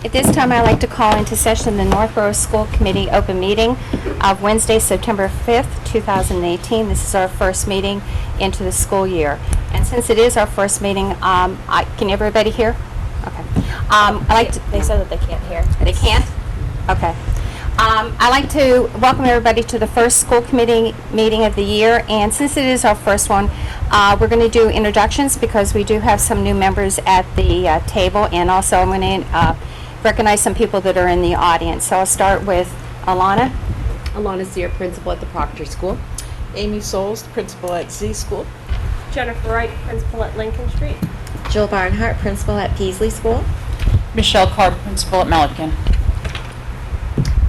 At this time, I'd like to call into session the Northborough School Committee open meeting of Wednesday, September 5th, 2018. This is our first meeting into the school year. And since it is our first meeting, can everybody hear? Okay. They said that they can't hear. They can't? Okay. I'd like to welcome everybody to the first school committee meeting of the year. And since it is our first one, we're going to do introductions because we do have some new members at the table. And also I'm going to recognize some people that are in the audience. So I'll start with Alana. Alana Sear, principal at the Proctor School. Amy Souls, principal at Z School. Jennifer Wright, principal at Lincoln Street. Jill Barnhart, principal at Peasley School. Michelle Carr, principal at Milliken.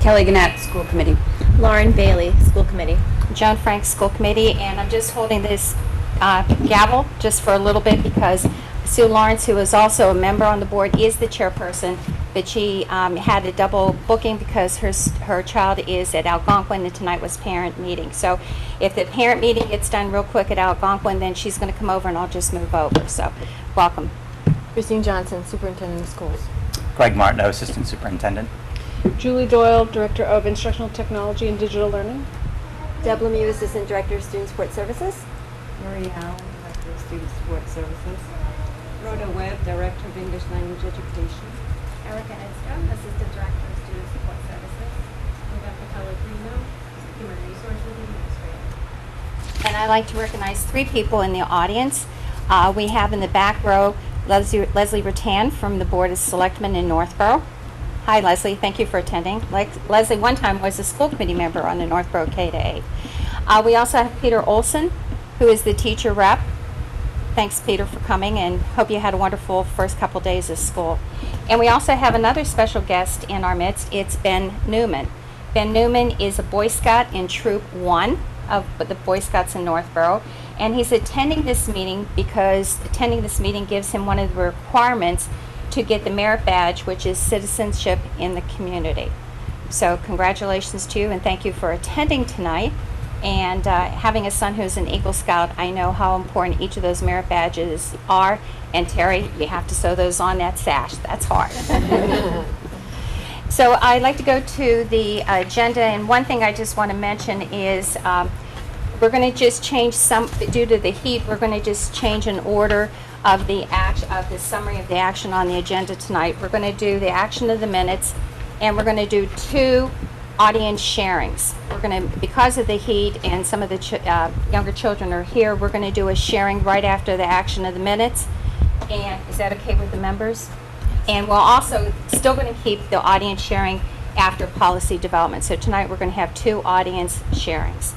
Kelly Gannett, School Committee. Lauren Bailey, School Committee. Joan Frank, School Committee, and I'm just holding this gavel just for a little bit because Sue Lawrence, who is also a member on the board, is the chairperson, but she had a double booking because her child is at Algonquin and tonight was parent meeting. So if the parent meeting gets done real quick at Algonquin, then she's going to come over and I'll just move over. So welcome. Christine Johnson, Superintendent of Schools. Greg Martineau, Assistant Superintendent. Julie Doyle, Director of Instructional Technology and Digital Learning. Deb Lemieux, Assistant Director of Student Support Services. Marie Allen, Director of Student Support Services. Rhoda Webb, Director of English Language Education. Erica Edstrom, Assistant Director of Student Support Services. Rebecca Pellegrino, Human Resources Administrator. And I'd like to recognize three people in the audience. We have in the back row Leslie Rattan from the Board of Selectmen in Northborough. Hi, Leslie. Thank you for attending. Leslie one time was a school committee member on the Northborough K-8. We also have Peter Olsen, who is the teacher rep. Thanks, Peter, for coming, and hope you had a wonderful first couple days of school. And we also have another special guest in our midst. It's Ben Newman. Ben Newman is a Boy Scout in Troop 1 of the Boy Scouts in Northborough, and he's attending this meeting because attending this meeting gives him one of the requirements to get the merit badge, which is citizenship in the community. So congratulations to you, and thank you for attending tonight. And having a son who's an Eagle Scout, I know how important each of those merit badges are. And Terry, you have to sew those on that sash. That's hard. So I'd like to go to the agenda, and one thing I just want to mention is we're going to just change some, due to the heat, we're going to just change an order of the summary of the action on the agenda tonight. We're going to do the action of the minutes, and we're going to do two audience sharings. We're going to, because of the heat and some of the younger children are here, we're going to do a sharing right after the action of the minutes. And is that okay with the members? And we're also still going to keep the audience sharing after policy development. So tonight we're going to have two audience sharings.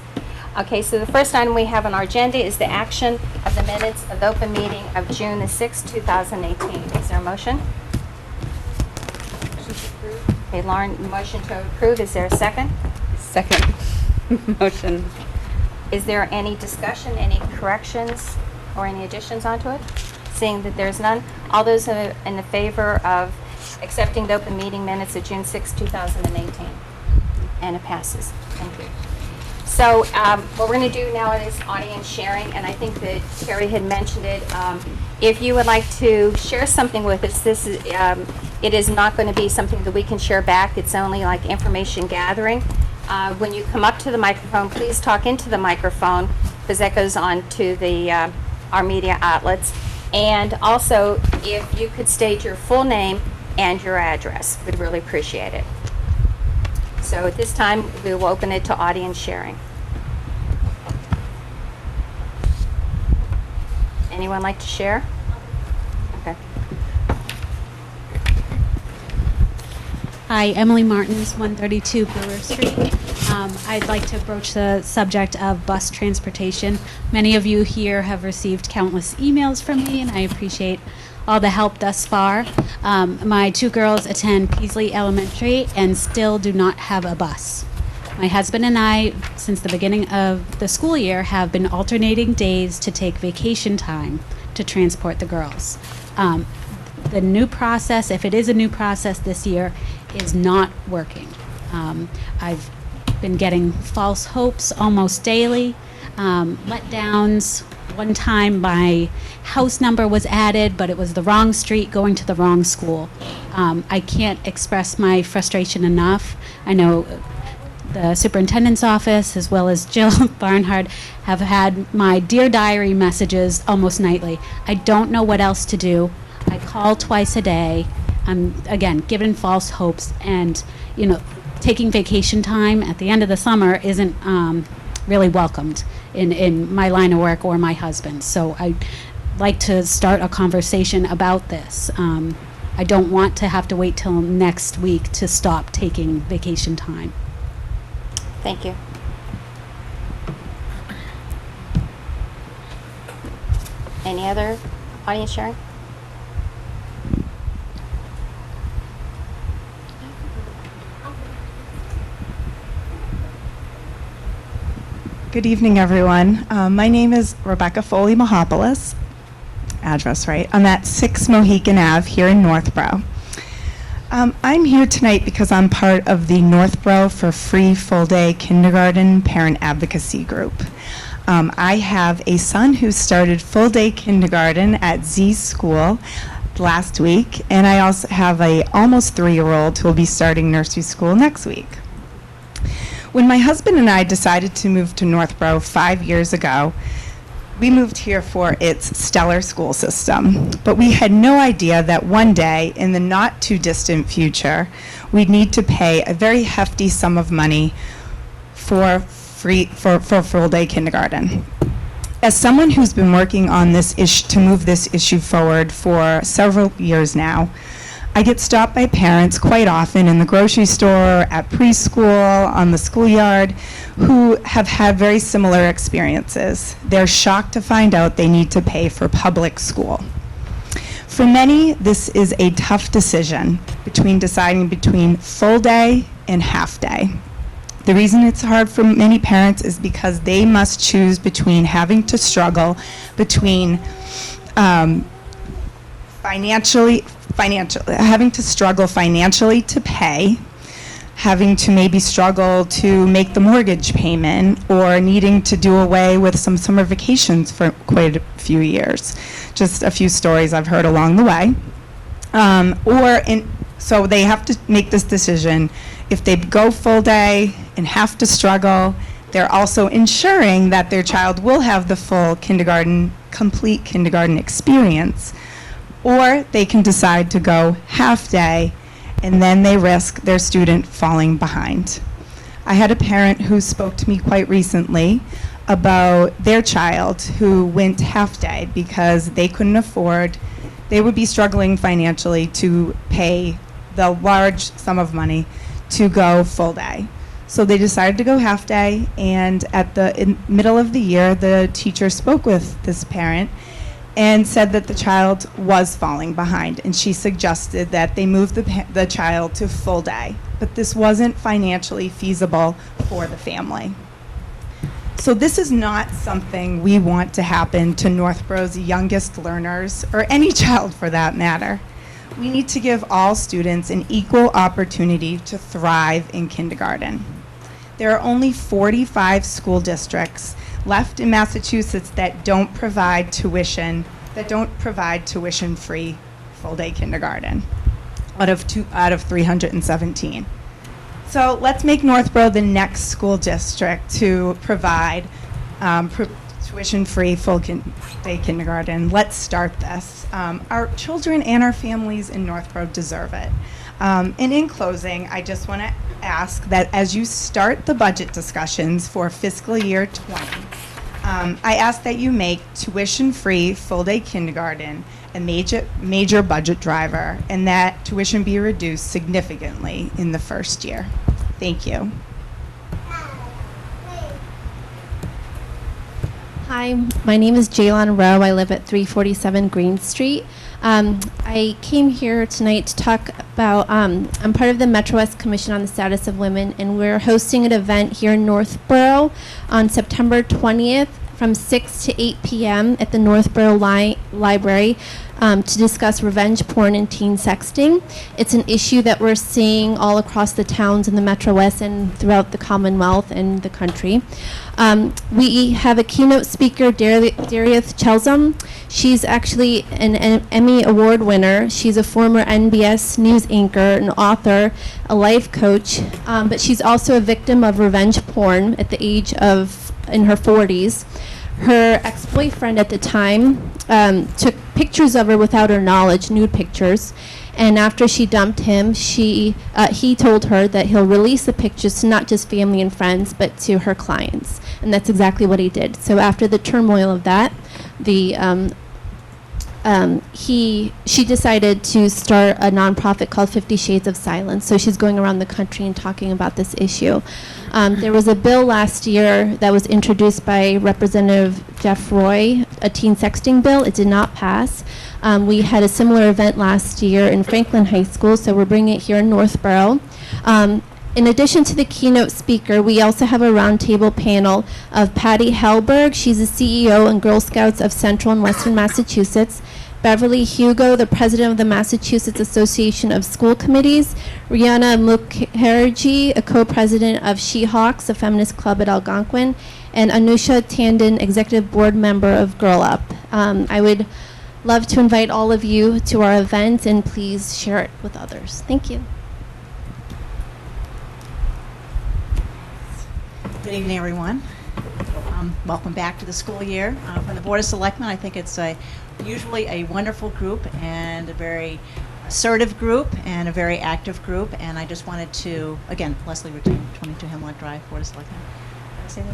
Okay, so the first item we have on our agenda is the action of the minutes of the open meeting of June the 6th, 2018. Is there a motion? Okay, Lauren, motion to approve. Is there a second? Second. Motion. Is there any discussion, any corrections, or any additions onto it? Seeing that there's none, all those in the favor of accepting the open meeting minutes of June 6, 2018? And it passes. Thank you. So what we're going to do now is audience sharing, and I think that Terry had mentioned it. If you would like to share something with us, this is, it is not going to be something that we can share back. It's only like information gathering. When you come up to the microphone, please talk into the microphone because that goes on to the our media outlets. And also, if you could state your full name and your address, we'd really appreciate it. So at this time, we will open it to audience sharing. Anyone like to share? Okay. Hi, Emily Martins, 132 Brewer Street. I'd like to broach the subject of bus transportation. Many of you here have received countless emails from me, and I appreciate all the help thus far. My two girls attend Peasley Elementary and still do not have a bus. My husband and I, since the beginning of the school year, have been alternating days to take vacation time to transport the girls. The new process, if it is a new process this year, is not working. I've been getting false hopes almost daily, letdowns, One time my house number was added, but it was the wrong street going to the wrong school. I can't express my frustration enough. I know the superintendent's office as well as Jill Barnhart have had my Dear Diary messages almost nightly. I don't know what else to do. I call twice a day. I'm, again, given false hopes, and, taking vacation time at the end of the summer isn't really welcomed in my line of work or my husband. So I'd like to start a conversation about this. I don't want to have to wait till next week to stop taking vacation time. Thank you. Any other audience sharing? Good evening, everyone. My name is Rebecca Foley Mahopoulos. Address right. I'm at 6 Mohican Ave here in Northborough. I'm here tonight because I'm part of the Northborough for Free Full Day Kindergarten Parent Advocacy Group. I have a son who started full day kindergarten at Z School last week, and I also have a almost 3-year-old who will be starting nursery school next week. When my husband and I decided to move to Northborough 5 years ago, we moved here for its stellar school system, but we had no idea that one day in the not too distant future, we'd need to pay a very hefty sum of money for full day kindergarten. As someone who's been working on this issue to move this issue forward for several years now, I get stopped by parents quite often in the grocery store, at preschool, on the schoolyard, who have had very similar experiences. They're shocked to find out they need to pay for public school. For many, this is a tough decision deciding between full day and half day. The reason it's hard for many parents is because they must choose between having to struggle between having to struggle financially to pay, having to maybe struggle to make the mortgage payment, or needing to do away with some summer vacations for quite a few years. Just a few stories I've heard along the way. So they have to make this decision. If they go full day and have to struggle, they're also ensuring that their child will have the full complete kindergarten experience. Or they can decide to go half day, and then they risk their student falling behind. I had a parent who spoke to me quite recently about their child who went half day because they couldn't afford, they would be struggling financially to pay the large sum of money to go full day. So they decided to go half day, and at the middle of the year, the teacher spoke with this parent and said that the child was falling behind, and she suggested that they move the child to full day. But this wasn't financially feasible for the family. So this is not something we want to happen to Northborough's youngest learners, or any child for that matter. We need to give all students an equal opportunity to thrive in kindergarten. There are only 45 school districts left in Massachusetts that don't provide tuition-free full-day kindergarten out of 317. So let's make Northborough the next school district to provide tuition-free full-day kindergarten. Let's start this. Our children and our families in Northborough deserve it. And in closing, I just want to ask that as you start the budget discussions for fiscal year 20, I ask that you make tuition-free full-day kindergarten a major budget driver, and that tuition be reduced significantly in the first year. Thank you. Hi, my name is Jaylon Rowe. I live at 347 Green Street. I came here tonight to talk about, I'm part of the Metro West Commission on the Status of Women, and we're hosting an event here in Northborough on September 20th from 6 to 8 p.m. at the Northborough Library to discuss revenge porn and teen sexting. It's an issue that we're seeing all across the towns in the Metro West and throughout the Commonwealth and the country. We have a keynote speaker, Darieth Chelsom. She's actually an Emmy Award winner. She's a former NBS News anchor, an author, a life coach, but she's also a victim of revenge porn at the age of in her 40s. Her ex-boyfriend at the time took pictures of her without her knowledge, nude pictures, and after she dumped him, he told her that he'll release the pictures to not just family and friends, but to her clients, and that's exactly what he did. So after the turmoil of that, she decided to start a nonprofit called 50 Shades of Silence. So she's going around the country and talking about this issue. There was a bill last year that was introduced by Representative Jeff Roy, a teen sexting bill. It did not pass. We had a similar event last year in Franklin High School, so we're bringing it here in Northborough. In addition to the keynote speaker, we also have a roundtable panel of Patty Hellberg. She's the CEO and Girl Scouts of Central and Western Massachusetts. Beverly Hugo, the president of the Massachusetts Association of School Committees. Rihanna Mukherjee, a co-president of She-Hawks, a feminist club at Algonquin. And Anusha Tandon, executive board member of Girl Up. I would love to invite all of you to our event, and please share it with others. Thank you. Good evening, everyone. Welcome back to the school year. From the Board of Selectmen, I think it's usually a wonderful group and a very assertive group and a very active group. And I just wanted to, again, Leslie Rutain, 22 Hemlock Drive, Board of Selectmen. Did I say that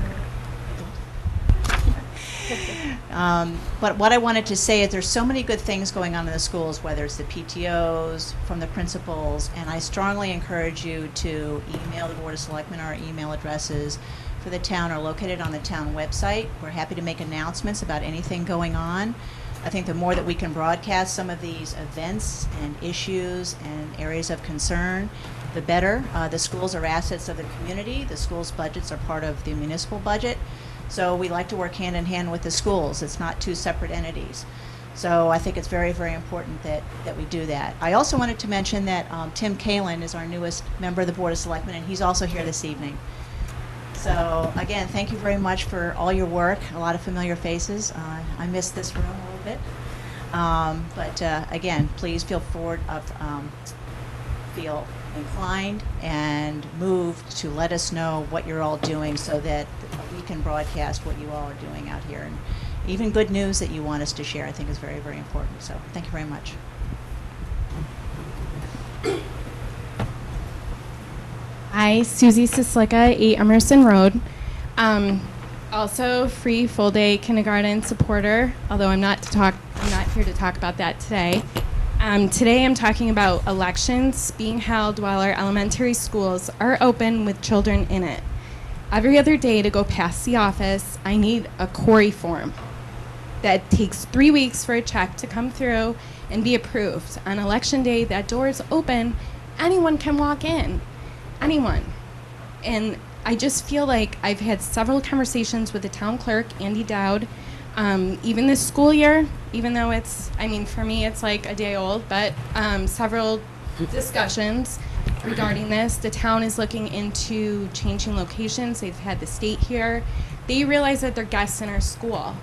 right? But what I wanted to say is there's so many good things going on in the schools, whether it's the PTOs, from the principals, and I strongly encourage you to email the Board of Selectmen. Our email addresses for the town are located on the town website. We're happy to make announcements about anything going on. I think the more that we can broadcast some of these events and issues and areas of concern, the better. The schools are assets of the community. The schools' budgets are part of the municipal budget. So we like to work hand in hand with the schools. It's not two separate entities. So I think it's very, very important that we do that. I also wanted to mention that Tim Kalin is our newest member of the Board of Selectmen, and he's also here this evening. So again, thank you very much for all your work. A lot of familiar faces. I missed this room a little bit. But again, please feel inclined and moved to let us know what you're all doing so that we can broadcast what you all are doing out here. And even good news that you want us to share, I think is very, very important. So thank you very much. Hi, Susie Sislicka, 8 Emerson Road. Also free full-day kindergarten supporter, although I'm not here to talk about that today. Today I'm talking about elections being held while our elementary schools are open with children in it. Every other day to go past the office, I need a query form that takes 3 weeks for a check to come through and be approved. On election day, that door is open. Anyone can walk in. Anyone. And I just feel like I've had several conversations with the town clerk, Andy Dowd, even this school year, even though for me it's like a day old, but several discussions regarding this. The town is looking into changing locations. They've had the state here. They realize that they're guests in our school.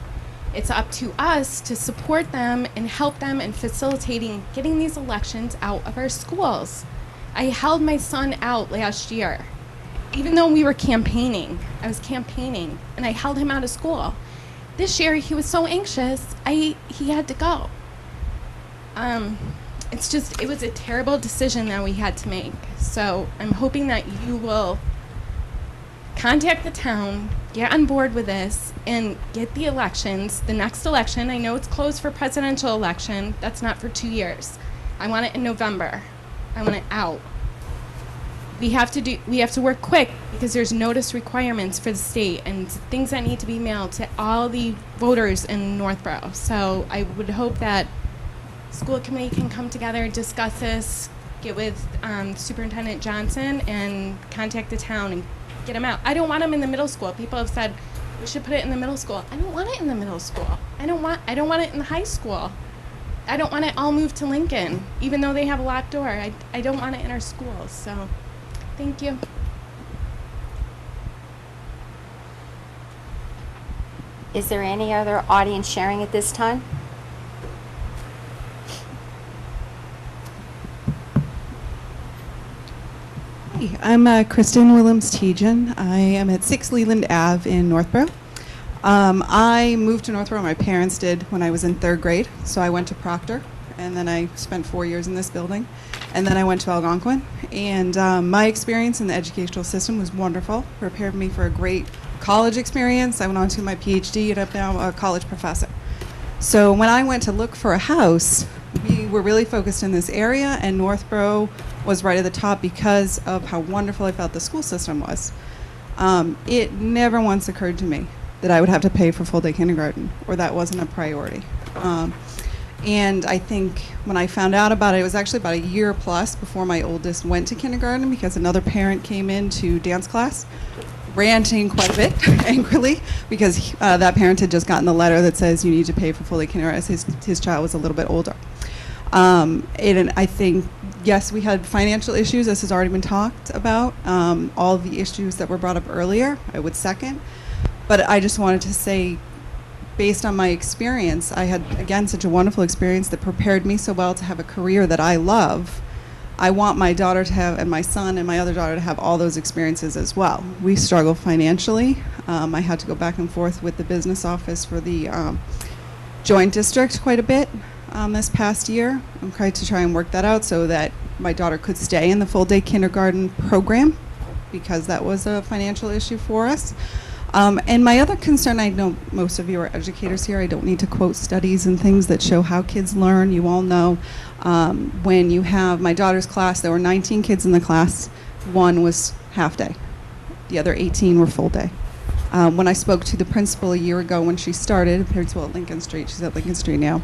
It's up to us to support them and help them in facilitating getting these elections out of our schools. I held my son out last year. Even though we were campaigning, I was campaigning, and I held him out of school. This year, he was so anxious, he had to go. It was a terrible decision that we had to make. So I'm hoping that you will contact the town, get on board with this, and get the elections. The next election, I know it's closed for presidential election. That's not for 2 years. I want it in November. I want it out. We have to work quick because there's notice requirements for the state and things that need to be mailed to all the voters in Northborough. So I would hope that school committee can come together, discuss this, get with Superintendent Johnson and contact the town and get them out. I don't want them in the middle school. People have said, We should put it in the middle school. I don't want it in the middle school. I don't want it in the high school. I don't want it all moved to Lincoln, even though they have a locked door. I don't want it in our schools. So, thank you. Is there any other audience sharing at this time? Hi, I'm Kristen Willems-Tejan. I am at 6 Leland Ave in Northborough. I moved to Northborough, my parents did, when I was in 3rd grade. So I went to Proctor, and then I spent 4 years in this building. And then I went to Algonquin. And my experience in the educational system was wonderful, prepared me for a great college experience. I went on to my PhD, and I'm now a college professor. So when I went to look for a house, we were really focused in this area, and Northborough was right at the top because of how wonderful I felt the school system was. It never once occurred to me that I would have to pay for full-day kindergarten, or that wasn't a priority. And I think when I found out about it, it was actually about a year plus before my oldest went to kindergarten, because another parent came in to dance class, ranting quite a bit angrily, because that parent had just gotten the letter that says you need to pay for full-day kindergarten. His child was a little bit older. And I think, yes, we had financial issues. This has already been talked about. All of the issues that were brought up earlier, I would second. But I just wanted to say, based on my experience, I had, again, such a wonderful experience that prepared me so well to have a career that I love. I want my daughter to have, and my son and my other daughter to have all those experiences as well. We struggle financially. I had to go back and forth with the business office for the joint district quite a bit this past year. I'm trying to try and work that out so that my daughter could stay in the full-day kindergarten program, because that was a financial issue for us. And my other concern, I know most of you are educators here. I don't need to quote studies and things that show how kids learn. You all know when you have my daughter's class, there were 19 kids in the class. 1 was half day. The other 18 were full day. When I spoke to the principal a year ago when she started, principal at Lincoln Street, she's at Lincoln Street now,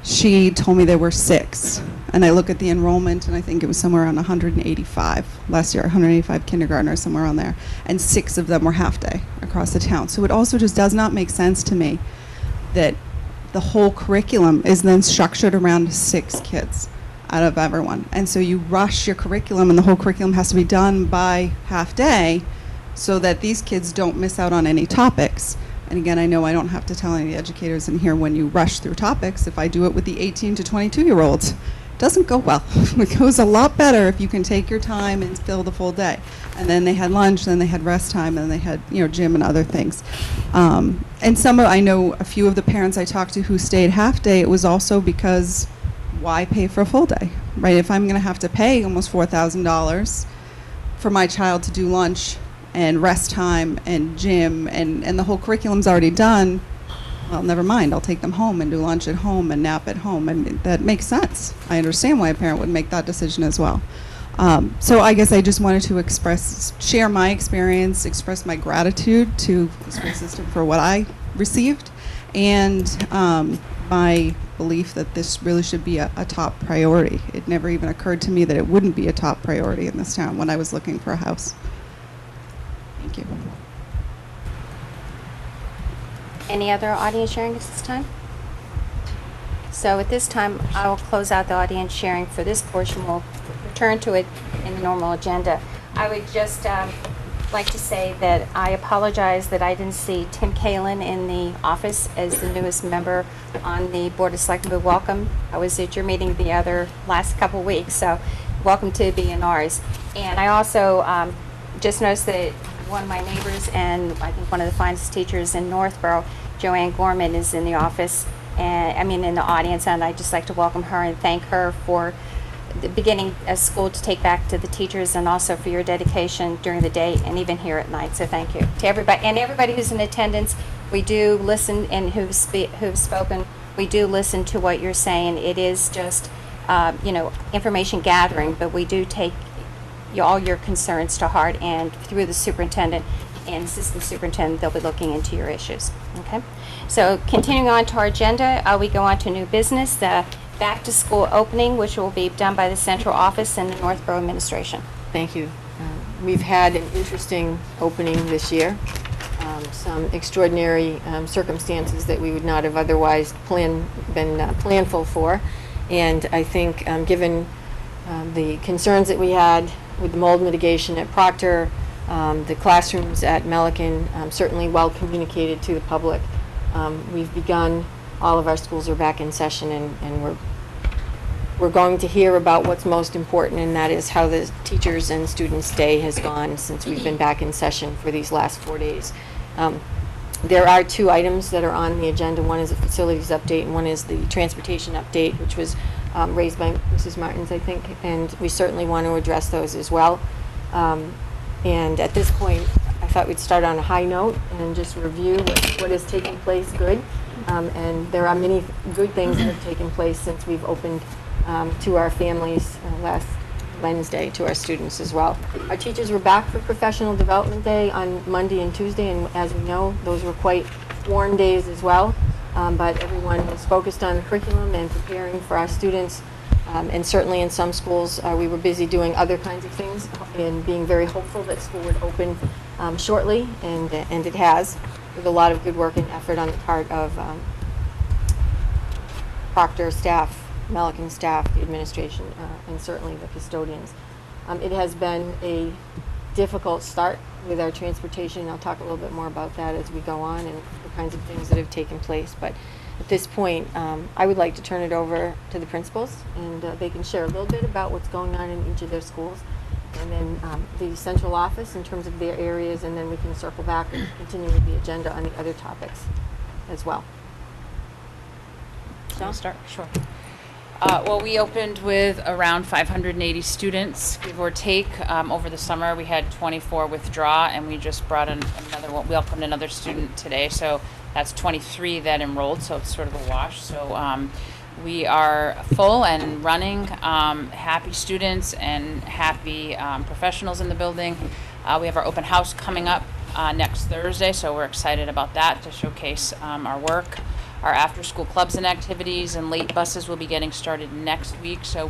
she told me there were 6. And I look at the enrollment, and I think it was somewhere around 185 last year, 185 kindergartners, somewhere around there. And 6 of them were half day across the town. So it also just does not make sense to me that the whole curriculum is then structured around 6 kids out of everyone. And so you rush your curriculum, and the whole curriculum has to be done by half day so that these kids don't miss out on any topics. And again, I know I don't have to tell any educators in here when you rush through topics. If I do it with the 18 to 22-year-olds, it doesn't go well. It goes a lot better if you can take your time and fill the full day. And then they had lunch, then they had rest time, and they had, gym and other things. And I know a few of the parents I talked to who stayed half day, it was also because why pay for a full day, right? If I'm going to have to pay almost $4,000 for my child to do lunch and rest time and gym, and the whole curriculum's already done, well, never mind. I'll take them home and do lunch at home and nap at home, and that makes sense. I understand why a parent would make that decision as well. So I guess I just wanted to share my experience, express my gratitude to the school system for what I received, and my belief that this really should be a top priority. It never even occurred to me that it wouldn't be a top priority in this town when I was looking for a house. Thank you. Any other audience sharing at this time? So at this time, I will close out the audience sharing for this portion. We'll return to it in the normal agenda. I would just like to say that I apologize that I didn't see Tim Kalin in the office as the newest member on the Board of Selectmen, but welcome. I was at your meeting the last couple weeks, so welcome to being ours. And I also just noticed that one of my neighbors and I think one of the finest teachers in Northborough, Joanne Gorman, is in the office, in the audience, and I'd just like to welcome her and thank her for the beginning of school to take back to the teachers, and also for your dedication during the day and even here at night. So thank you to everybody, and everybody who's in attendance. We do listen, and who've spoken. We do listen to what you're saying. It is just information gathering, but we do take all your concerns to heart, and through the superintendent and assistant superintendent, they'll be looking into your issues. Okay, so continuing on to our agenda, we go on to new business, the back to school opening, which will be done by the central office and the Northborough administration. Thank you. We've had an interesting opening this year. some extraordinary circumstances that we would not have otherwise been planful for. And I think given the concerns that we had with the mold mitigation at Proctor, the classrooms at Melican, certainly well communicated to the public. We've begun, all of our schools are back in session, and we're going to hear about what's most important, and that is how the teachers and students' day has gone since we've been back in session for these last 4 days. There are 2 items that are on the agenda. One is a facilities update, and one is the transportation update, which was raised by Mrs. Martins, I think, and we certainly want to address those as well. And at this point, I thought we'd start on a high note and just review what is taking place good. And there are many good things that have taken place since we've opened to our families last Wednesday, to our students as well. Our teachers were back for Professional Development Day on Monday and Tuesday, and as we know, those were quite worn days as well. But everyone was focused on the curriculum and preparing for our students. And certainly in some schools, we were busy doing other kinds of things and being very hopeful that school would open shortly, and it has, with a lot of good work and effort on the part of Proctor staff, Melican staff, the administration, and certainly the custodians. It has been a difficult start with our transportation. I'll talk a little bit more about that as we go on and the kinds of things that have taken place. But at this point, I would like to turn it over to the principals, and they can share a little bit about what's going on in each of their schools, and then the central office in terms of their areas, and then we can circle back and continue with the agenda on the other topics as well. I'll start. Sure. Well, we opened with around 580 students, give or take. Over the summer, we had 24 withdraw, and we just brought in another one. We welcomed another student today, so that's 23 that enrolled, so it's sort of a wash. So we are full and running, happy students and happy professionals in the building. We have our open house coming up next Thursday, so we're excited about that to showcase our work. Our after-school clubs and activities and late buses will be getting started next week, so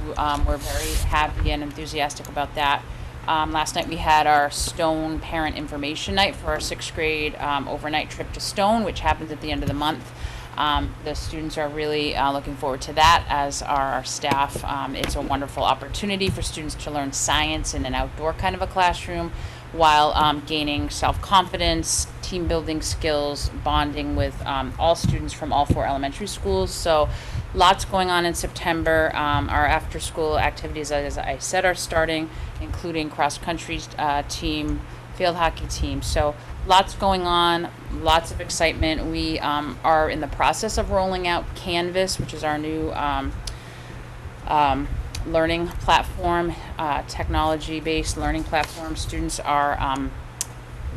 we're very happy and enthusiastic about that. Last night we had our Stone Parent Information Night for our 6th grade overnight trip to Stone, which happens at the end of the month. The students are really looking forward to that, as are our staff. It's a wonderful opportunity for students to learn science in an outdoor kind of a classroom, while gaining self-confidence, team building skills, bonding with all students from all 4 elementary schools. So lots going on in September. Our after-school activities, as I said, are starting, including cross-country team, field hockey team. So lots going on, lots of excitement. We are in the process of rolling out Canvas, which is our new learning platform, technology-based learning platform. Students are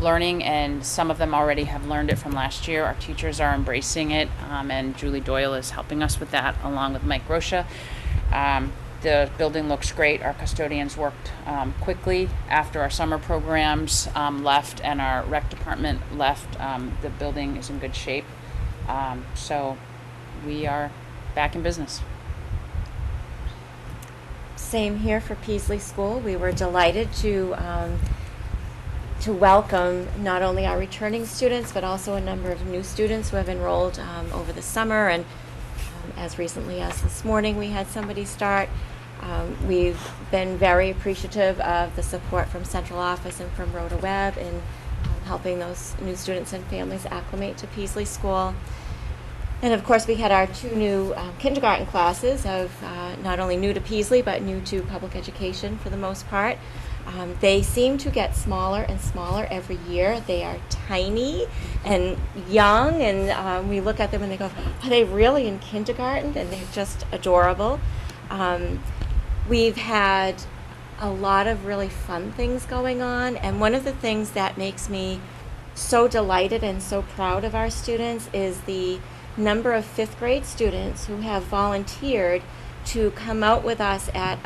learning, and some of them already have learned it from last year. Our teachers are embracing it, and Julie Doyle is helping us with that, along with Mike Rocha. The building looks great. Our custodians worked quickly after our summer programs left and our rec department left. The building is in good shape. So we are back in business. Same here for Peasley School. We were delighted to welcome not only our returning students, but also a number of new students who have enrolled over the summer. And as recently as this morning, we had somebody start. We've been very appreciative of the support from central office and from Rhoda Webb in helping those new students and families acclimate to Peasley School. And of course, we had our 2 new kindergarten classes of not only new to Peasley, but new to public education for the most part. They seem to get smaller and smaller every year. They are tiny and young, and we look at them and they go, are they really in kindergarten? And they're just adorable. We've had a lot of really fun things going on, and one of the things that makes me so delighted and so proud of our students is the number of 5th grade students who have volunteered to come out with us at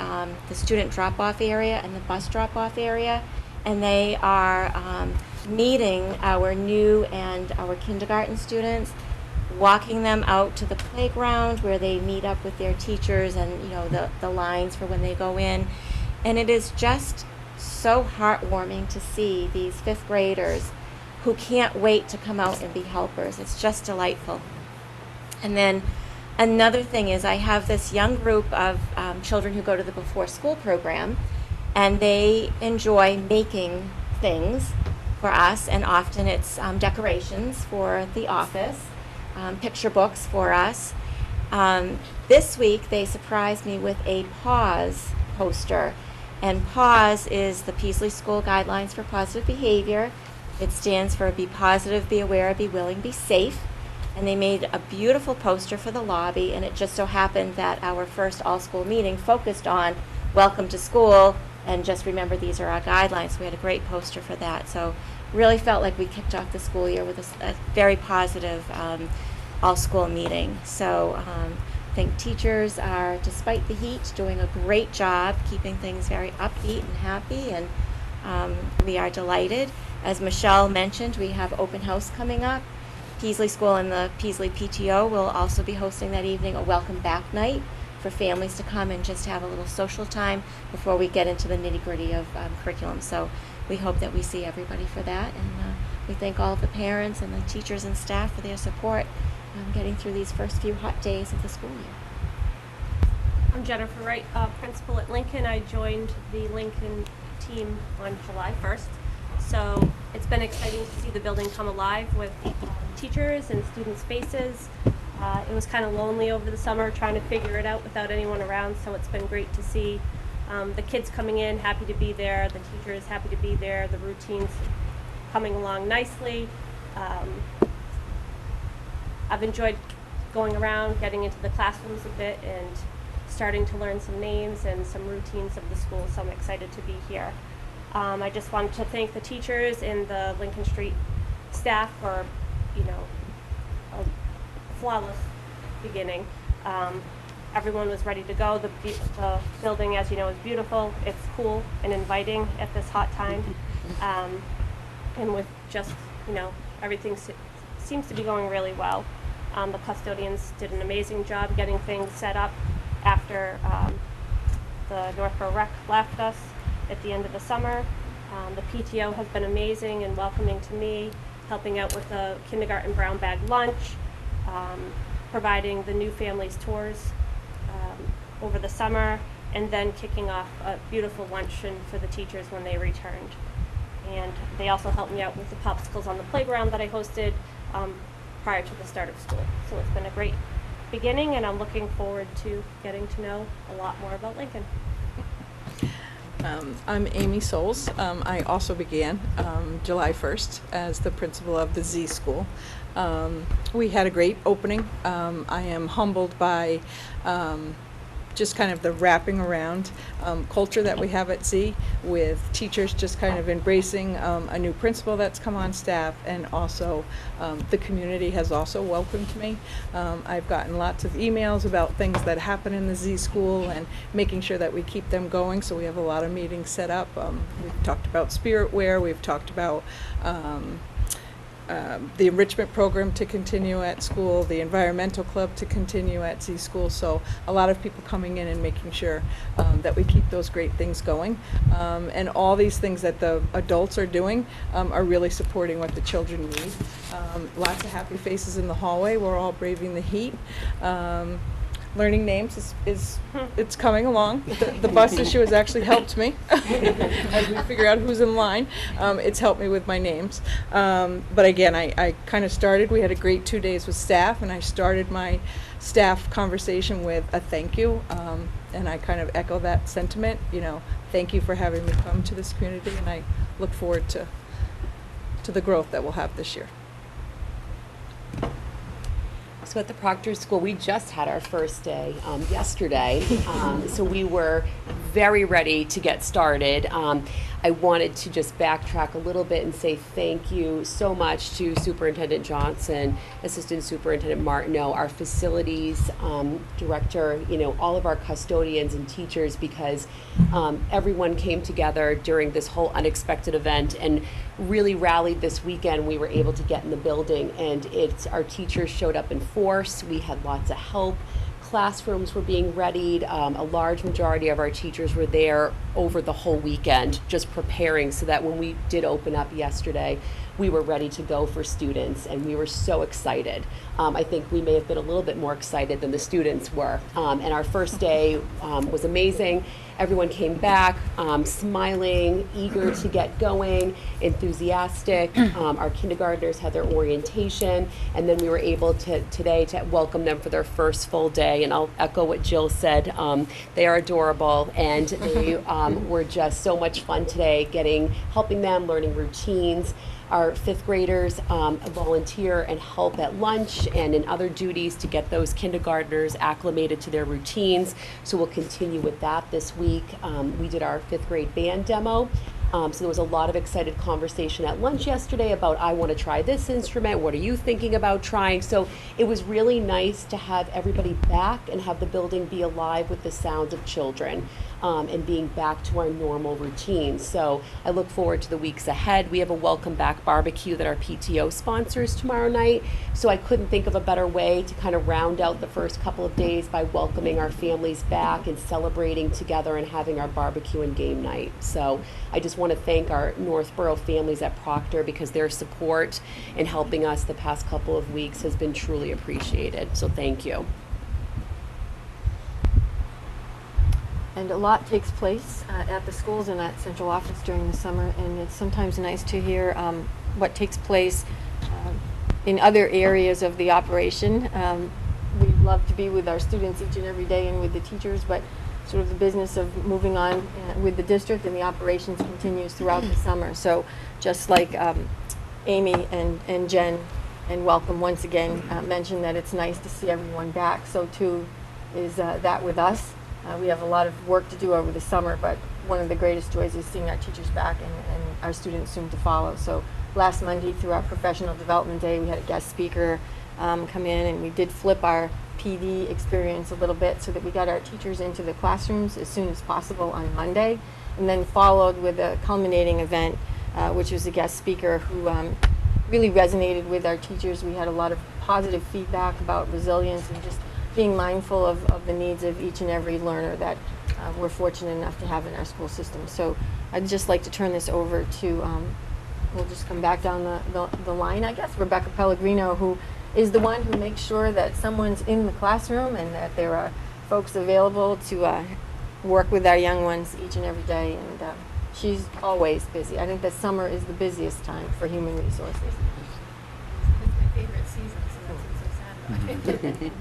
the student drop-off area and the bus drop-off area, and they are meeting our new and our kindergarten students, walking them out to the playground where they meet up with their teachers, and the lines for when they go in. And it is just so heartwarming to see these 5th graders who can't wait to come out and be helpers. It's just delightful. And then another thing is I have this young group of children who go to the before school program, and they enjoy making things for us, and often it's decorations for the office, picture books for us. This week they surprised me with a PAWS poster, and PAWS is the Peasley School Guidelines for Positive Behavior. It stands for Be Positive, Be Aware, Be Willing, Be Safe. And they made a beautiful poster for the lobby, and it just so happened that our first all-school meeting focused on welcome to school, and just remember these are our guidelines. We had a great poster for that. So really felt like we kicked off the school year with a very positive all-school meeting. So I think teachers are, despite the heat, doing a great job keeping things very upbeat and happy, and we are delighted. As Michelle mentioned, we have open house coming up. Peasley School and the Peasley PTO will also be hosting that evening a welcome back night for families to come and just have a little social time before we get into the nitty-gritty of curriculum. So we hope that we see everybody for that, and we thank all of the parents and the teachers and staff for their support getting through these first few hot days of the school year. I'm Jennifer Wright, principal at Lincoln. I joined the Lincoln team on July 1st. So it's been exciting to see the building come alive with teachers and students' faces. It was kind of lonely over the summer trying to figure it out without anyone around, so it's been great to see the kids coming in, happy to be there, the teachers happy to be there, the routines coming along nicely. I've enjoyed going around, getting into the classrooms a bit, and starting to learn some names and some routines of the school, so I'm excited to be here. I just wanted to thank the teachers and the Lincoln Street staff for, a flawless beginning. Everyone was ready to go. The building, as you know, is beautiful. It's cool and inviting at this hot time. And with just, everything seems to be going really well. The custodians did an amazing job getting things set up after the Northborough Rec left us at the end of the summer. The PTO has been amazing and welcoming to me, helping out with the kindergarten brown bag lunch, providing the new families tours over the summer, and then kicking off a beautiful luncheon for the teachers when they returned. And they also helped me out with the popsicles on the playground that I hosted prior to the start of school. So it's been a great beginning, and I'm looking forward to getting to know a lot more about Lincoln. I'm Amy Souls. I also began July 1st as the principal of the Z School. We had a great opening. I am humbled by just kind of the wrapping around culture that we have at Z, with teachers just kind of embracing a new principal that's come on staff, and also the community has also welcomed me. I've gotten lots of emails about things that happen in the Z School and making sure that we keep them going, so we have a lot of meetings set up. We've talked about spirit wear, we've talked about the enrichment program to continue at school, the environmental club to continue at Z School. So a lot of people coming in and making sure that we keep those great things going. And all these things that the adults are doing are really supporting what the children need. Lots of happy faces in the hallway. We're all braving the heat. Learning names is it's coming along. The bus issue has actually helped me as we figure out who's in line. It's helped me with my names. But again, I kind of started, we had a great 2 days with staff, and I started my staff conversation with a thank you. And I kind of echo that sentiment, thank you for having me come to this community, and I look forward to the growth that we'll have this year. So at the Proctor School, we just had our first day yesterday, so we were very ready to get started. I wanted to just backtrack a little bit and say thank you so much to Superintendent Johnson, Assistant Superintendent Martineau, our facilities director, all of our custodians and teachers, because everyone came together during this whole unexpected event and really rallied this weekend. We were able to get in the building, and our teachers showed up in force. We had lots of help. Classrooms were being readied. A large majority of our teachers were there over the whole weekend, just preparing so that when we did open up yesterday, we were ready to go for students, and we were so excited. I think we may have been a little bit more excited than the students were. And our first day was amazing. Everyone came back smiling, eager to get going, enthusiastic. Our kindergartners had their orientation, and then we were able today to welcome them for their first full day. And I'll echo what Jill said. They are adorable, and they were just so much fun today, helping them, learning routines. Our fifth graders volunteer and help at lunch and in other duties to get those kindergartners acclimated to their routines. So we'll continue with that this week. We did our fifth grade band demo. So there was a lot of excited conversation at lunch yesterday about, I want to try this instrument. What are you thinking about trying? So it was really nice to have everybody back and have the building be alive with the sound of children. And being back to our normal routine. So I look forward to the weeks ahead. We have a welcome back barbecue that our PTO sponsors tomorrow night. So I couldn't think of a better way to kind of round out the first couple of days by welcoming our families back and celebrating together and having our barbecue and game night. So I just want to thank our Northborough families at Proctor, because their support in helping us the past couple of weeks has been truly appreciated. So thank you. And a lot takes place at the schools and at central office during the summer, and it's sometimes nice to hear what takes place in other areas of the operation. We love to be with our students each and every day and with the teachers, but sort of the business of moving on with the district and the operations continues throughout the summer. So just like Amy and Jen, and welcome once again, mentioned that it's nice to see everyone back, so too is that with us. We have a lot of work to do over the summer, but one of the greatest joys is seeing our teachers back and our students soon to follow. So last Monday, through our professional development day, we had a guest speaker come in, and we did flip our PD experience a little bit so that we got our teachers into the classrooms as soon as possible on Monday, and then followed with a culminating event, which was a guest speaker who really resonated with our teachers. We had a lot of positive feedback about resilience and just being mindful of the needs of each and every learner that we're fortunate enough to have in our school system. So I'd just like to turn this over to, we'll just come back down the line, I guess, Rebecca Pellegrino, who is the one who makes sure that someone's in the classroom and that there are folks available to work with our young ones each and every day. And she's always busy. I think that summer is the busiest time for human resources. It's my favorite season, so that's what's so sad about it.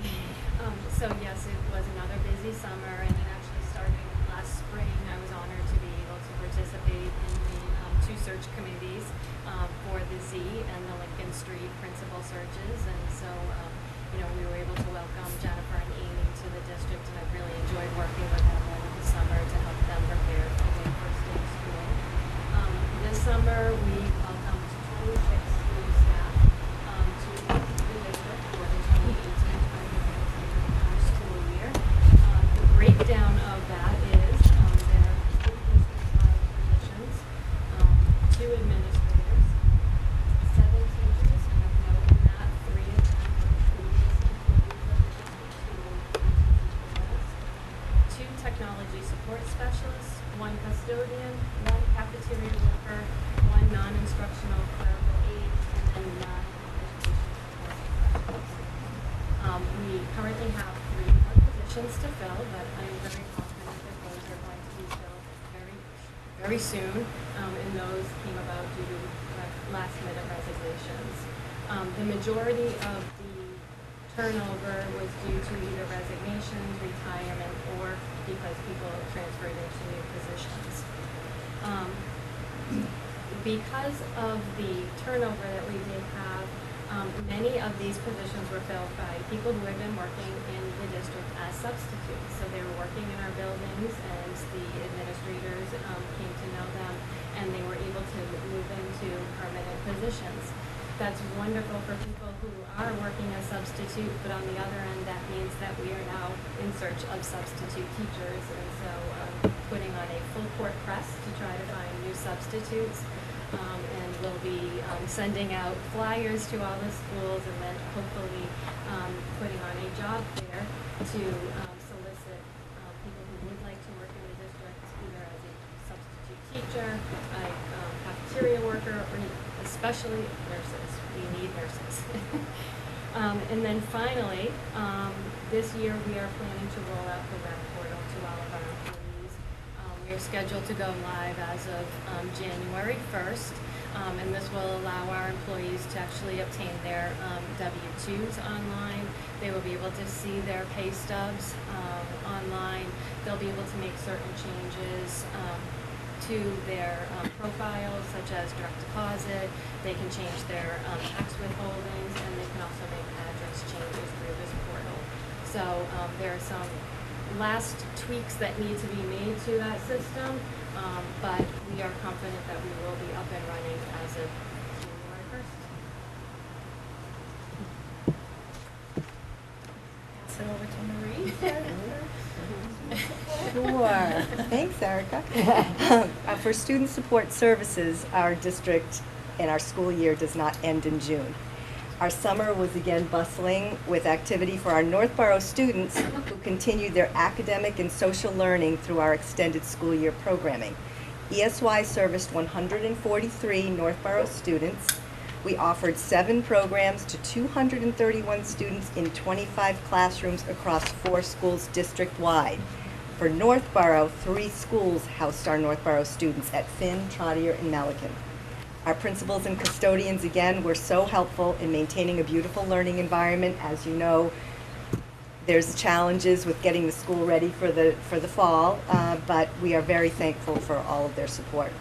So yes, it was another busy summer, and then actually starting last spring, I was honored to be able to participate in the two search committees for the Z and the Lincoln Street principal searches, and so we were able to welcome Jennifer and Amy to the district, and I've really enjoyed working with them over the summer to help them prepare for their first day of school. This summer, we welcomed 26 school staff to the district for the 2018 school year. The breakdown of that is there are 2 positions, 2 administrators, 7 teachers, and I've noted that 3 of them are previous employees of the district, 2 technology support specialists, 1 custodian, 1 cafeteria worker, 1 non-instructional clerical aide, and then 9 education support specialists. We currently have 3 more positions to fill, but I'm very confident that those are going to be filled very soon, and those came about due to last-minute resignations. The majority of the turnover was due to either resignations, retirement, or because people transferred into new positions. Because of the turnover that we did have, many of these positions were filled by people who had been working in the district as substitutes. So they were working in our buildings, and the administrators came to know them, and they were able to move into permanent positions. That's wonderful for people who are working as substitute, but on the other end, that means that we are now in search of substitute teachers, and so putting on a full court press to try to find new substitutes. And we'll be sending out flyers to all the schools, and then hopefully putting on a job fair to solicit people who would like to work in the district, either as a substitute teacher, a cafeteria worker, or especially nurses. We need nurses. And then finally, this year we are planning to roll out the web portal to all of our employees. We are scheduled to go live as of January 1st, and this will allow our employees to actually obtain their W-2s online. They will be able to see their pay stubs online. They'll be able to make certain changes to their profiles, such as direct deposit. They can change their tax withholdings, and they can also make address changes through this portal. So there are some last tweaks that need to be made to that system, but we are confident that we will be up and running as of January 1st. Pass it over to Marie. Sure. Thanks, Erica. For student support services, our district and our school year does not end in June. Our summer was again bustling with activity for our Northborough students who continued their academic and social learning through our extended school year programming. ESY serviced 143 Northborough students. We offered 7 programs to 231 students in 25 classrooms across 4 schools district-wide. For Northborough, 3 schools housed our Northborough students at Finn, Trotter, and Melican. Our principals and custodians, again, were so helpful in maintaining a beautiful learning environment. As you know, there's challenges with getting the school ready for the fall, but we are very thankful for all of their support.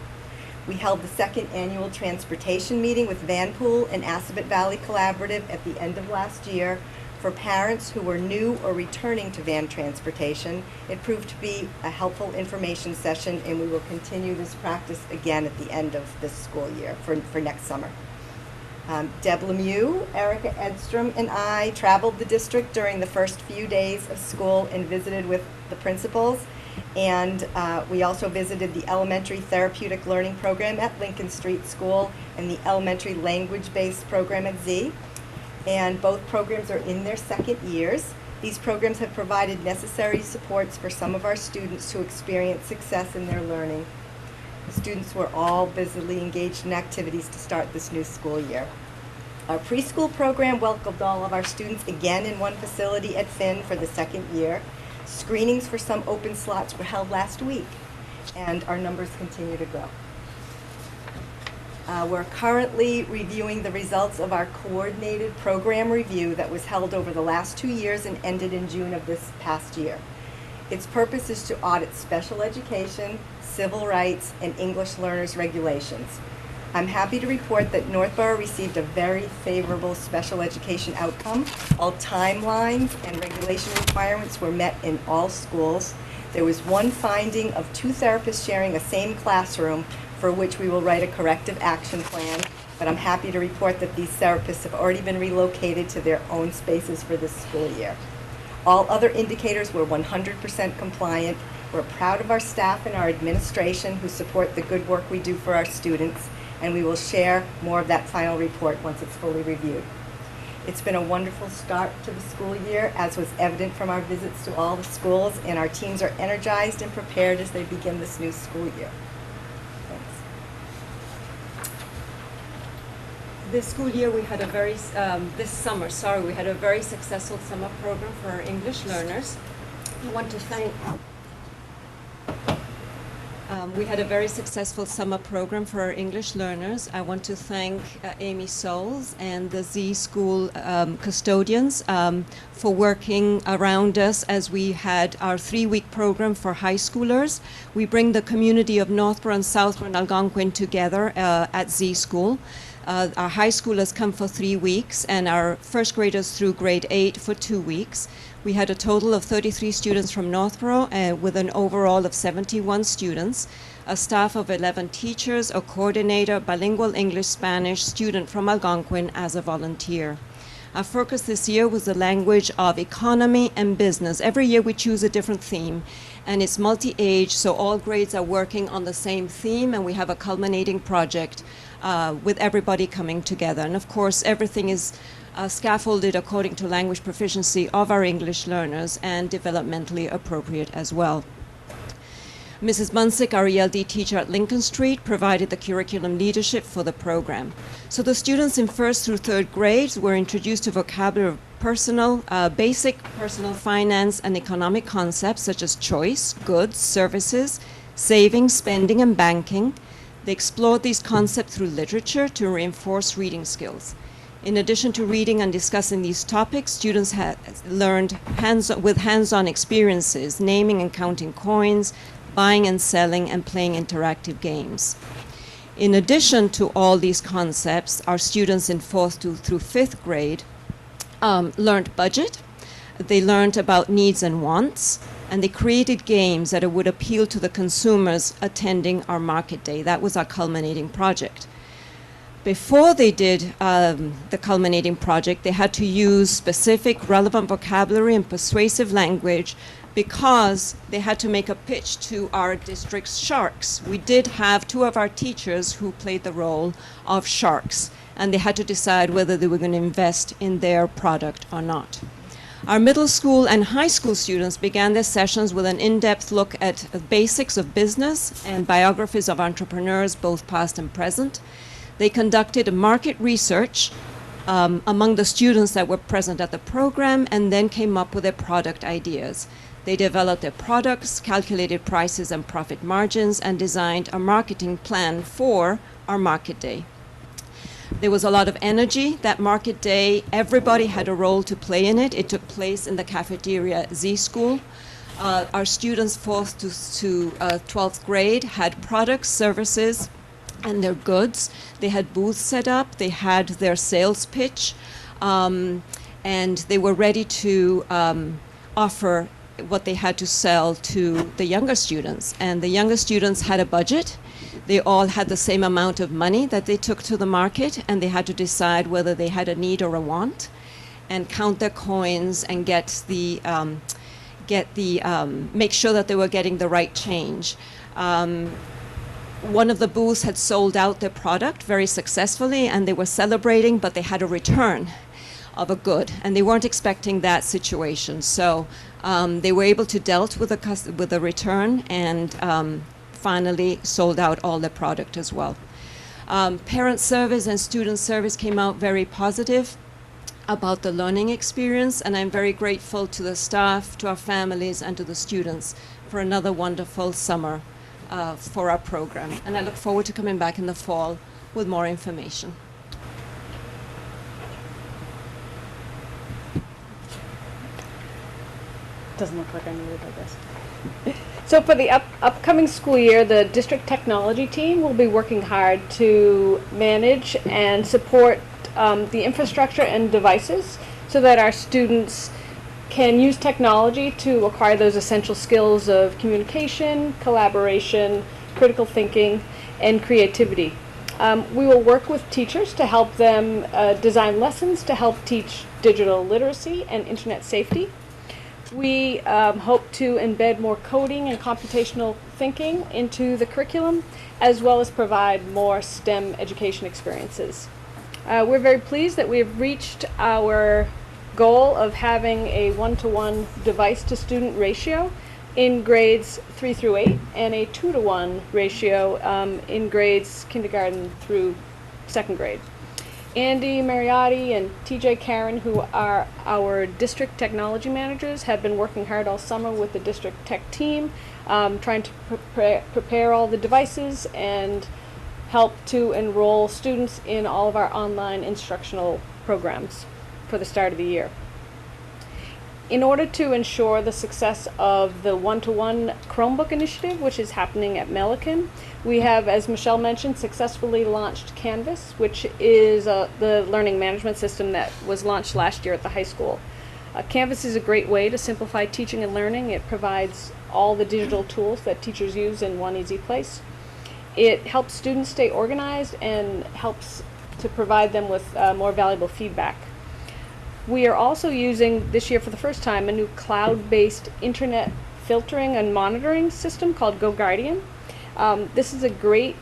We held the 2nd annual transportation meeting with Vanpool and Assabet Valley Collaborative at the end of last year. For parents who were new or returning to van transportation, it proved to be a helpful information session, and we will continue this practice again at the end of this school year for next summer. Deb Lemieux, Erica Edstrom, and I traveled the district during the first few days of school and visited with the principals. And we also visited the elementary therapeutic learning program at Lincoln Street School and the elementary language-based program at Z. And both programs are in their 2nd years. These programs have provided necessary supports for some of our students to experience success in their learning. The students were all busily engaged in activities to start this new school year. Our preschool program welcomed all of our students again in one facility at Finn for the 2nd year. Screenings for some open slots were held last week, and our numbers continue to grow. We're currently reviewing the results of our coordinated program review that was held over the last 2 years and ended in June of this past year. Its purpose is to audit special education, civil rights, and English learners regulations. I'm happy to report that Northborough received a very favorable special education outcome. All timelines and regulation requirements were met in all schools. There was one finding of 2 therapists sharing a same classroom, for which we will write a corrective action plan, but I'm happy to report that these therapists have already been relocated to their own spaces for this school year. All other indicators were 100% compliant. We're proud of our staff and our administration who support the good work we do for our students, and we will share more of that final report once it's fully reviewed. It's been a wonderful start to the school year, as was evident from our visits to all the schools, and our teams are energized and prepared as they begin this new school year. This school year, we had a very, this summer, we had a very successful summer program for our English learners. I want to thank, we had a very successful summer program for our English learners. I want to thank Amy Souls and the Z School custodians for working around us as we had our 3-week program for high schoolers. We bring the community of Northborough and Southborough and Algonquin together at Z School. Our high schoolers come for 3 weeks, and our first graders through grade 8 for 2 weeks. We had a total of 33 students from Northborough with an overall of 71 students, a staff of 11 teachers, a coordinator, bilingual English-Spanish student from Algonquin as a volunteer. Our focus this year was the language of economy and business. Every year we choose a different theme, and it's multi-age, so all grades are working on the same theme, and we have a culminating project with everybody coming together. And of course, everything is scaffolded according to language proficiency of our English learners and developmentally appropriate as well. Mrs. Munsick, our ELD teacher at Lincoln Street, provided the curriculum leadership for the program. So the students in 1st through 3rd grades were introduced to vocabulary of basic personal finance and economic concepts such as choice, goods, services, saving, spending, and banking. They explored these concepts through literature to reinforce reading skills. In addition to reading and discussing these topics, students learned with hands-on experiences, naming and counting coins, buying and selling, and playing interactive games. In addition to all these concepts, our students in 4th through 5th grade learned budget, they learned about needs and wants, and they created games that would appeal to the consumers attending our market day. That was our culminating project. Before they did the culminating project, they had to use specific relevant vocabulary and persuasive language because they had to make a pitch to our district's sharks. We did have 2 of our teachers who played the role of sharks, and they had to decide whether they were going to invest in their product or not. Our middle school and high school students began their sessions with an in-depth look at the basics of business and biographies of entrepreneurs, both past and present. They conducted market research among the students that were present at the program and then came up with their product ideas. They developed their products, calculated prices and profit margins, and designed a marketing plan for our market day. There was a lot of energy that market day. Everybody had a role to play in it. It took place in the cafeteria at Z School. Our students 4th to 12th grade had products, services, and their goods. They had booths set up. They had their sales pitch, and they were ready to offer what they had to sell to the younger students. And the younger students had a budget. They all had the same amount of money that they took to the market, and they had to decide whether they had a need or a want, and count their coins and make sure that they were getting the right change. One of the booths had sold out their product very successfully, and they were celebrating, but they had a return of a good, and they weren't expecting that situation. So they were able to deal with the return and finally sold out all their product as well. Parent service and student service came out very positive about the learning experience, and I'm very grateful to the staff, to our families, and to the students for another wonderful summer for our program. And I look forward to coming back in the fall with more information. Doesn't look like I needed this. So for the upcoming school year, the district technology team will be working hard to manage and support the infrastructure and devices so that our students can use technology to acquire those essential skills of communication, collaboration, critical thinking, and creativity. We will work with teachers to help them design lessons to help teach digital literacy and internet safety. We hope to embed more coding and computational thinking into the curriculum, as well as provide more STEM education experiences. We're very pleased that we have reached our goal of having a 1-to-1 device-to-student ratio in grades 3 through 8 and a 2-to-1 ratio in grades kindergarten through 2nd grade. Andy Mariotti and TJ Karen, who are our district technology managers, have been working hard all summer with the district tech team, trying to prepare all the devices and help to enroll students in all of our online instructional programs for the start of the year. In order to ensure the success of the 1-to-1 Chromebook initiative, which is happening at Milliken, we have, as Michelle mentioned, successfully launched Canvas, which is the learning management system that was launched last year at the high school. Canvas is a great way to simplify teaching and learning. It provides all the digital tools that teachers use in one easy place. It helps students stay organized and helps to provide them with more valuable feedback. We are also using, this year for the first time, a new cloud-based internet filtering and monitoring system called GoGuardian. This is a great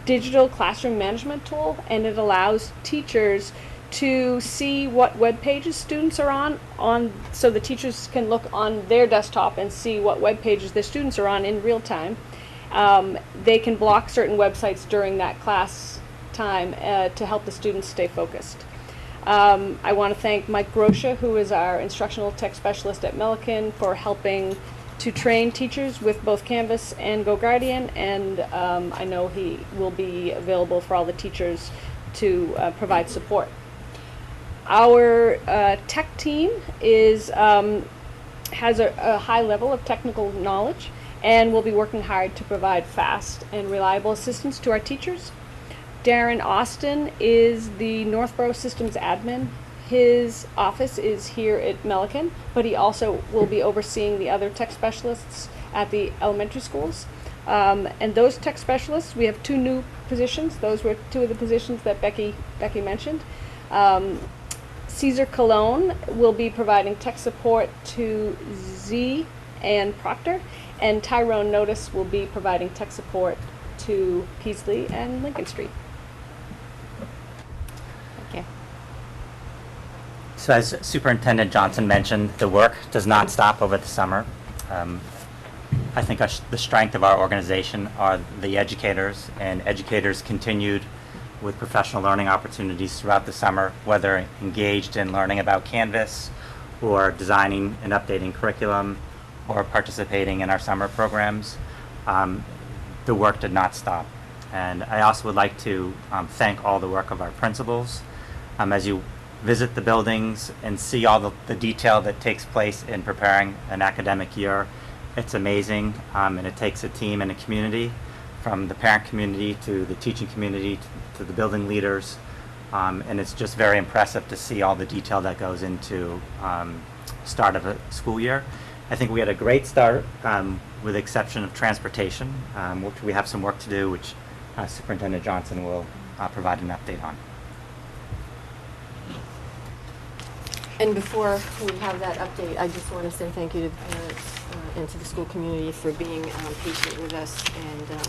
digital classroom management tool, and it allows teachers to see what web pages students are on so the teachers can look on their desktop and see what web pages their students are on in real time. They can block certain websites during that class time to help the students stay focused. I want to thank Mike Grosha, who is our instructional tech specialist at Milliken, for helping to train teachers with both Canvas and GoGuardian, and I know he will be available for all the teachers to provide support. Our tech team has a high level of technical knowledge and will be working hard to provide fast and reliable assistance to our teachers. Darren Austin is the Northborough Systems admin. His office is here at Milliken, but he also will be overseeing the other tech specialists at the elementary schools. And those tech specialists, we have 2 new positions. Those were 2 of the positions that Becky mentioned. Caesar Cologne will be providing tech support to Z and Proctor, and Tyrone Notice will be providing tech support to Peasley and Lincoln Street. Thank you. So as Superintendent Johnson mentioned, the work does not stop over the summer. I think the strength of our organization are the educators, and educators continued with professional learning opportunities throughout the summer, whether engaged in learning about Canvas or designing and updating curriculum or participating in our summer programs. The work did not stop. And I also would like to thank all the work of our principals. As you visit the buildings and see all the detail that takes place in preparing an academic year, it's amazing, and it takes a team and a community, from the parent community to the teaching community to the building leaders, and it's just very impressive to see all the detail that goes into start of a school year. I think we had a great start, with the exception of transportation, which we have some work to do, which Superintendent Johnson will provide an update on. And before we have that update, I just want to say thank you to the parents and to the school community for being patient with us and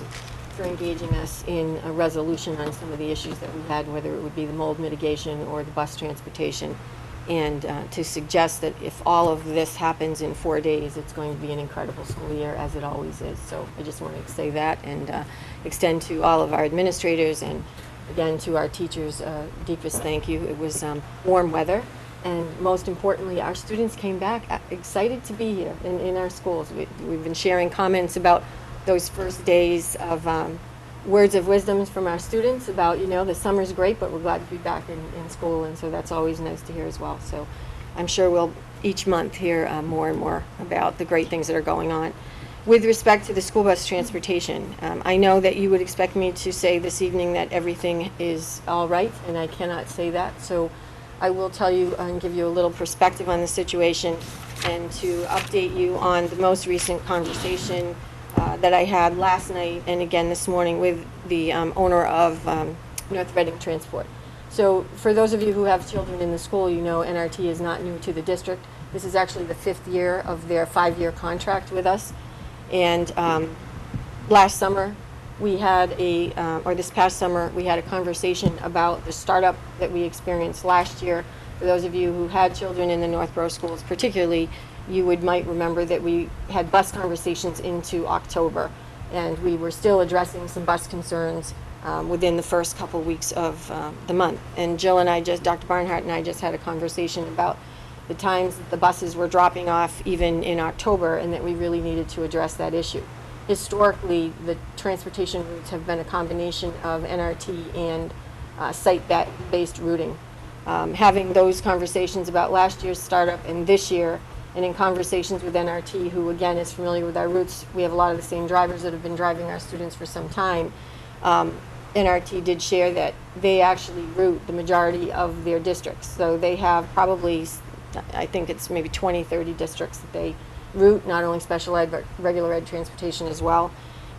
for engaging us in a resolution on some of the issues that we had, whether it would be the mold mitigation or the bus transportation, and to suggest that if all of this happens in 4 days, it's going to be an incredible school year, as it always is. So I just wanted to say that and extend to all of our administrators and again to our teachers deepest thank you. It was warm weather. And most importantly, our students came back excited to be here in our schools. We've been sharing comments about those first days of words of wisdom from our students about, the summer's great, but we're glad to be back in school. And so that's always nice to hear as well. So I'm sure we'll each month hear more and more about the great things that are going on. With respect to the school bus transportation, I know that you would expect me to say this evening that everything is all right, and I cannot say that. So I will tell you and give you a little perspective on the situation and to update you on the most recent conversation that I had last night and again this morning with the owner of North Reading Transport. So for those of you who have children in the school, NRT is not new to the district. This is actually the 5th year of their 5-year contract with us. And last summer, we had this past summer, we had a conversation about the startup that we experienced last year. For those of you who had children in the Northborough schools particularly, you might remember that we had bus conversations into October, and we were still addressing some bus concerns within the first couple weeks of the month. And Jill and Dr. Barnhart and I just had a conversation about the times that the buses were dropping off even in October, and that we really needed to address that issue. Historically, the transportation routes have been a combination of NRT and site-based routing. Having those conversations about last year's startup and this year, and in conversations with NRT, who again is familiar with our routes, we have a lot of the same drivers that have been driving our students for some time. NRT did share that they actually route the majority of their districts. So they have probably, I think it's maybe 20, 30 districts that they route, not only special ed, but regular ed transportation as well.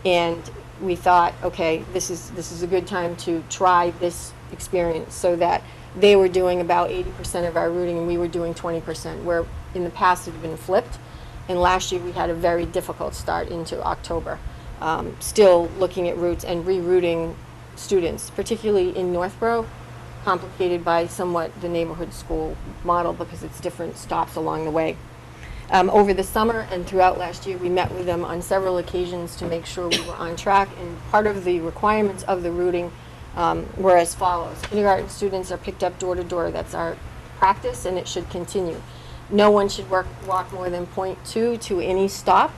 And we thought, okay, this is a good time to try this experience, so that they were doing about 80% of our routing and we were doing 20%, where in the past it had been flipped. And last year we had a very difficult start into October, still looking at routes and rerouting students, particularly in Northborough. complicated by somewhat the neighborhood school model because it's different stops along the way. Over the summer and throughout last year, we met with them on several occasions to make sure we were on track, and part of the requirements of the routing were as follows. Kindergarten students are picked up door to door. That's our practice, and it should continue. No one should walk more than 0.2 to any stop,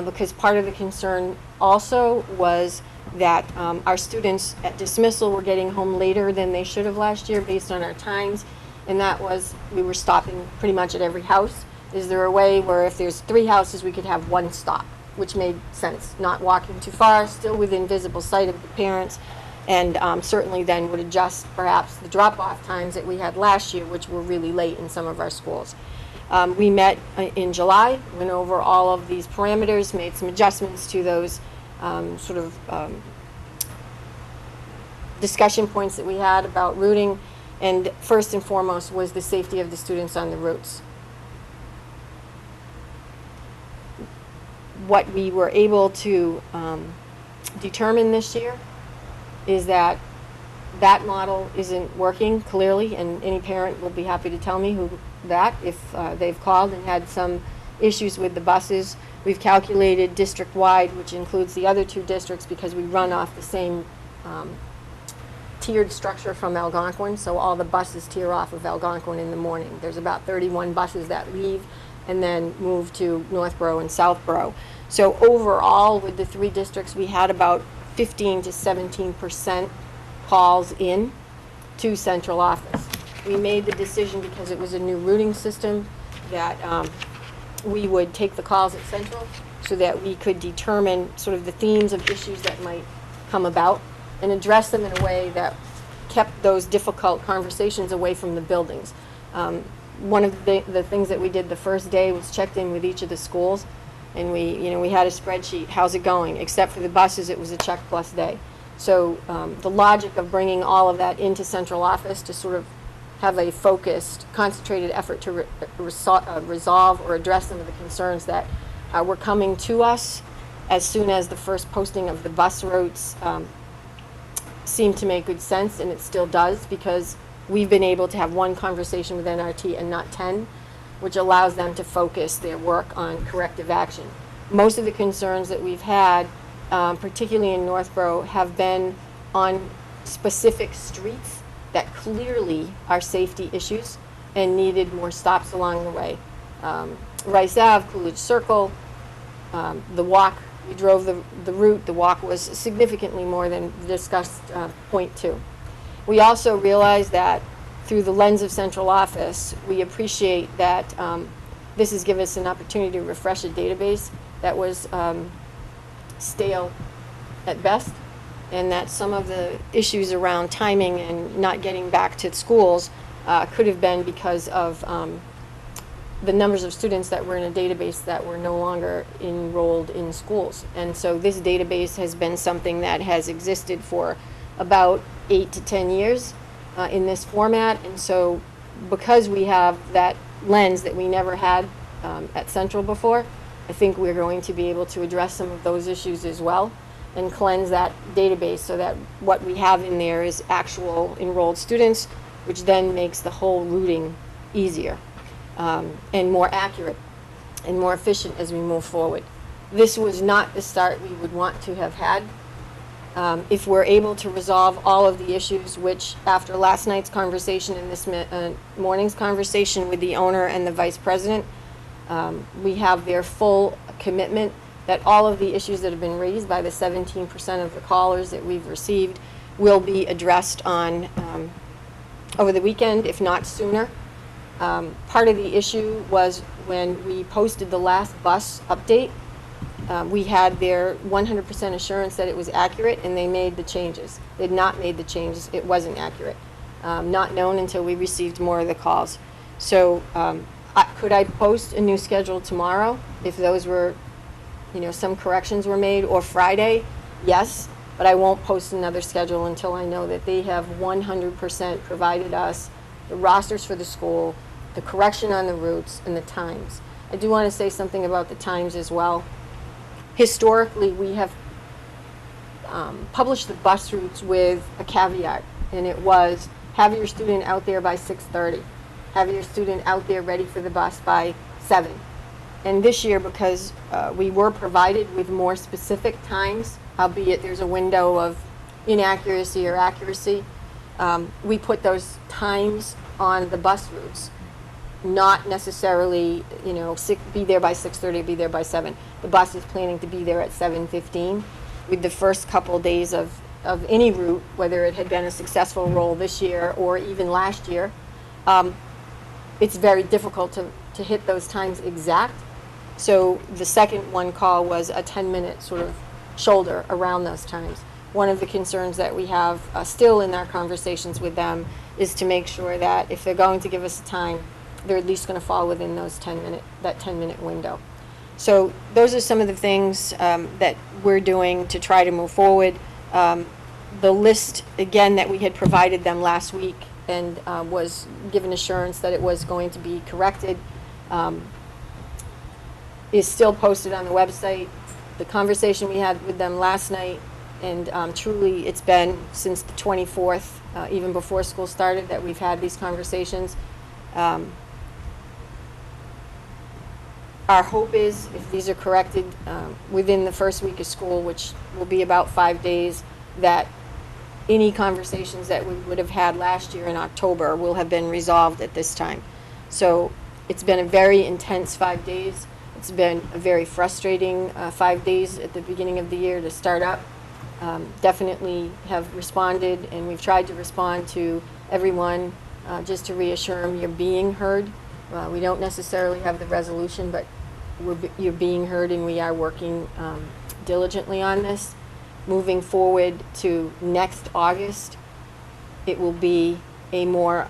because part of the concern also was that our students at dismissal were getting home later than they should have last year based on our times, and that was we were stopping pretty much at every house. Is there a way where if there's 3 houses we could have 1 stop, which made sense, not walking too far, still within visible sight of the parents, and certainly then would adjust perhaps the drop-off times that we had last year, which were really late in some of our schools. We met in July, went over all of these parameters, made some adjustments to those discussion points that we had about routing, and first and foremost was the safety of the students on the routes. What we were able to determine this year is that that model isn't working clearly, and any parent will be happy to tell me who that if they've called and had some issues with the buses. We've calculated district-wide, which includes the other 2 districts, because we run off the same tiered structure from Algonquin, so all the buses tier off of Algonquin in the morning. There's about 31 buses that leave and then move to Northborough and Southborough. So overall, with the 3 districts, we had about 15 to 17% calls in to central office. We made the decision, because it was a new routing system, that we would take the calls at central so that we could determine sort of the themes of issues that might come about and address them in a way that kept those difficult conversations away from the buildings. One of the things that we did the first day was checked in with each of the schools, and we had a spreadsheet, how's it going? Except for the buses, it was a check plus day. So the logic of bringing all of that into central office to sort of have a focused, concentrated effort to resolve or address some of the concerns that were coming to us as soon as the first posting of the bus routes seemed to make good sense, and it still does, because we've been able to have 1 conversation with NRT and not 10, which allows them to focus their work on corrective action. Most of the concerns that we've had, particularly in Northborough, have been on specific streets that clearly are safety issues and needed more stops along the way. Rice Ave, Coolidge Circle, the walk, we drove the route, the walk was significantly more than discussed point 2. We also realized that through the lens of central office, we appreciate that this has given us an opportunity to refresh a database that was stale at best, and that some of the issues around timing and not getting back to schools could have been because of the numbers of students that were in a database that were no longer enrolled in schools. And so this database has been something that has existed for about 8 to 10 years in this format, and so because we have that lens that we never had at Central before, I think we're going to be able to address some of those issues as well and cleanse that database so that what we have in there is actual enrolled students, which then makes the whole routing easier and more accurate and more efficient as we move forward. This was not the start we would want to have had. If we're able to resolve all of the issues, which after last night's conversation and this morning's conversation with the owner and the vice president, we have their full commitment that all of the issues that have been raised by the 17% of the callers that we've received will be addressed on over the weekend, if not sooner. Part of the issue was when we posted the last bus update, we had their 100% assurance that it was accurate, and they made the changes. They had not made the changes. It wasn't accurate. Not known until we received more of the calls. So could I post a new schedule tomorrow if those were, some corrections were made, or Friday? Yes, but I won't post another schedule until I know that they have 100% provided us the rosters for the school, the correction on the routes, and the times. I do want to say something about the times as well. Historically, we have published the bus routes with a caveat, and it was have your student out there by 6:30. Have your student out there ready for the bus by 7. And this year, because we were provided with more specific times, albeit there's a window of inaccuracy or accuracy, we put those times on the bus routes, not necessarily, be there by 6:30, be there by 7. The bus is planning to be there at 7:15. With the first couple days of any route, whether it had been a successful roll this year or even last year, it's very difficult to hit those times exact. So the second one call was a 10-minute sort of shoulder around those times. One of the concerns that we have still in our conversations with them is to make sure that if they're going to give us a time, they're at least going to fall within that 10-minute window. So those are some of the things that we're doing to try to move forward. The list, again, that we had provided them last week and was given assurance that it was going to be corrected, is still posted on the website. The conversation we had with them last night, and truly it's been since the 24th, even before school started, that we've had these conversations. Our hope is, if these are corrected within the first week of school, which will be about 5 days, that any conversations that we would have had last year in October will have been resolved at this time. So it's been a very intense 5 days. It's been a very frustrating 5 days at the beginning of the year to start up. Definitely have responded, and we've tried to respond to everyone just to reassure them you're being heard. We don't necessarily have the resolution, but you're being heard, and we are working diligently on this. Moving forward to next August, it will be a more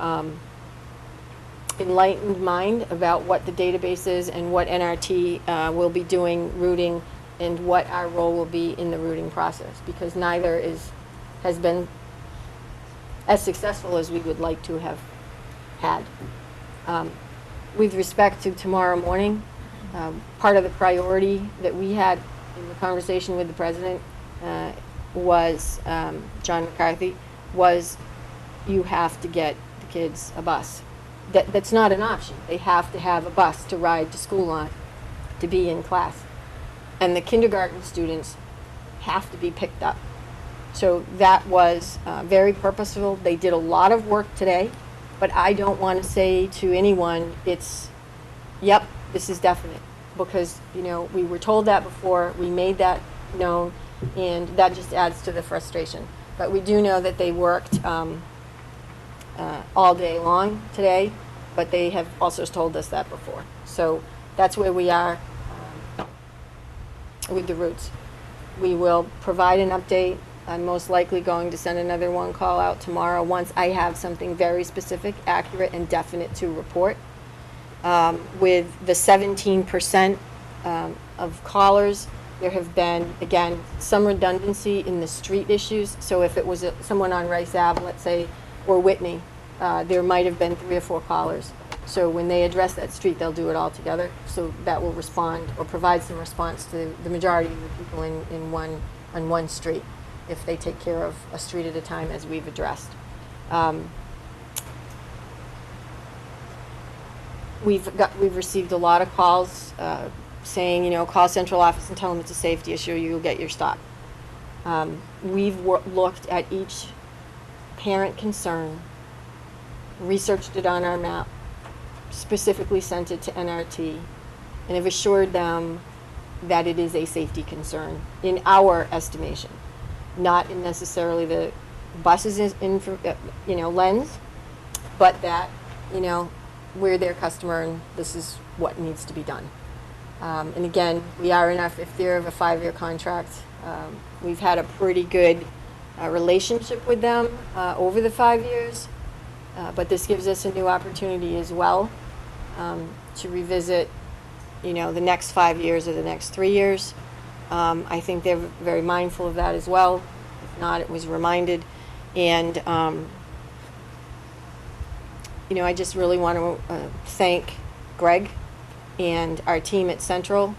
enlightened mind about what the database is and what NRT will be doing routing and what our role will be in the routing process, because neither has been as successful as we would like to have had. With respect to tomorrow morning, part of the priority that we had in the conversation with the president was, John McCarthy, was you have to get the kids a bus. That's not an option. They have to have a bus to ride to school on, to be in class. And the kindergarten students have to be picked up. So that was very purposeful. They did a lot of work today, but I don't want to say to anyone it's, yep, this is definite, because we were told that before, we made that known, and that just adds to the frustration. But we do know that they worked all day long today, but they have also told us that before. So that's where we are with the routes. We will provide an update. I'm most likely going to send another one call out tomorrow once I have something very specific, accurate, and definite to report. With the 17% of callers, there have been, again, some redundancy in the street issues. So if it was someone on Rice Ave, let's say, or Whitney, there might have been 3 or 4 callers. So when they address that street, they'll do it all together. So that will respond or provide some response to the majority of the people on one street, if they take care of a street at a time, as we've addressed. We've received a lot of calls saying, call central office and tell them it's a safety issue, you'll get your stop. We've looked at each parent concern, researched it on our map, specifically sent it to NRT, and have assured them that it is a safety concern in our estimation, not in necessarily the bus's lens, but that we're their customer and this is what needs to be done. And again, we are in our 5th year of a 5-year contract. We've had a pretty good relationship with them over the 5 years, but this gives us a new opportunity as well to revisit, the next 5 years or the next 3 years. I think they're very mindful of that as well. If not, it was reminded. And, I just really want to thank Greg and our team at Central.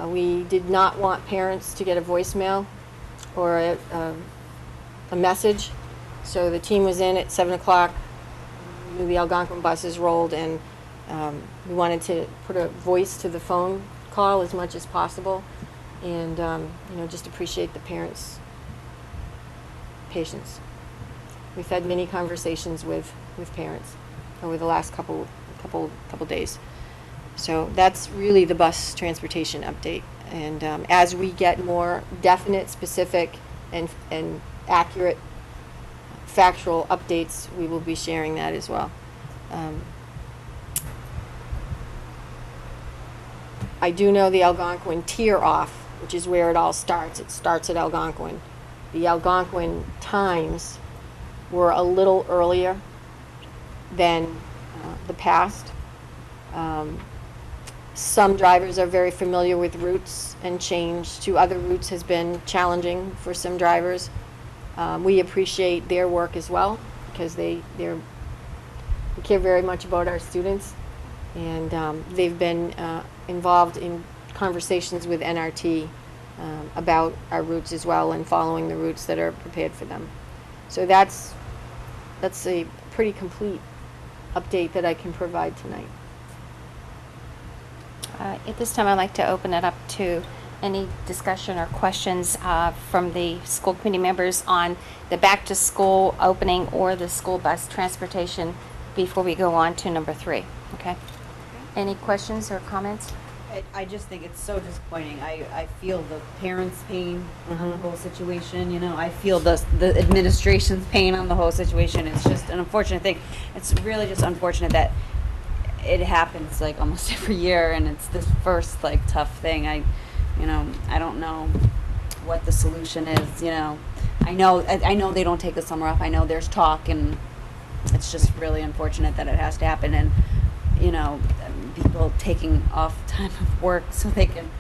We did not want parents to get a voicemail or a message. So the team was in at 7 o'clock the Algonquin buses rolled, and we wanted to put a voice to the phone call as much as possible, and just appreciate the parents' patience. We've had many conversations with parents over the last couple days. So that's really the bus transportation update. And as we get more definite, specific, and accurate factual updates, we will be sharing that as well. I do know the Algonquin tier off, which is where it all starts. It starts at Algonquin. The Algonquin times were a little earlier than the past. Some drivers are very familiar with routes, and change to other routes has been challenging for some drivers. We appreciate their work as well, because they care very much about our students, and they've been involved in conversations with NRT about our routes as well, and following the routes that are prepared for them. So that's a pretty complete update that I can provide tonight. At this time, I'd like to open it up to any discussion or questions from the school committee members on the back-to-school opening or the school bus transportation before we go on to number 3. Okay? Any questions or comments? I just think it's so disappointing. I feel the parents' pain on the whole situation. I feel the administration's pain on the whole situation. It's just an unfortunate thing. It's really just unfortunate that it happens like almost every year, and it's this first like tough thing. I don't know what the solution is. I know they don't take the summer off. I know there's talk, and it's just really unfortunate that it has to happen. And people taking off time of work so they can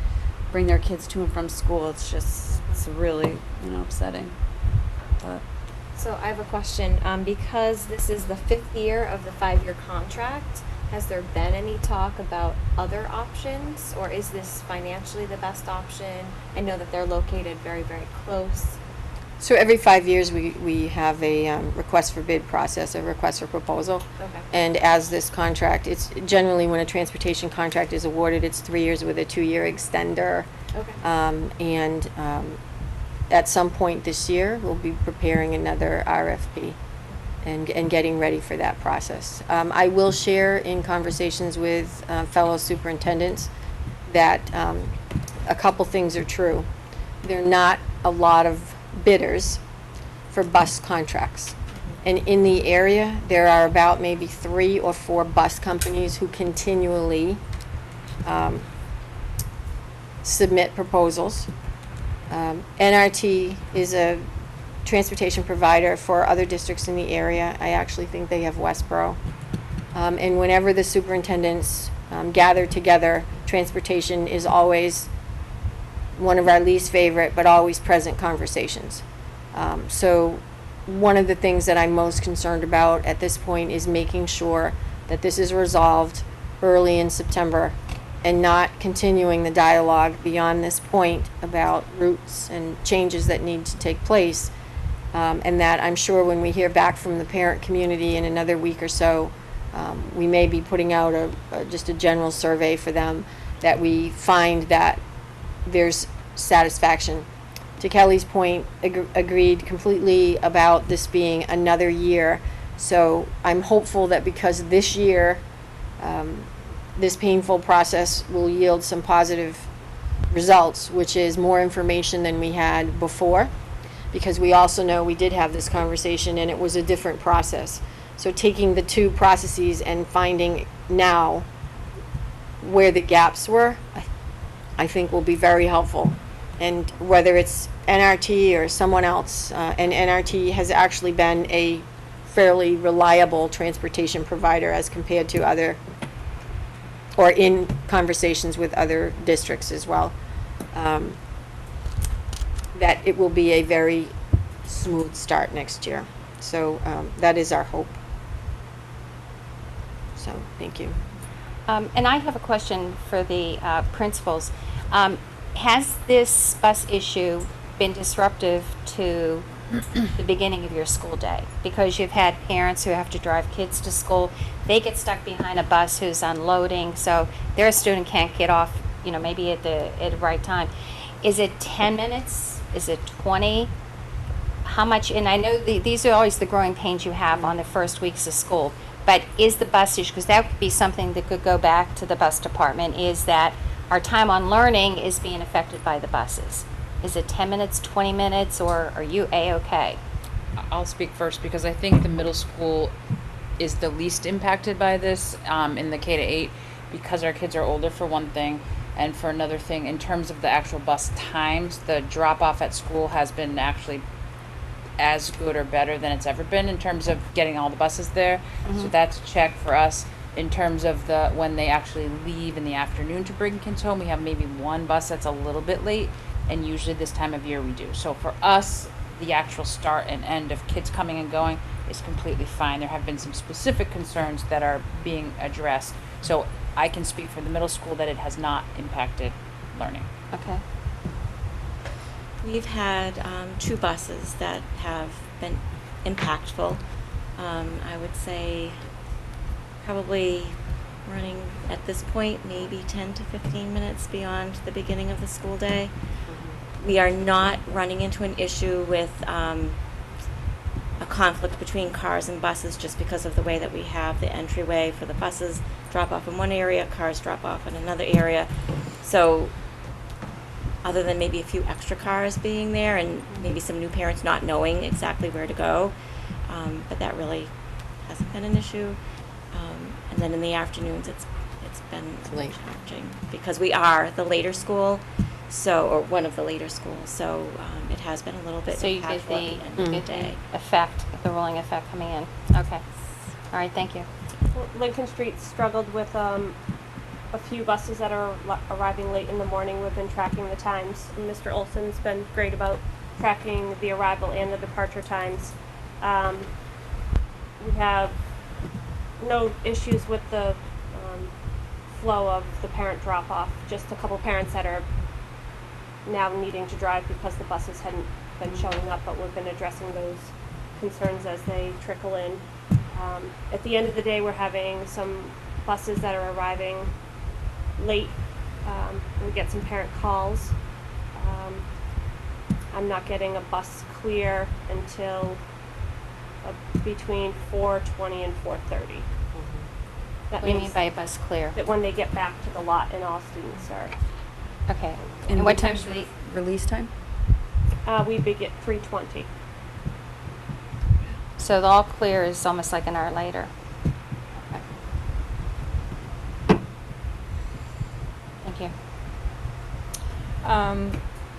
bring their kids to and from school. It's really upsetting. But So I have a question. Because this is the 5th year of the 5-year contract, has there been any talk about other options, or is this financially the best option? I know that they're located very, very close. So every 5 years, we have a request for bid process, a request for proposal. Okay. And as this contract, it's generally when a transportation contract is awarded, it's 3 years with a 2-year extender. Okay. At some point this year, we'll be preparing another RFP and getting ready for that process. I will share in conversations with fellow superintendents that a couple things are true. There are not a lot of bidders for bus contracts. And in the area, there are about maybe 3 or 4 bus companies who continually submit proposals. NRT is a transportation provider for other districts in the area. I actually think they have Westboro. And whenever the superintendents gather together, transportation is always one of our least favorite but always present conversations. So one of the things that I'm most concerned about at this point is making sure that this is resolved early in September and not continuing the dialogue beyond this point about routes and changes that need to take place. And that I'm sure when we hear back from the parent community in another week or so, we may be putting out just a general survey for them, that we find that there's satisfaction. To Kelly's point, agreed completely about this being another year. So I'm hopeful that because this year, this painful process will yield some positive results, which is more information than we had before, because we also know we did have this conversation and it was a different process. So taking the 2 processes and finding now where the gaps were, I think will be very helpful. And whether it's NRT or someone else, and NRT has actually been a fairly reliable transportation provider as compared to other, or in conversations with other districts as well, that it will be a very smooth start next year. So that is our hope. So thank you. And I have a question for the principals. Has this bus issue been disruptive to the beginning of your school day, because you've had parents who have to drive kids to school. They get stuck behind a bus who's unloading, so their student can't get off, maybe at the right time. Is it 10 minutes? Is it 20? How much? And I know these are always the growing pains you have on the first weeks of school, but is the bus issue, because that could be something that could go back to the bus department, is that our time on learning is being affected by the buses. Is it 10 minutes, 20 minutes, or are you A-okay? I'll speak first because I think the middle school is the least impacted by this in the K to 8 because our kids are older, for one thing, and for another thing, in terms of the actual bus times, the drop-off at school has been actually as good or better than it's ever been in terms of getting all the buses there. So that's a check for us. In terms of when they actually leave in the afternoon to bring kids home, we have maybe one bus that's a little bit late, and usually this time of year we do. So for us, the actual start and end of kids coming and going is completely fine. There have been some specific concerns that are being addressed. So I can speak for the middle school that it has not impacted learning. Okay. We've had 2 buses that have been impactful. I would say probably running at this point maybe 10 to 15 minutes beyond the beginning of the school day. We are not running into an issue with a conflict between cars and buses just because of the way that we have the entryway for the buses drop off in one area, cars drop off in another area. So other than maybe a few extra cars being there and maybe some new parents not knowing exactly where to go, but that really hasn't been an issue. And then in the afternoons, it's been challenging because we are the later school, or one of the later schools. So it has been a little bit So you get impactful at the end of the day. the rolling effect coming in. Okay. All right, thank you. Lincoln Street struggled with a few buses that are arriving late in the morning. We've been tracking the times. Mr. Olsen's been great about tracking the arrival and the departure times. We have no issues with the flow of the parent drop-off, just a couple parents that are now needing to drive because the buses hadn't been showing up, but we've been addressing those concerns as they trickle in. At the end of the day, we're having some buses that are arriving late. We get some parent calls. I'm not getting a bus clear until between 4:20 and 4:30. What do you mean by a bus clear? That when they get back to the lot and all students are. Okay. And what time's the release time? We begin 3:20. So the all clear is almost like an hour later. Okay. Thank you.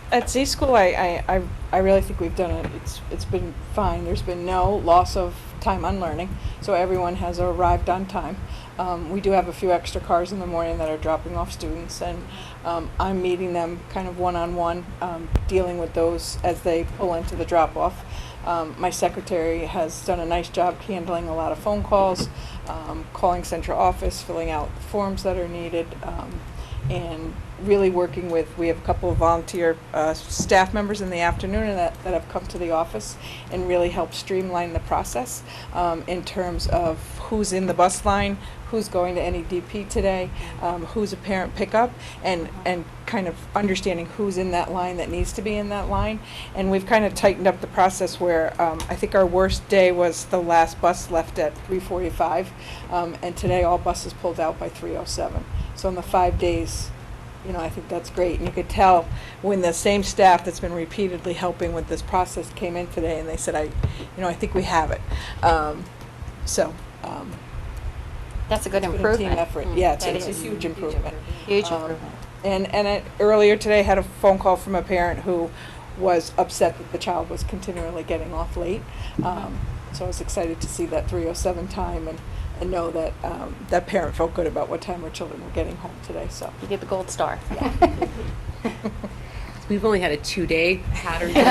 At Z School, I really think we've done it. It's been fine. There's been no loss of time on learning, so everyone has arrived on time. We do have a few extra cars in the morning that are dropping off students, and I'm meeting them kind of one-on-one, dealing with those as they pull into the drop-off. My secretary has done a nice job handling a lot of phone calls, calling central office, filling out forms that are needed, and really working with, we have a couple of volunteer staff members in the afternoon that have come to the office and really helped streamline the process in terms of who's in the bus line, who's going to any DP today, who's a parent pickup, and kind of understanding who's in that line that needs to be in that line. And we've kind of tightened up the process where I think our worst day was the last bus left at 3:45, and today all buses pulled out by 3:07. So in the 5 days, I think that's great. And you could tell when the same staff that's been repeatedly helping with this process came in today and they said, I think we have it. That's a good it's been improvement. a team effort. Yeah, it's That a is. huge improvement. Huge improvement. And earlier today, I had a phone call from a parent who was upset that the child was continually getting off late. So I was excited to see that 3:07 time and know that that parent felt good about what time our children were getting home today. So You get the gold star. We've only had a 2-day pattern, but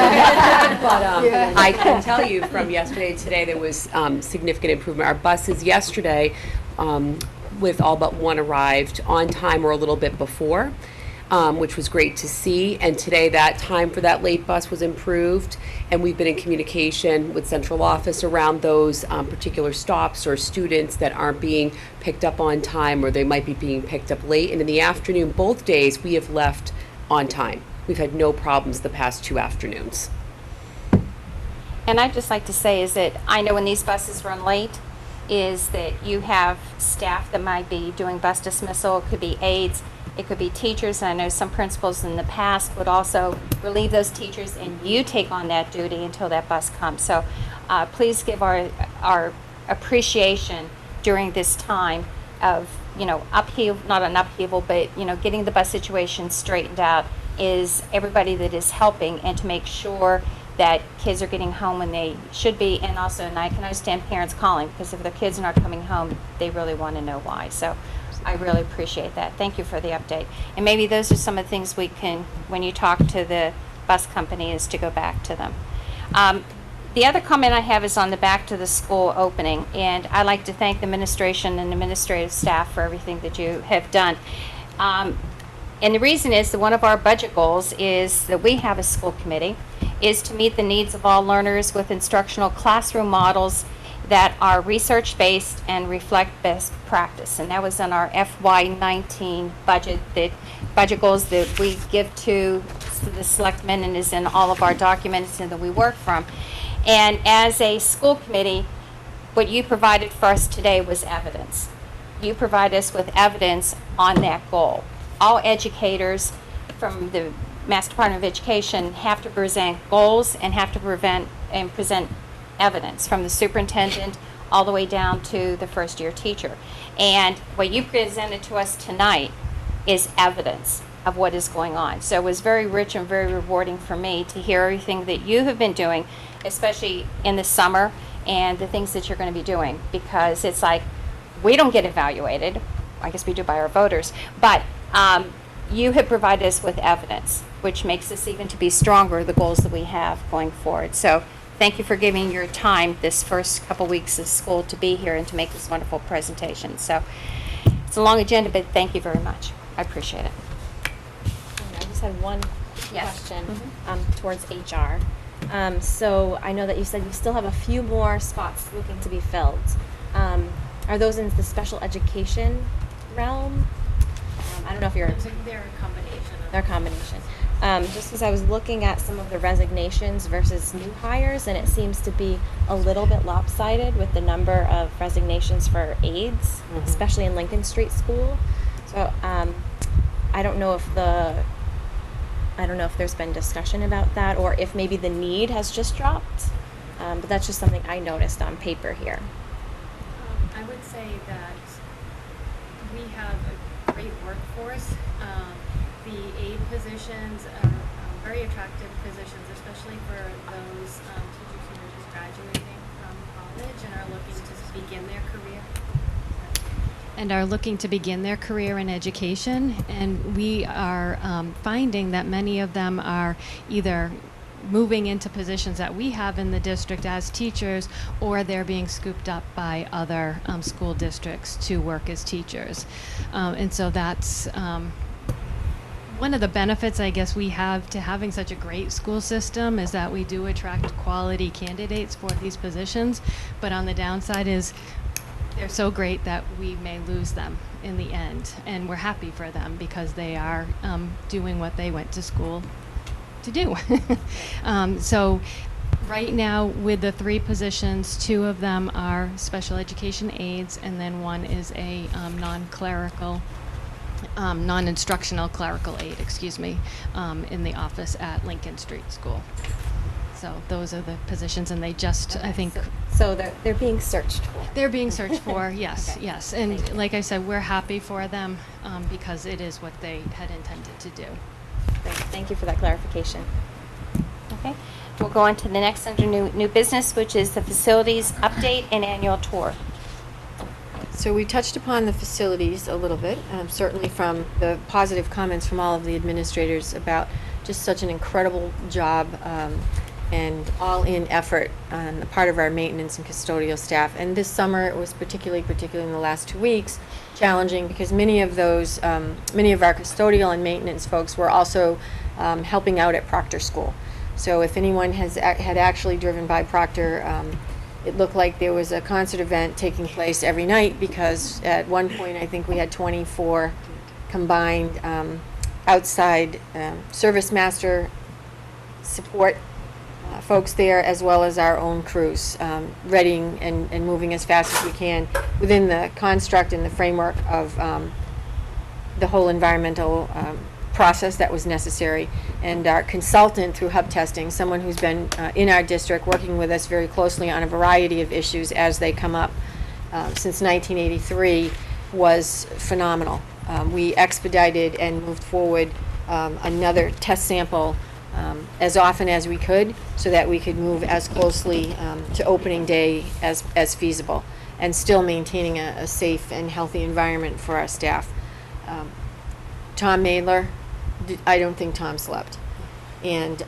I can tell you from yesterday to today there was significant improvement. Our buses yesterday, with all but one arrived on time or a little bit before. which was great to see. And today that time for that late bus was improved, and we've been in communication with central office around those particular stops or students that aren't being picked up on time, or they might be being picked up late. And in the afternoon, both days, we have left on time. We've had no problems the past 2 afternoons. And I'd just like to say is that I know when these buses run late, is that you have staff that might be doing bus dismissal. It could be aides, it could be teachers. And I know some principals in the past would also relieve those teachers, and you take on that duty until that bus comes. So please give our appreciation during this time of, upheaval, not an upheaval, but, getting the bus situation straightened out, is everybody that is helping, and to make sure that kids are getting home when they should be. And also, and I can understand parents calling, because if their kids are not coming home, they really want to know why. So I really appreciate that. Thank you for the update. And maybe those are some of the things we can, when you talk to the bus company, is to go back to them. The other comment I have is on the back to the school opening, and I'd like to thank the administration and administrative staff for everything that you have done. And the reason is that one of our budget goals is that we have a school committee, is to meet the needs of all learners with instructional classroom models that are research-based and reflect best practice. And that was in our FY19 budget, the budget goals that we give to the selectmen, and is in all of our documents and that we work from. And as a school committee, what you provided for us today was evidence. You provide us with evidence on that goal. All educators from the Mass Department of Education have to present goals and have to present evidence, from the superintendent all the way down to the first year teacher. And what you presented to us tonight is evidence of what is going on. So it was very rich and very rewarding for me to hear everything that you have been doing, especially in the summer, and the things that you're going to be doing, because it's like we don't get evaluated. I guess we do by our voters, but you have provided us with evidence, which makes us even to be stronger, the goals that we have going forward. So thank you for giving your time this first couple weeks of school to be here and to make this wonderful presentation. So it's a long agenda, but thank you very much. I appreciate it. I just had one Yes. question towards HR. So I know that you said you still have a few more spots looking to be filled. Are those in the special education realm? I don't know if you're... They're a combination. They're a combination. Just because I was looking at some of the resignations versus new hires, and it seems to be a little bit lopsided with the number of resignations for aides, especially in Lincoln Street School. So I don't know if there's been discussion about that, or if maybe the need has just dropped. But that's just something I noticed on paper here. I would say that we have a great workforce. The aide positions are very attractive positions, especially for those teachers who are just graduating from college and are looking to begin their career. In education, and we are finding that many of them are either moving into positions that we have in the district as teachers, or they're being scooped up by other school districts to work as teachers. And so that's one of the benefits, I guess, we have to having such a great school system, is that we do attract quality candidates for these positions. But on the downside is they're so great that we may lose them in the end. And we're happy for them because they are doing what they went to school to do. So right now, with the 3 positions, 2 of them are special education aides, and then 1 is a non-instructional clerical aide, in the office at Lincoln Street School. So those are the positions, and they just, I think... So they're being searched for? They're being searched for, yes, Okay. yes. And like I said, we're happy for them because it is what they had intended to do. Great. Thank you for that clarification. Okay. We'll go on to the next under new business, which is the facilities update and annual tour. So we touched upon the facilities a little bit, certainly from the positive comments from all of the administrators about just such an incredible job and all-in effort on the part of our maintenance and custodial staff. And this summer, it was particularly in the last 2 weeks, challenging because many of our custodial and maintenance folks were also helping out at Proctor School. So if anyone had actually driven by Proctor, it looked like there was a concert event taking place every night, because at one point I think we had 24 combined outside service master support folks there, as well as our own crews, readying and moving as fast as we can within the construct and the framework of the whole environmental process that was necessary. And our consultant through hub testing, someone who's been in our district working with us very closely on a variety of issues as they come up since 1983, was phenomenal. We expedited and moved forward another test sample as often as we could, so that we could move as closely to opening day as feasible, and still maintaining a safe and healthy environment for our staff. Tom Maidler, I don't think Tom slept. And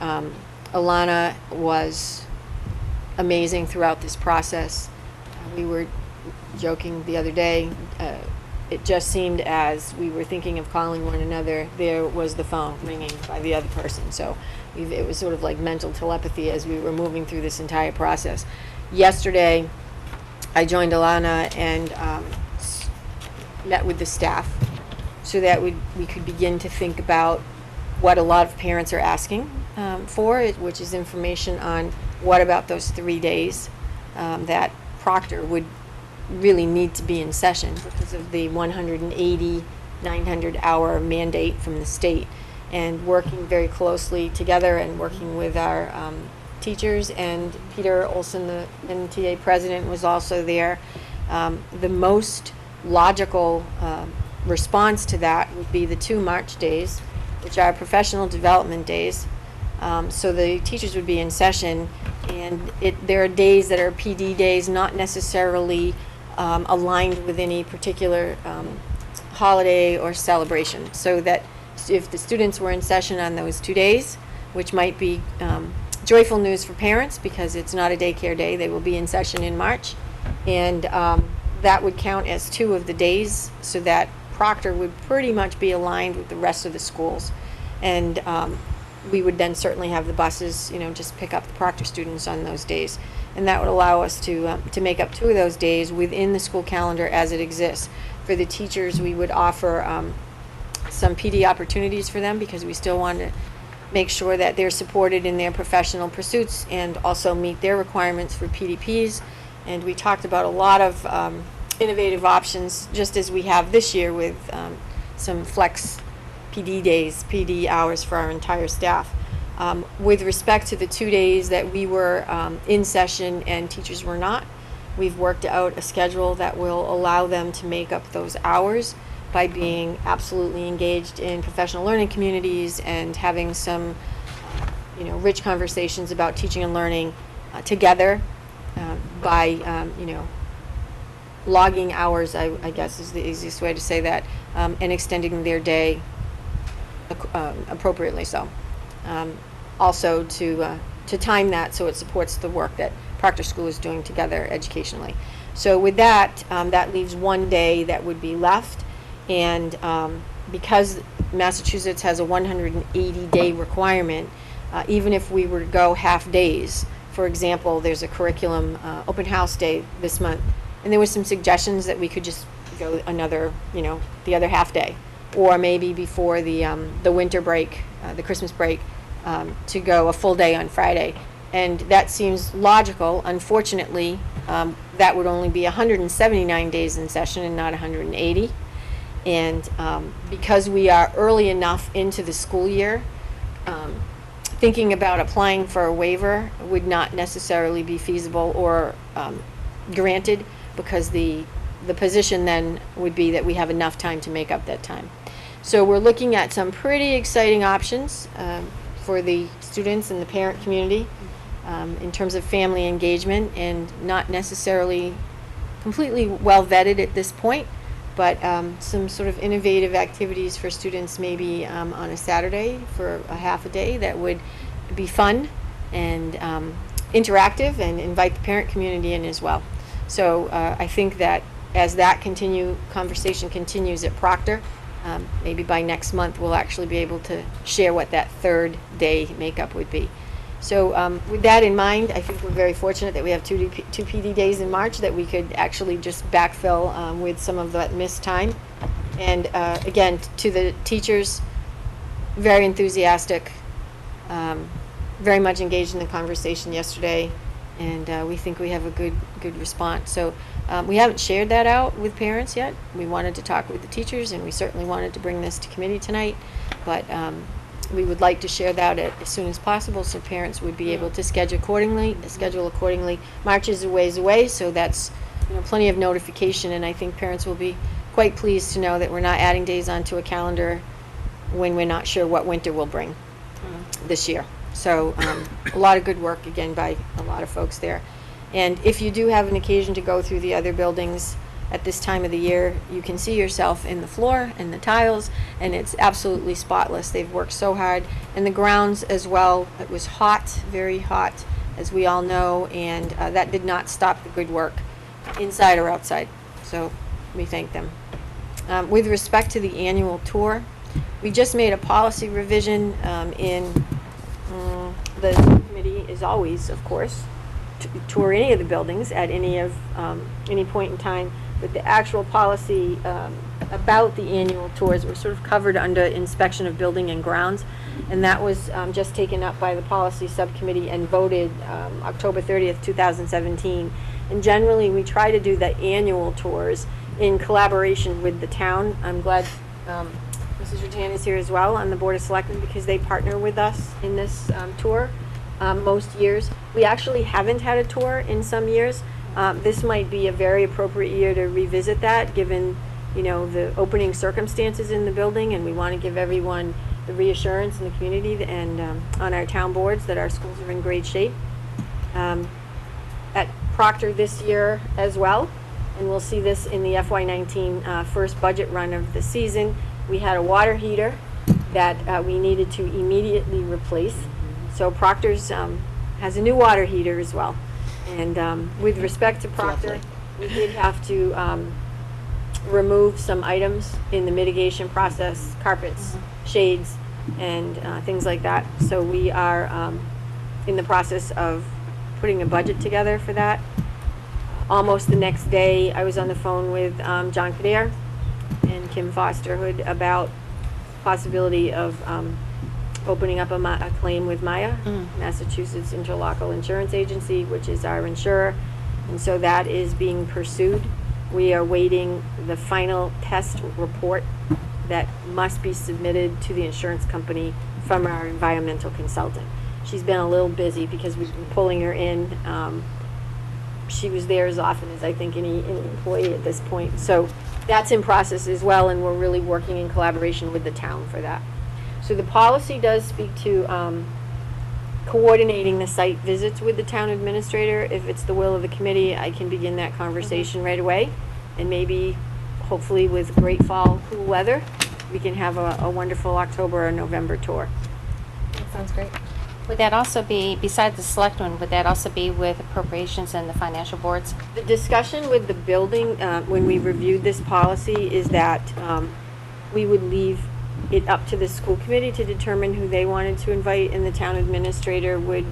Alana was amazing throughout this process. We were joking the other day, it just seemed as we were thinking of calling one another, there was the phone ringing by the other person. So it was sort of like mental telepathy as we were moving through this entire process. Yesterday, I joined Alana and met with the staff so that we could begin to think about what a lot of parents are asking for, which is information on what about those 3 days that Proctor would really need to be in session because of the 180, 900-hour mandate from the state. And working very closely together and working with our teachers, and Peter Olsen, the NTA president, was also there. The most logical response to that would be the 2 March days, which are professional development days. So the teachers would be in session, and there are days that are PD days, not necessarily aligned with any particular holiday or celebration. So that if the students were in session on those 2 days, which might be joyful news for parents because it's not a daycare day, they will be in session in March. And that would count as 2 of the days, so that Proctor would pretty much be aligned with the rest of the schools. And we would then certainly have the buses, just pick up the Proctor students on those days. And that would allow us to make up 2 of those days within the school calendar as it exists. For the teachers, we would offer some PD opportunities for them, because we still want to make sure that they're supported in their professional pursuits and also meet their requirements for PDPs. And we talked about a lot of innovative options, just as we have this year with some flex PD days, PD hours for our entire staff. With respect to the 2 days that we were in session and teachers were not, we've worked out a schedule that will allow them to make up those hours by being absolutely engaged in professional learning communities and having some, rich conversations about teaching and learning together by, logging hours, I guess is the easiest way to say that, and extending their day appropriately so. Also to time that so it supports the work that Proctor School is doing together educationally. So with that, that leaves 1 day that would be left. And because Massachusetts has a 180-day requirement, even if we were to go half days, for example, there's a curriculum open house day this month, and there was some suggestions that we could just go another, the other half day, or maybe before the winter break, the Christmas break, to go a full day on Friday. And that seems logical. Unfortunately, that would only be 179 days in session and not 180. And because we are early enough into the school year, thinking about applying for a waiver would not necessarily be feasible or granted, because the position then would be that we have enough time to make up that time. So we're looking at some pretty exciting options for the students and the parent community in terms of family engagement, and not necessarily completely well vetted at this point, but some sort of innovative activities for students, maybe on a Saturday for a half a day that would be fun and interactive, and invite the parent community in as well. So I think that as that conversation continues at Proctor, maybe by next month we'll actually be able to share what that third day makeup would be. So with that in mind, I think we're very fortunate that we have two PD days in March that we could actually just backfill with some of that missed time. And again, to the teachers, very enthusiastic, very much engaged in the conversation yesterday, and we think we have a good response. So we haven't shared that out with parents yet. We wanted to talk with the teachers, and we certainly wanted to bring this to committee tonight, but we would like to share that as soon as possible so parents would be able to schedule accordingly. March is a ways away, so that's plenty of notification, and I think parents will be quite pleased to know that we're not adding days onto a calendar when we're not sure what winter will bring this year. So a lot of good work again by a lot of folks there. And if you do have an occasion to go through the other buildings at this time of the year, you can see yourself in the floor and the tiles, and it's absolutely spotless. They've worked so hard. And the grounds as well, it was hot, very hot, as we all know, and that did not stop the good work inside or outside. So we thank them. With respect to the annual tour, we just made a policy revision in the subcommittee is always, of course, to tour any of the buildings at any point in time, but the actual policy about the annual tours were sort of covered under inspection of building and grounds, and that was just taken up by the policy subcommittee and voted October 30th, 2017. And generally, we try to do the annual tours in collaboration with the town. I'm glad Mrs. Rattan is here as well on the Board of Selectmen because they partner with us in this tour most years. We actually haven't had a tour in some years. This might be a very appropriate year to revisit that given the opening circumstances in the building, and we want to give everyone the reassurance in the community and on our town boards that our schools are in great shape. At Proctor this year as well, and we'll see this in the FY19 first budget run of the season. We had a water heater that we needed to immediately replace. So Proctor's has a new water heater as well. And with respect to Proctor, we did have to remove some items in the mitigation process, carpets, shades, and things like that. So we are in the process of putting a budget together for that. Almost the next day, I was on the phone with John Kader and Kim Fosterhood about possibility of opening up a claim with Maya, Massachusetts Interlocal Insurance Agency, which is our insurer. And so that is being pursued. We are waiting the final test report that must be submitted to the insurance company from our environmental consultant. She's been a little busy because we've been pulling her in. She was there as often as I think any employee at this point. So that's in process as well, and we're really working in collaboration with the town for that. So the policy does speak to coordinating the site visits with the town administrator. If it's the will of the committee, I can begin that conversation right away, and maybe, hopefully with great fall cool weather, we can have a wonderful October or November tour. That sounds great. Would that also be, besides the selectmen, would that also be with appropriations and the financial boards? The discussion with the building, when we reviewed this policy, is that we would leave it up to the school committee to determine who they wanted to invite, and the town administrator would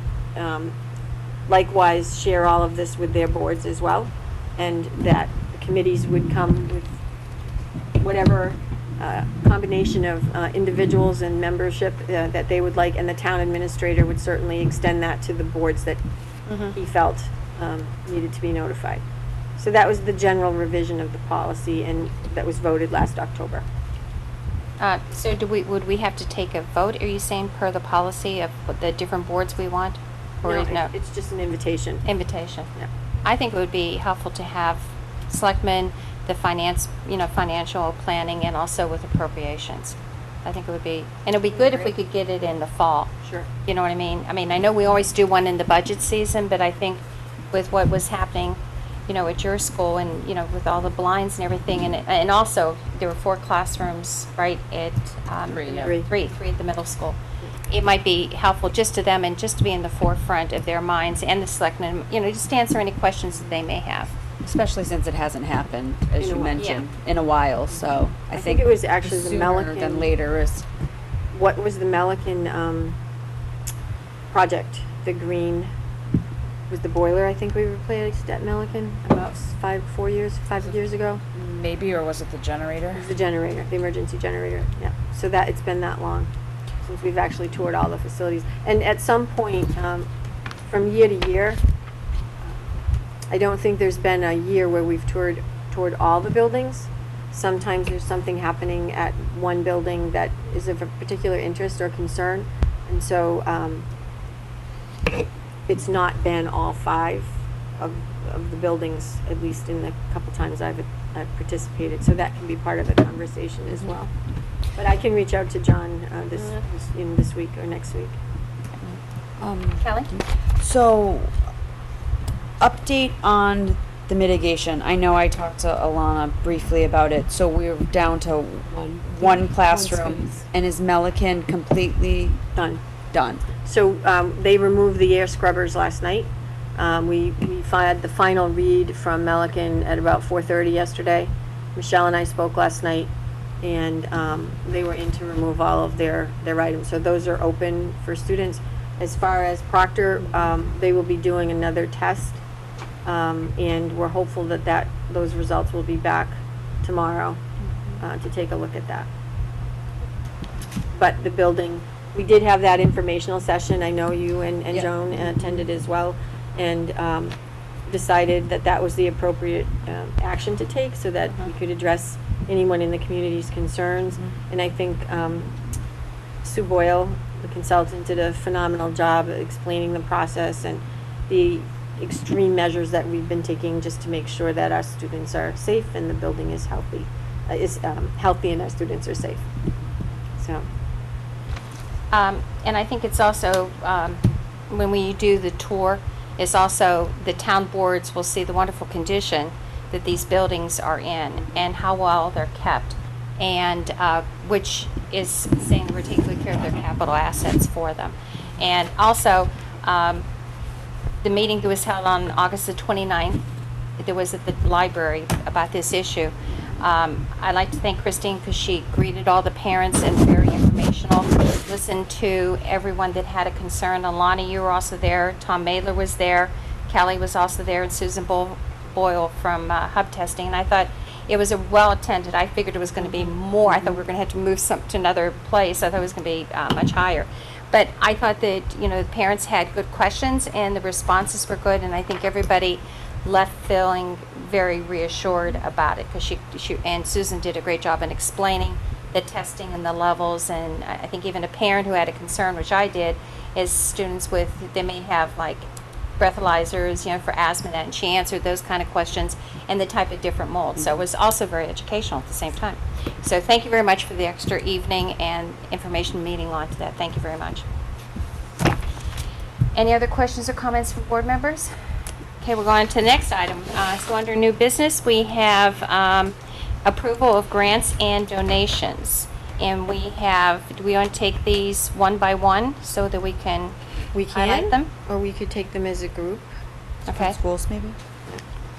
likewise share all of this with their boards as well, and that the committees would come with whatever combination of individuals and membership that they would like, and the town administrator would certainly extend that to the boards that he felt needed to be notified. So that was the general revision of the policy, and that was voted last October. So would we have to take a vote, are you saying, per the policy of what the different boards we want? Or No, it's just an invitation. Invitation. Yeah. I think it would be helpful to have selectmen, the financial planning, and also with appropriations. I think it would be, and it would be good if we could get it in the fall. Sure. You know what I mean? I know we always do one in the budget season, but I think with what was happening, at your school and, with all the blinds and everything, and also there were 4 classrooms, right, at Three, yeah. three at the middle school. it might be helpful just to them and just to be in the forefront of their minds and the selectmen, just to answer any questions that they may have. Especially since it hasn't happened, as In a you while. mentioned, in a while. So I think it was actually the sooner Melican than later is. What was the Melican project? The green was the boiler. I think we replaced at Melican about 5 years ago. Maybe, or was it the generator? It was the generator, the emergency generator. Yeah. So that it's been that long since we've actually toured all the facilities. And at some point, from year to year, I don't think there's been a year where we've toured all the buildings. Sometimes there's something happening at one building that is of a particular interest or concern, and so it's not been all 5 of the buildings, at least in the couple times I've participated. So that can be part of the conversation as well. But I can reach out to John this week or next week. Kelly? So, update on the mitigation. I know I talked to Alana briefly about it. So we're down to one classroom, and is Melican completely done? Done. So they removed the air scrubbers last night. We had the final read from Melican at about 4:30 yesterday. Michelle and I spoke last night, and they were in to remove all of their items. So those are open for students. As far as Proctor, they will be doing another test, and we're hopeful that those results will be back tomorrow to take a look at that. But the building, we did have that informational session. I know you and Joan attended as well, and decided that was the appropriate action to take so that we could address anyone in the community's concerns. And I think Sue Boyle, the consultant, did a phenomenal job of explaining the process and the extreme measures that we've been taking just to make sure that our students are safe and the building is healthy and our students are safe. So. And I think it's also, when we do the tour, is also the town boards will see the wonderful condition that these buildings are in and how well they're kept, and which is saying we're taking good care of their capital assets for them. And also, the meeting that was held on August the 29th, that was at the library about this issue. I'd like to thank Christine because she greeted all the parents and very informational, listened to everyone that had a concern. Alana, you were also there. Tom Mailer was there. Kelly was also there, and Susan Boyle from Hub Testing. And I thought it was a well-attended. I figured it was going to be more. I thought we were going to have to move to another place. I thought it was going to be much higher. But I thought that, the parents had good questions and the responses were good, and I think everybody left feeling very reassured about it because she and Susan did a great job in explaining the testing and the levels. And I think even a parent who had a concern, which I did, is students they may have like breathalyzers, for asthma, and she answered those kind of questions and the type of different molds. So it was also very educational at the same time. So thank you very much for the extra evening and information meeting on to that. Thank you very much. Any other questions or comments from board members? Okay, we're going to the next item. So under new business, we have approval of grants and donations. And do we want to take these one by one so that we can highlight them? Or we could take them as a group. Okay. Schools, maybe?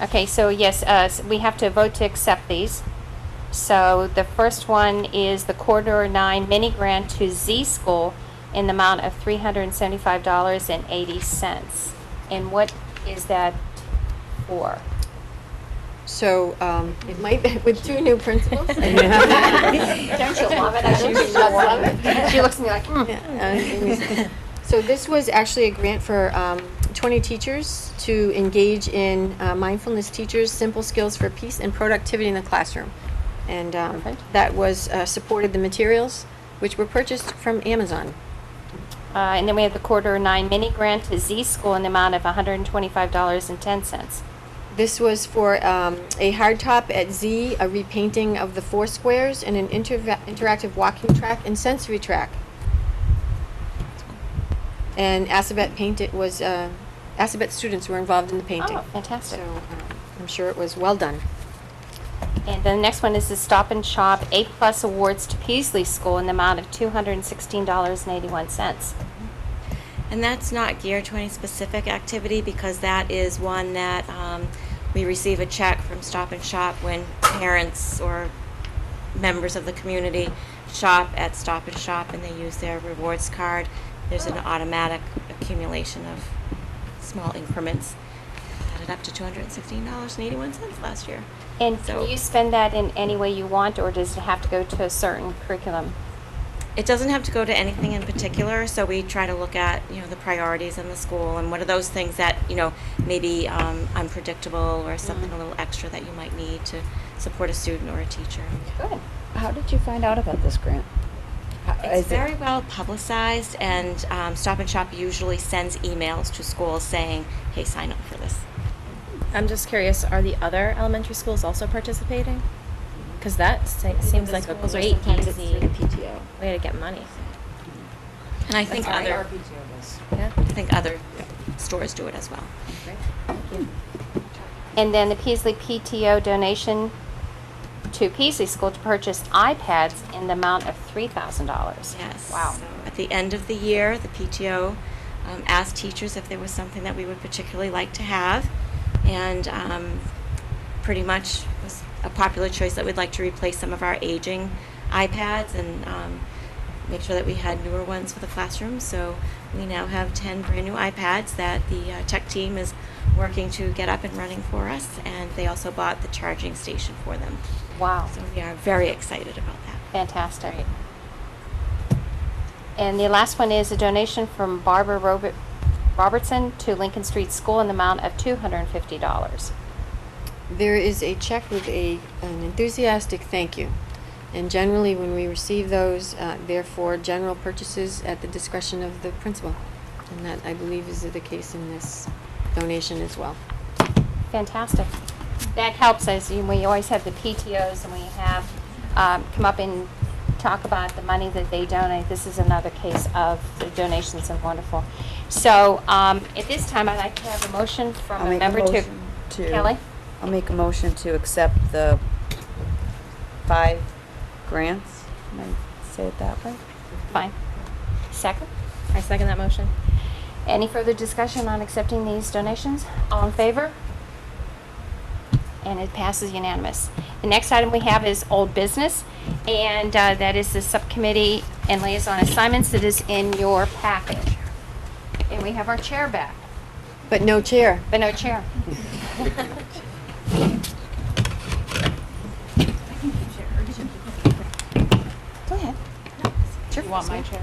Okay, so yes, we have to vote to accept these. So the first one is the Corridor 9 mini grant to Z School in the amount of $375.80. And what is that for? So it might be with 2 new principals. Don't you love it? I think she does love it. She looks at me like, So this was actually a grant for 20 teachers to engage in mindfulness teachers, simple skills for peace and productivity in the classroom. And that was supported the materials, which were purchased from Amazon. And then we have the Corridor 9 mini grant to Z School in the amount of $125.10. This was for a hardtop at Z, a repainting of the 4 squares, and an interactive walking track and sensory track. And Assabet Assabet students were involved in the painting. Oh, fantastic. So I'm sure it was well done. And the next one is the Stop and Shop A+ Awards to Peasley School in the amount of $216.81. And that's not geared to any specific activity because that is one that we receive a check from Stop and Shop when parents or members of the community shop at Stop and Shop and they use their rewards card. There's an automatic accumulation of small increments. Added up to $216.81 last year. And So- can you spend that in any way you want, or does it have to go to a certain curriculum? It doesn't have to go to anything in particular, so we try to look at, the priorities in the school and what are those things that, maybe unpredictable or something a little extra that you might need to support a student or a teacher. Good. How did you find out about this grant? It's very well publicized, and Stop and Shop usually sends emails to schools saying, hey, sign up for this. I'm just curious, are the other elementary schools also participating? Because that seems like a great, easy way to get money. And I think other stores do it as well. And then the Peasley PTO donation to Peasley School to purchase iPads in the amount of $3,000. Yes. Wow. So at the end of the year, the PTO asked teachers if there was something that we would particularly like to have, and pretty much was a popular choice that we'd like to replace some of our aging iPads and make sure that we had newer ones for the classroom. So we now have 10 brand new iPads that the tech team is working to get up and running for us, and they also bought the charging station for them. Wow. So we are very excited about that. Fantastic. And the last one is a donation from Barbara Robertson to Lincoln Street School in the amount of $250. There is a check with an enthusiastic thank you. And generally, when we receive those, they're for general purchases at the discretion of the principal. And that, I believe, is the case in this donation as well. Fantastic. That helps us. We always have the PTOs and we have come up and talk about the money that they donate. This is another case of the donations and wonderful. So at this time, I'd like to have a motion from a member to Kelly. I'll make a motion to accept the 5 grants. Can I say it that way? Fine. Second? I second that motion. Any further discussion on accepting these donations? All in favor? And it passes unanimous. The next item we have is old business, and that is the subcommittee and liaison assignments that is in your package. And we have our chair back. But no chair. But no chair. Go ahead. Do you want my chair?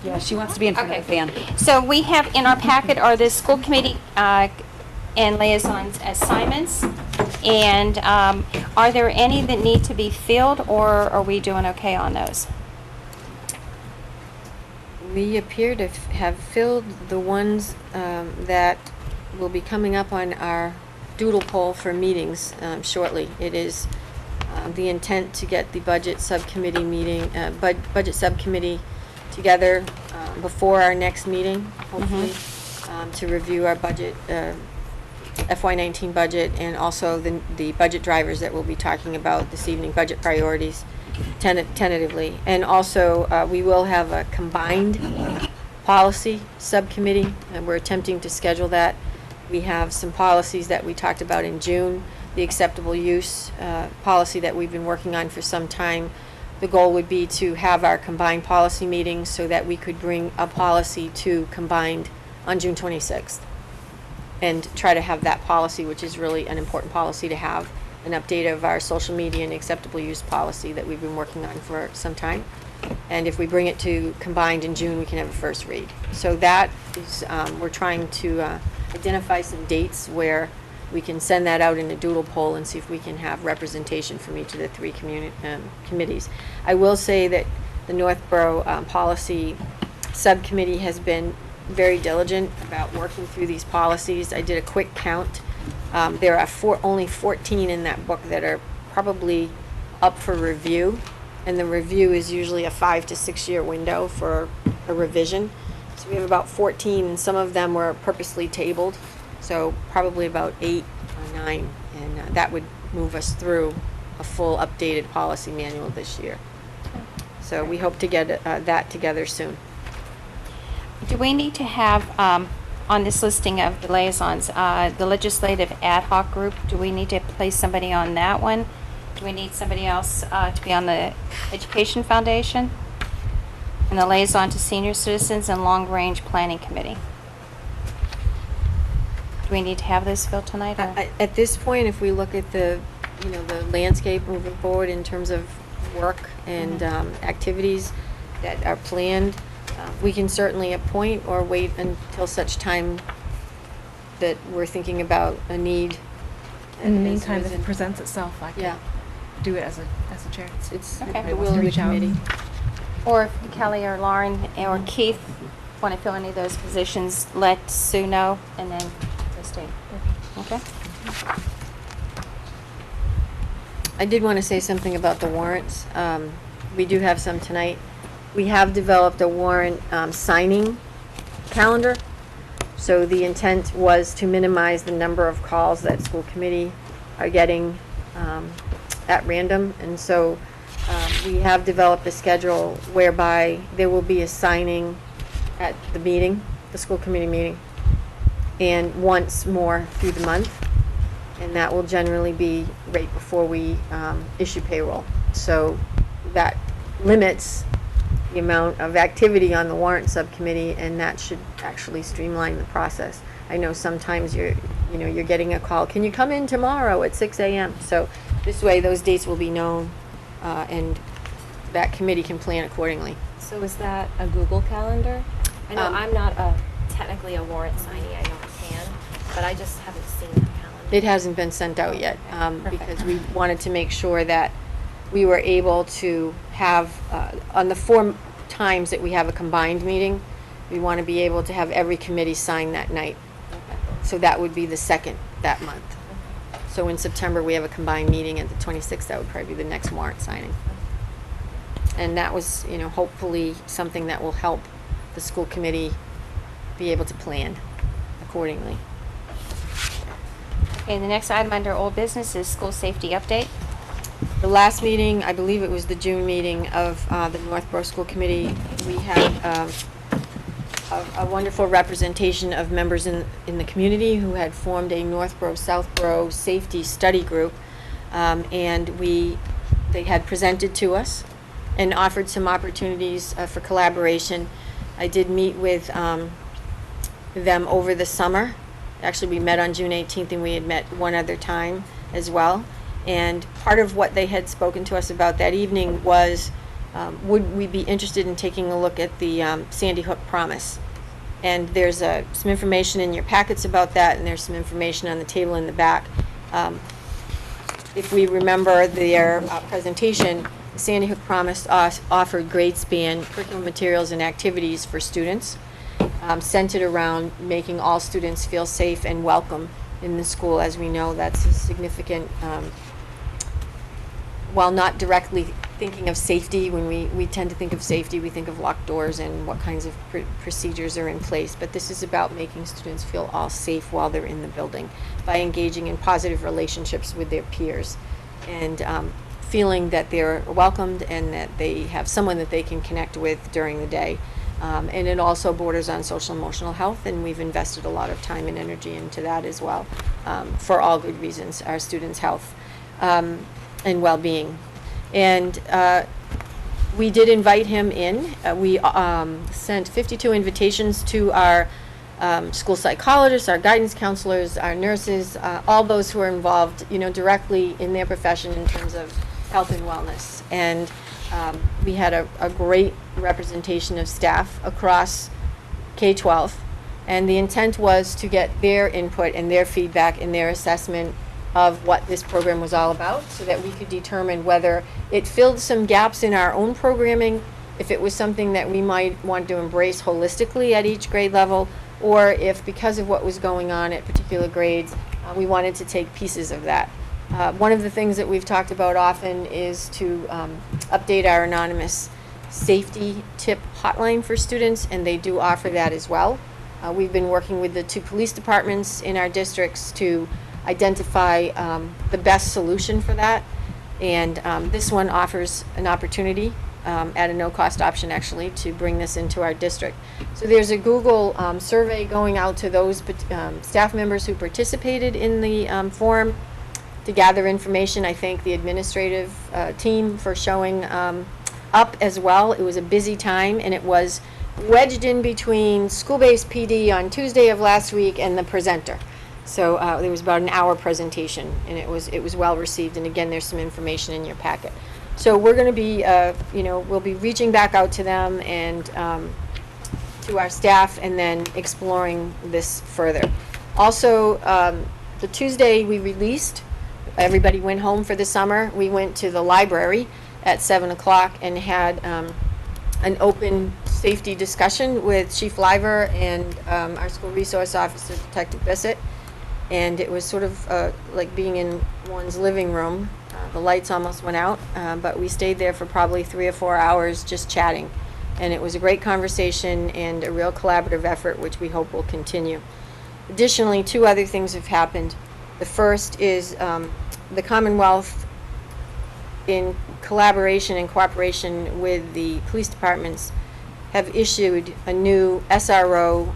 Yeah, she wants to be in front of the fan. So we have in our packet are the school committee and liaisons assignments. And are there any that need to be filled, or are we doing okay on those? We appear to have filled the ones that will be coming up on our doodle poll for meetings shortly. It is the intent to get the budget subcommittee meeting, budget subcommittee together before our next meeting, hopefully, to review our budget, FY19 budget, and also the budget drivers that we'll be talking about this evening, budget priorities, tentatively. And also, we will have a combined policy subcommittee, and we're attempting to schedule that. We have some policies that we talked about in June, the acceptable use policy that we've been working on for some time. The goal would be to have our combined policy meetings so that we could bring a policy to combined on June 26th and try to have that policy, which is really an important policy to have, an update of our social media and acceptable use policy that we've been working on for some time. And if we bring it to combined in June, we can have a first read. So that is, we're trying to identify some dates where we can send that out in a doodle poll and see if we can have representation from each of the 3 committees. I will say that the Northborough Policy Subcommittee has been very diligent about working through these policies. I did a quick count. There are only 14 in that book that are probably up for review, and the review is usually a 5 to 6 year window for a revision. So we have about 14, and some of them were purposely tabled. So probably about 8 9, and that would move us through a full updated policy manual this year. So we hope to get that together soon. Do we need to have, on this listing of the liaisons, the legislative ad hoc group, do we need to place somebody on that one? Do we need somebody else to be on the Education Foundation? And the liaison to senior citizens and long-range planning committee? Do we need to have this filled tonight? Or? At this point, if we look at the landscape moving forward in terms of work and activities that are planned, we can certainly appoint or wait until such time that we're thinking about a need. In the meantime, if it presents itself, I can do it as a chair. It's Okay. the will of the committee. Or if Kelly or Lauren or Keith want to fill any of those positions, let Sue know, and then Christine. Okay? I did want to say something about the warrants. We do have some tonight. We have developed a warrant signing calendar. So the intent was to minimize the number of calls that school committee are getting at random. And so we have developed a schedule whereby there will be a signing at the meeting, the school committee meeting, and once more through the month. And that will generally be right before we issue payroll. So that limits the amount of activity on the warrant subcommittee, and that should actually streamline the process. I know sometimes you're getting a call, can you come in tomorrow at 6 a.m.? So this way those dates will be known, and that committee can plan accordingly. So is that a Google Calendar? I know I'm not technically a warrant signee, I know I can, but I just haven't seen that calendar. It hasn't been sent out yet, because we wanted to make sure that we were able to have, on the 4 times that we have a combined meeting, we want to be able to have every committee sign that night. So that would be the 2nd that month. So in September, we have a combined meeting, and the 26th, that would probably be the next warrant signing. And that was, hopefully something that will help the school committee be able to plan accordingly. Okay, the next item under old business is school safety update. The last meeting, I believe it was the June meeting of the Northborough School Committee, we had a wonderful representation of members in the community who had formed a Northborough Southborough safety study group, and they had presented to us and offered some opportunities for collaboration. I did meet with them over the summer. Actually, we met on June 18th, and we had met one other time as well. And part of what they had spoken to us about that evening was, would we be interested in taking a look at the Sandy Hook Promise? And there's some information in your packets about that, and there's some information on the table in the back. If we remember their presentation, the Sandy Hook Promise offered grade span curriculum materials and activities for students, centered around making all students feel safe and welcome in the school. As we know, that's a significant, while not directly thinking of safety, when we tend to think of safety, we think of locked doors and what kinds of procedures are in place. But this is about making students feel all safe while they're in the building by engaging in positive relationships with their peers and feeling that they're welcomed and that they have someone that they can connect with during the day. And it also borders on social emotional health, and we've invested a lot of time and energy into that as well, for all good reasons, our students' health and well-being. And we did invite him in. We sent 52 invitations to our school psychologists, our guidance counselors, our nurses, all those who are involved, directly in their profession in terms of health and wellness. And we had a great representation of staff across K-12, and the intent was to get their input and their feedback and their assessment of what this program was all about, so that we could determine whether it filled some gaps in our own programming, if it was something that we might want to embrace holistically at each grade level, or if because of what was going on at particular grades, we wanted to take pieces of that. One of the things that we've talked about often is to update our anonymous safety tip hotline for students, and they do offer that as well. We've been working with the 2 police departments in our districts to identify the best solution for that. And this one offers an opportunity at a no-cost option, actually, to bring this into our district. So there's a Google survey going out to those staff members who participated in the forum to gather information. I thank the administrative team for showing up as well. It was a busy time, and it was wedged in between school-based PD on Tuesday of last week and the presenter. So there was about an hour presentation, and it was well received. And again, there's some information in your packet. So we're going to be, we'll be reaching back out to them and to our staff, and then exploring this further. Also, the Tuesday we released, everybody went home for the summer. We went to the library at 7 o'clock and had an open safety discussion with Chief Liver and our school resource officer, Detective Bissett. And it was sort of like being in one's living room. The lights almost went out, but we stayed there for probably 3 or 4 hours just chatting. And it was a great conversation and a real collaborative effort, which we hope will continue. Additionally, 2 other things have happened. The first is the Commonwealth, in collaboration and cooperation with the police departments, have issued a new SRO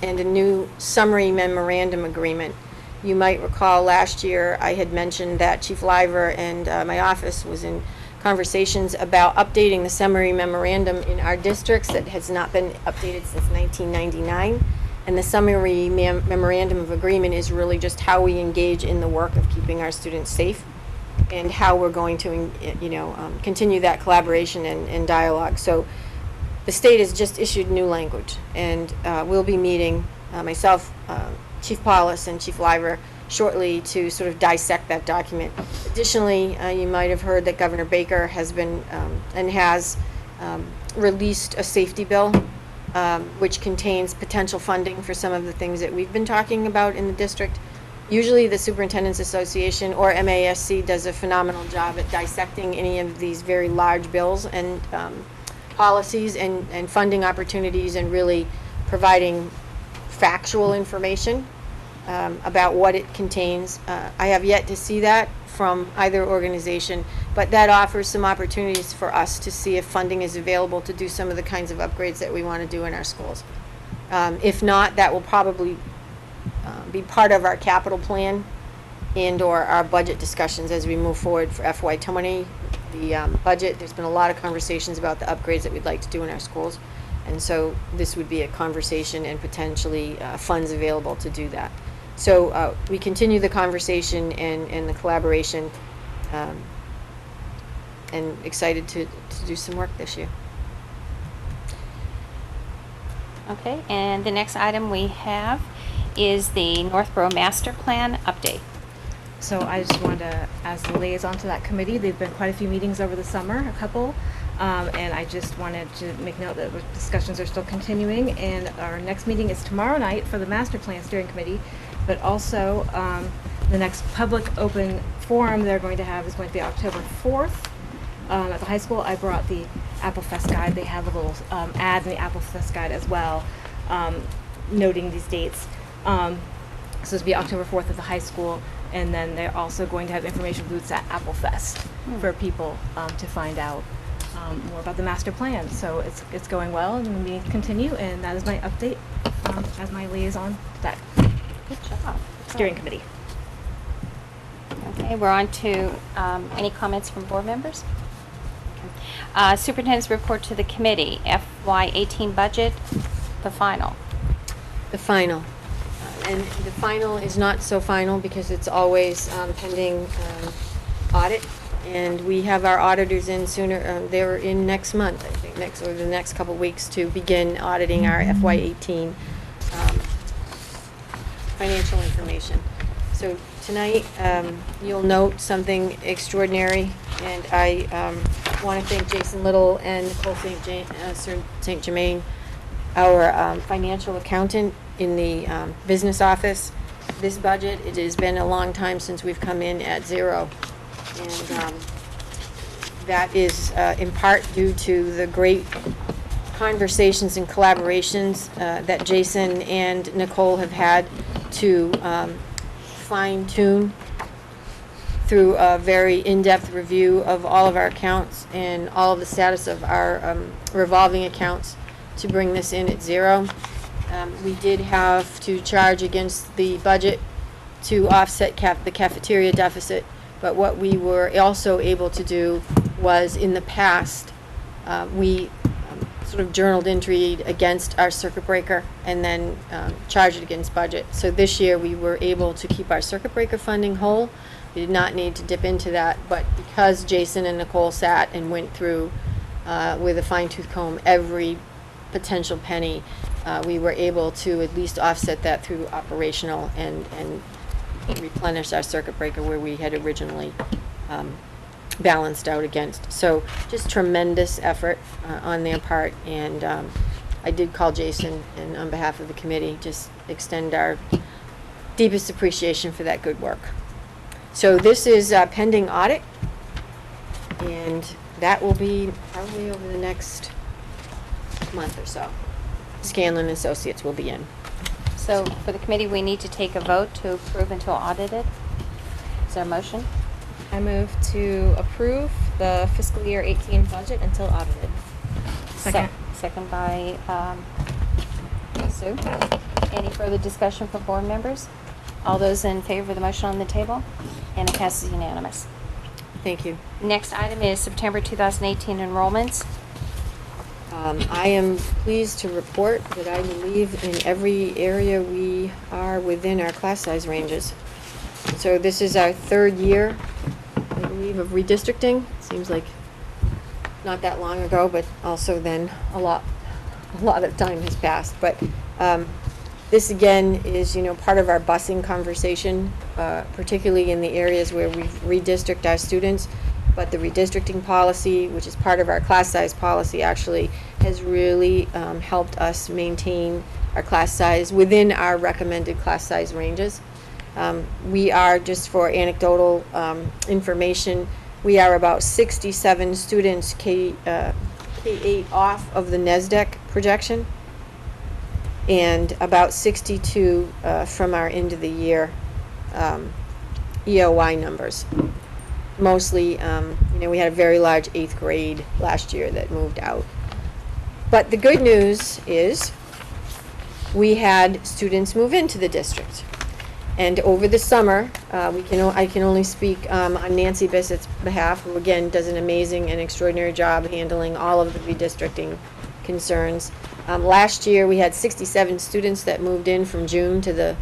and a new summary memorandum agreement. You might recall last year I had mentioned that Chief Liver and my office was in conversations about updating the summary memorandum in our districts that has not been updated since 1999. And the summary memorandum of agreement is really just how we engage in the work of keeping our students safe, and how we're going to, continue that collaboration and dialogue. So the state has just issued new language, and we'll be meeting, myself, Chief Paulus and Chief Liver, shortly to sort of dissect that document. Additionally, you might have heard that Governor Baker has been and has released a safety bill, which contains potential funding for some of the things that we've been talking about in the district. Usually the Superintendent's Association or MASC does a phenomenal job at dissecting any of these very large bills and policies and funding opportunities, and really providing factual information about what it contains. I have yet to see that from either organization, but that offers some opportunities for us to see if funding is available to do some of the kinds of upgrades that we want to do in our schools. If not, that will probably be part of our capital plan and or our budget discussions as we move forward for FY20. The budget, there's been a lot of conversations about the upgrades that we'd like to do in our schools, and so this would be a conversation and potentially funds available to do that. So we continue the conversation and the collaboration, and excited to do some work this year. Okay, and the next item we have is the Northborough Master Plan update. So I just wanted to, as the liaison to that committee, there've been quite a few meetings over the summer, a couple, and I just wanted to make note that the discussions are still continuing, and our next meeting is tomorrow night for the Master Plan Steering Committee, but also the next public open forum they're going to have is going to be October 4th at the high school. I brought the Apple Fest guide. They have a little ad in the Apple Fest guide as well, noting these dates. So it'll be October 4th at the high school, and then they're also going to have information booths at Apple Fest for people to find out more about the master plan. So it's going well, and the meetings continue, and that is my update as my liaison to that Good job. steering committee. Okay, we're on to any comments from board members? Superintendent's report to the committee, FY18 budget, the final. The final. And the final is not so final because it's always pending audit. And we have our auditors in sooner, they're in next month, I think, the next couple weeks to begin auditing our FY18 financial information. So tonight, you'll note something extraordinary, and I want to thank Jason Little and Nicole St. Germain, our financial accountant in the business office. This budget, it has been a long time since we've come in at zero, and that is in part due to the great conversations and collaborations that Jason and Nicole have had to fine tune through a very in-depth review of all of our accounts and all of the status of our revolving accounts to bring this in at zero. We did have to charge against the budget to offset the cafeteria deficit, but what we were also able to do was, in the past, we sort of journaled entry against our circuit breaker and then charged it against budget. So this year we were able to keep our circuit breaker funding whole. We did not need to dip into that, but because Jason and Nicole sat and went through with a fine-tooth comb every potential penny, we were able to at least offset that through operational and replenish our circuit breaker where we had originally balanced out against. So just tremendous effort on their part, and I did call Jason and on behalf of the committee just extend our deepest appreciation for that good work. So this is pending audit, and that will be probably over the next month or so. Scanlon Associates will be in. So for the committee, we need to take a vote to approve until audited. Is there a motion? I move to approve the fiscal year 18 budget until audited. Second by Sue. Any further discussion from board members? All those in favor of the motion on the table? And it passes unanimous. Thank you. Next item is September 2018 enrollments. I am pleased to report that I believe in every area we are within our class size ranges. So this is our third year, I believe, of redistricting. Seems like not that long ago, but also then a lot of time has passed. But this again is, part of our busing conversation, particularly in the areas where we redistrict our students. But the redistricting policy, which is part of our class size policy, actually has really helped us maintain our class size within our recommended class size ranges. We are, just for anecdotal information, we are about 67 students K-8 off of the NESDEC projection, and about 62 from our end of the year EOY numbers. Mostly, we had a very large 8th grade last year that moved out. But the good news is we had students move into the district. And over the summer, I can only speak on Nancy Bissett's behalf, who again does an amazing and extraordinary job handling all of the redistricting concerns. Last year, we had 67 students that moved in from June to the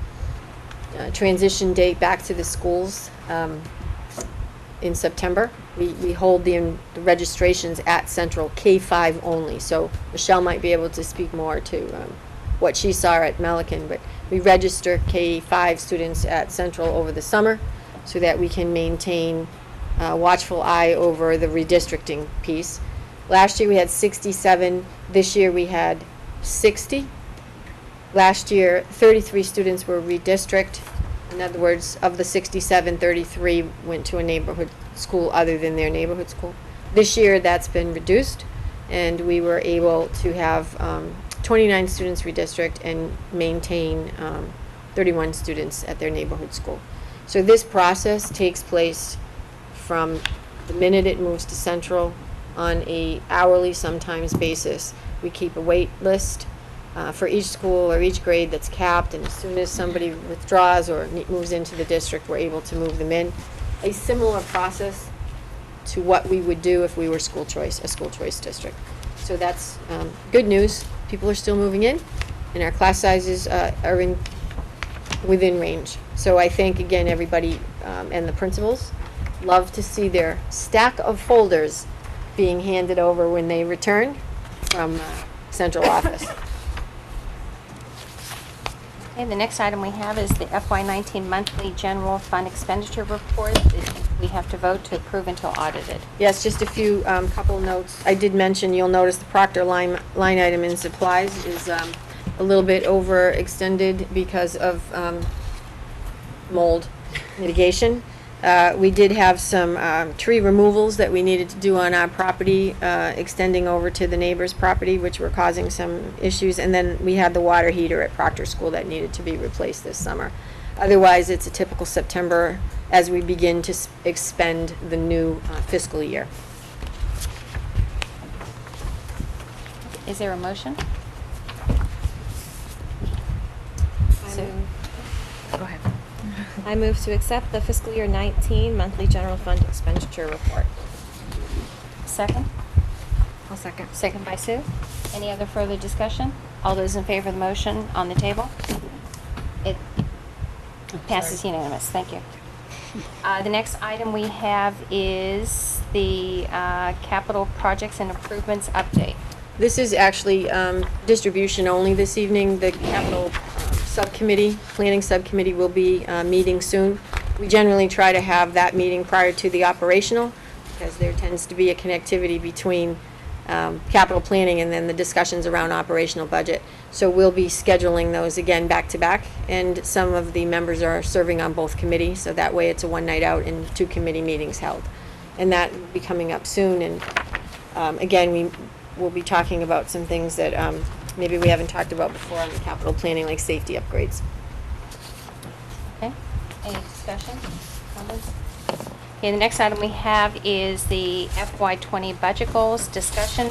transition date back to the schools. In September. We hold the registrations at Central K-5 only, so Michelle might be able to speak more to what she saw at Melican, but we register K-5 students at Central over the summer so that we can maintain a watchful eye over the redistricting piece. Last year we had 67, this year we had 60. Last year 33 students were redistricted. In other words, of the 67, 33 went to a neighborhood school other than their neighborhood school. This year, that's been reduced, and we were able to have 29 students redistrict and maintain 31 students at their neighborhood school. So this process takes place from the minute it moves to Central on a hourly, sometimes basis. We keep a wait list for each school or each grade that's capped, and as soon as somebody withdraws or moves into the district, we're able to move them in. A similar process to what we would do if we were a school choice district. So that's good news. People are still moving in, and our class sizes are within range. So I thank again everybody and the principals. Love to see their stack of folders being handed over when they return from central office. Okay, the next item we have is the FY19 monthly general fund expenditure report. We have to vote to approve until audited. Yes, just a few couple notes. I did mention, you'll notice the Proctor line item in supplies is a little bit overextended because of mold mitigation. We did have some tree removals that we needed to do on our property, extending over to the neighbor's property, which were causing some issues. And then we had the water heater at Proctor School that needed to be replaced this summer. Otherwise, it's a typical September as we begin to expend the new fiscal year. Is there a motion? Sue? Go ahead. I move to accept the fiscal year 19 monthly general fund expenditure report. Second? I'll second. Second by Sue. Any other further discussion? All those in favor of the motion on the table? It passes unanimous. Thank you. The next item we have is the capital projects and improvements update. This is actually distribution only this evening. The capital subcommittee, planning subcommittee will be meeting soon. We generally try to have that meeting prior to the operational because there tends to be a connectivity between capital planning and then the discussions around operational budget. So we'll be scheduling those again back to back, and some of the members are serving on both committees, so that way it's a one night out and 2 committee meetings held. And that will be coming up soon, and again, we will be talking about some things that maybe we haven't talked about before on the capital planning, like safety upgrades. Okay. Any discussion? Comments? Okay, the next item we have is the FY20 budget goals discussion,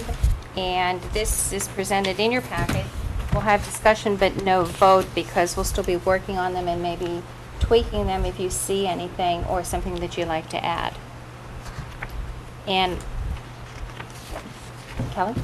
and this is presented in your packet. We'll have discussion but no vote because we'll still be working on them and maybe tweaking them if you see anything or something that you'd like to add. And Kelly?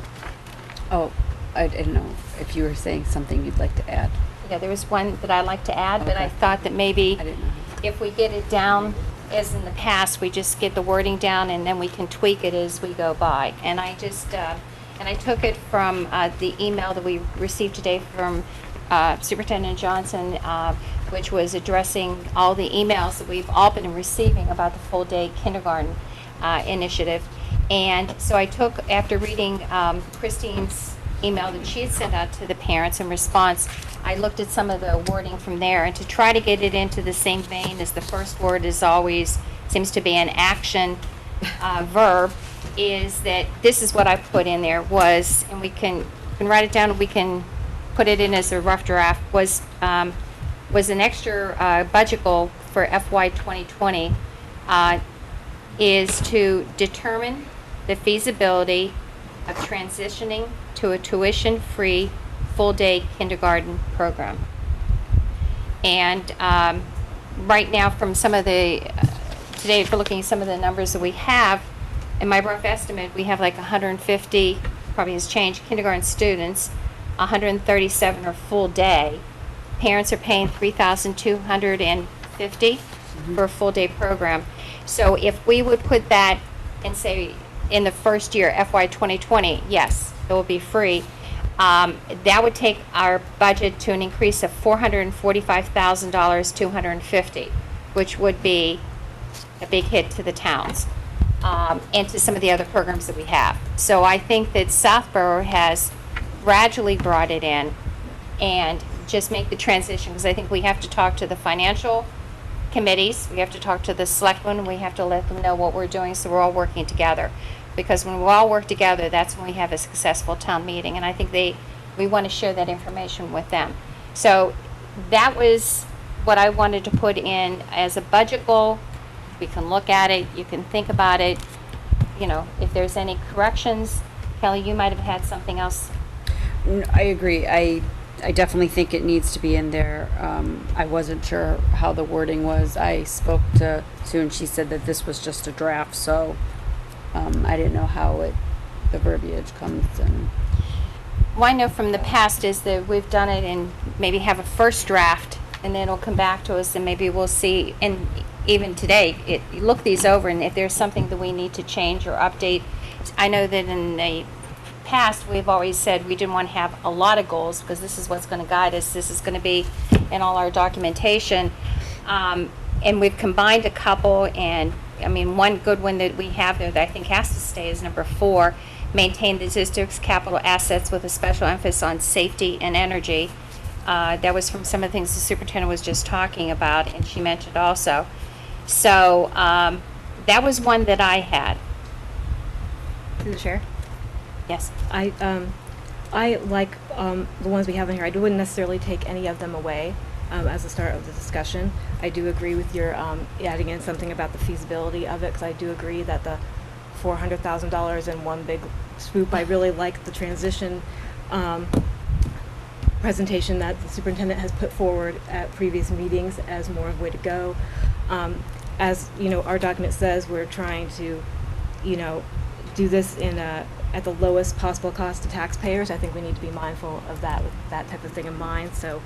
Oh, I didn't know if you were saying something you'd like to add. Yeah, there was one that I'd like to add, but I Okay. thought that maybe I didn't know. if we get it down, as in the past, we just get the wording down and then we can tweak it as we go by. And I just, and I took it from the email that we received today from Superintendent Johnson, which was addressing all the emails that we've all been receiving about the full-day kindergarten initiative. And so I took, after reading Christine's email that she had sent out to the parents in response, I looked at some of the wording from there, and to try to get it into the same vein as the first word is always, seems to be an action verb, is that this is what I put in there was, and we can write it down and we can put it in as a rough draft, was an extra budget goal for FY 2020 is to determine the feasibility of transitioning to a tuition-free full-day kindergarten program. And right now, from some of the, today, if we're looking at some of the numbers that we have, in my rough estimate, we have like 150, probably has changed, kindergarten students, 137 are full day. Parents are paying $3,250 for a full-day program. So if we would put that and say in the first year, FY 2020, yes, it will be free. That would take our budget to an increase of $445,250, which would be a big hit to the towns and to some of the other programs that we have. So I think that Southborough has gradually brought it in and just make the transition, because I think we have to talk to the financial committees, we have to talk to the selectmen, we have to let them know what we're doing so we're all working together. Because when we all work together, that's when we have a successful town meeting, and I think we want to share that information with them. So that was what I wanted to put in as a budget goal. We can look at it, you can think about it, you know, if there's any corrections. Kelly, you might have had something else. I agree. I definitely think it needs to be in there. I wasn't sure how the wording was. I spoke to Sue and she said that this was just a draft, so I didn't know how the verbiage comes in. What I know from the past is that we've done it and maybe have a first draft and then it'll come back to us and maybe we'll see, and even today, you look these over and if there's something that we need to change or update. I know that in the past, we've always said we didn't want to have a lot of goals because this is what's going to guide us. This is going to be in all our documentation. And we've combined a couple, and I mean, one good one that we have there that I think has to stay is number 4, maintain the district's capital assets with a special emphasis on safety and energy. That was from some of the things the superintendent was just talking about, and she mentioned also. So that was one that I had. Through the chair. Yes. I like the ones we have in here. I wouldn't necessarily take any of them away. as the start of the discussion. I do agree with your adding in something about the feasibility of it, because I do agree that the $400,000 in one big swoop, I really like the transition presentation that the superintendent has put forward at previous meetings as more of a way to go. As you know, our document says, we're trying to, you know, do this at the lowest possible cost to taxpayers. I think we need to be mindful of that with that type of thing in mind. So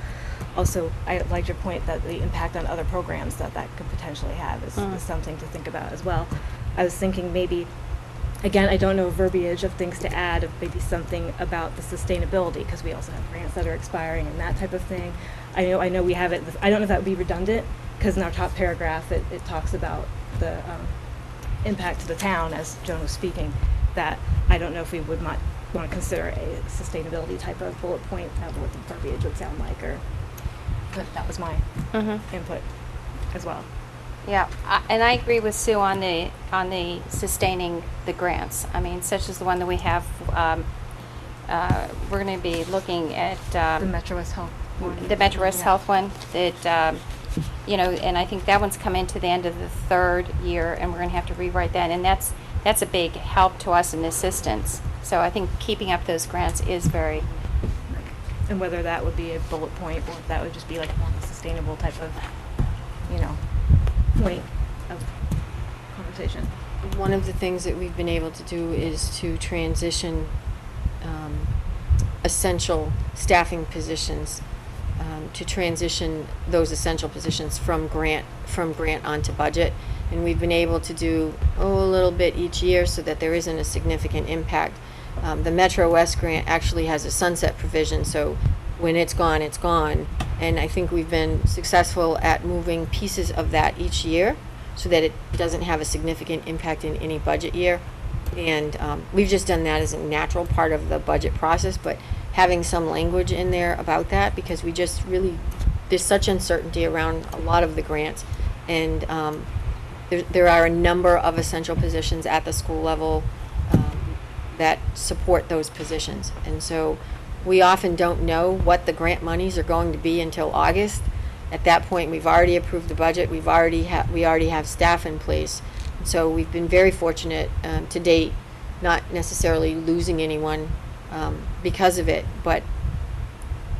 also, I like your point that the impact on other programs that could potentially have is something to think about as well. I was thinking maybe, again, I don't know verbiage of things to add, of maybe something about the sustainability, because we also have grants that are expiring and that type of thing. I know we have it. I don't know if that would be redundant, because in our top paragraph it talks about the impact to the town, as Joan was speaking, that I don't know if we would want to consider a sustainability type of bullet point, what the verbiage would sound like, or but that was my input as well. Yeah, and I agree with Sue on the sustaining the grants. I mean, such as the one that we have, we're going to be looking at The Metro West Health one. The Metro West Health one that, you know, and I think that one's coming to the end of the third year, and we're going to have to rewrite that, and that's a big help to us in assistance. So I think keeping up those grants is very. And whether that would be a bullet point, or if that would just be like more sustainable type of, you know, point of conversation. One of the things that we've been able to do is to transition essential staffing positions, to transition those essential positions from grant onto budget. And we've been able to do a little bit each year so that there isn't a significant impact. The Metro West grant actually has a sunset provision, so when it's gone, it's gone. And I think we've been successful at moving pieces of that each year so that it doesn't have a significant impact in any budget year. And we've just done that as a natural part of the budget process, but having some language in there about that, because we just really, there's such uncertainty around a lot of the grants. And there are a number of essential positions at the school level that support those positions. And so we often don't know what the grant monies are going to be until August. At that point, we've already approved the budget. We already have staff in place. So we've been very fortunate to date, not necessarily losing anyone because of it, but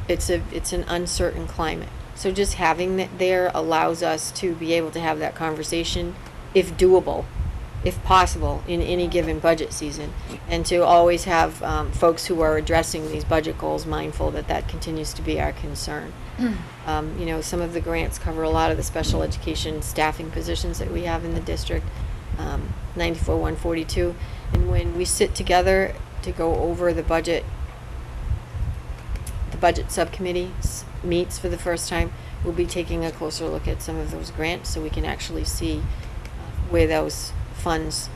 it's an uncertain climate. So just having that there allows us to be able to have that conversation, if doable, if possible, in any given budget season, and to always have folks who are addressing these budget goals mindful that continues to be our concern. You know, some of the grants cover a lot of the special education staffing positions that we have in the district, 94-142, and when we sit together to go over the budget subcommittee meets for the first time, we'll be taking a closer look at some of those grants so we can actually see where those funds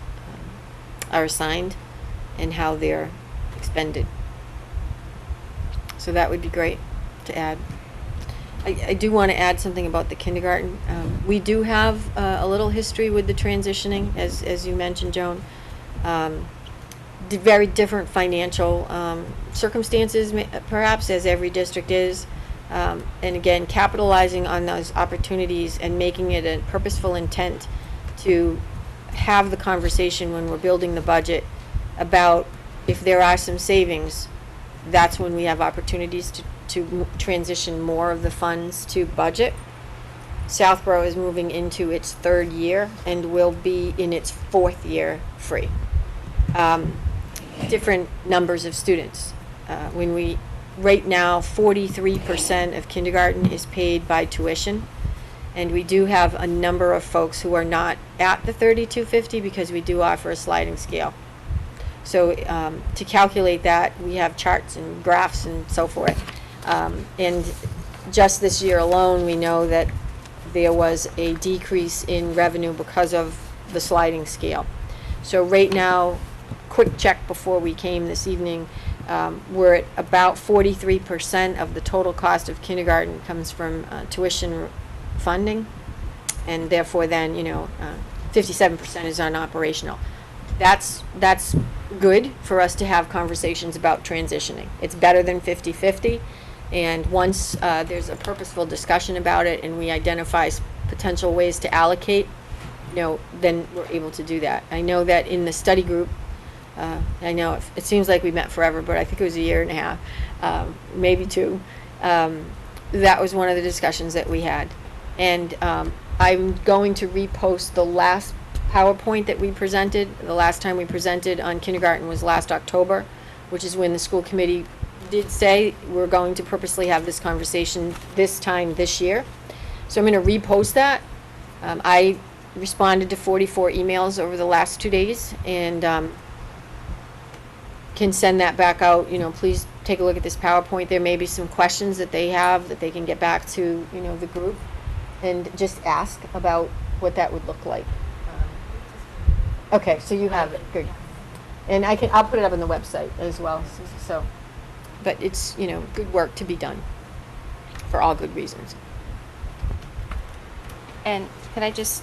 are assigned and how they're expended. So that would be great to add. I do want to add something about the kindergarten. We do have a little history with the transitioning, as you mentioned, Joan. Very different financial circumstances, perhaps, as every district is. And again, capitalizing on those opportunities and making it a purposeful intent to have the conversation when we're building the budget about if there are some savings, that's when we have opportunities to transition more of the funds to budget. Southborough is moving into its third year and will be in its fourth year free. Different numbers of students. Right now, 43% of kindergarten is paid by tuition, and we do have a number of folks who are not at the $32.50 because we do offer a sliding scale. So to calculate that, we have charts and graphs and so forth. And just this year alone, we know that there was a decrease in revenue because of the sliding scale. So right now, quick check before we came this evening, we're at about 43% of the total cost of kindergarten comes from tuition funding, and therefore then 57% is non-operational. That's good for us to have conversations about transitioning. It's better than 50-50. And once there's a purposeful discussion about it and we identify potential ways to allocate, then we're able to do that. I know that in the study group, I know it seems like we met forever, but I think it was a year and a half, maybe 2. That was one of the discussions that we had. And I'm going to repost the last PowerPoint that we presented. The last time we presented on kindergarten was last October, which is when the school committee did say we're going to purposely have this conversation this time this year. So I'm going to repost that. I responded to 44 emails over the last 2 days, and can send that back out. Please take a look at this PowerPoint. There may be some questions that they have that they can get back to the group and just ask about what that would look like. Okay, so you have it. Good. And I'll put it up on the website as well. So, but it's good work to be done for all good reasons. And can I just,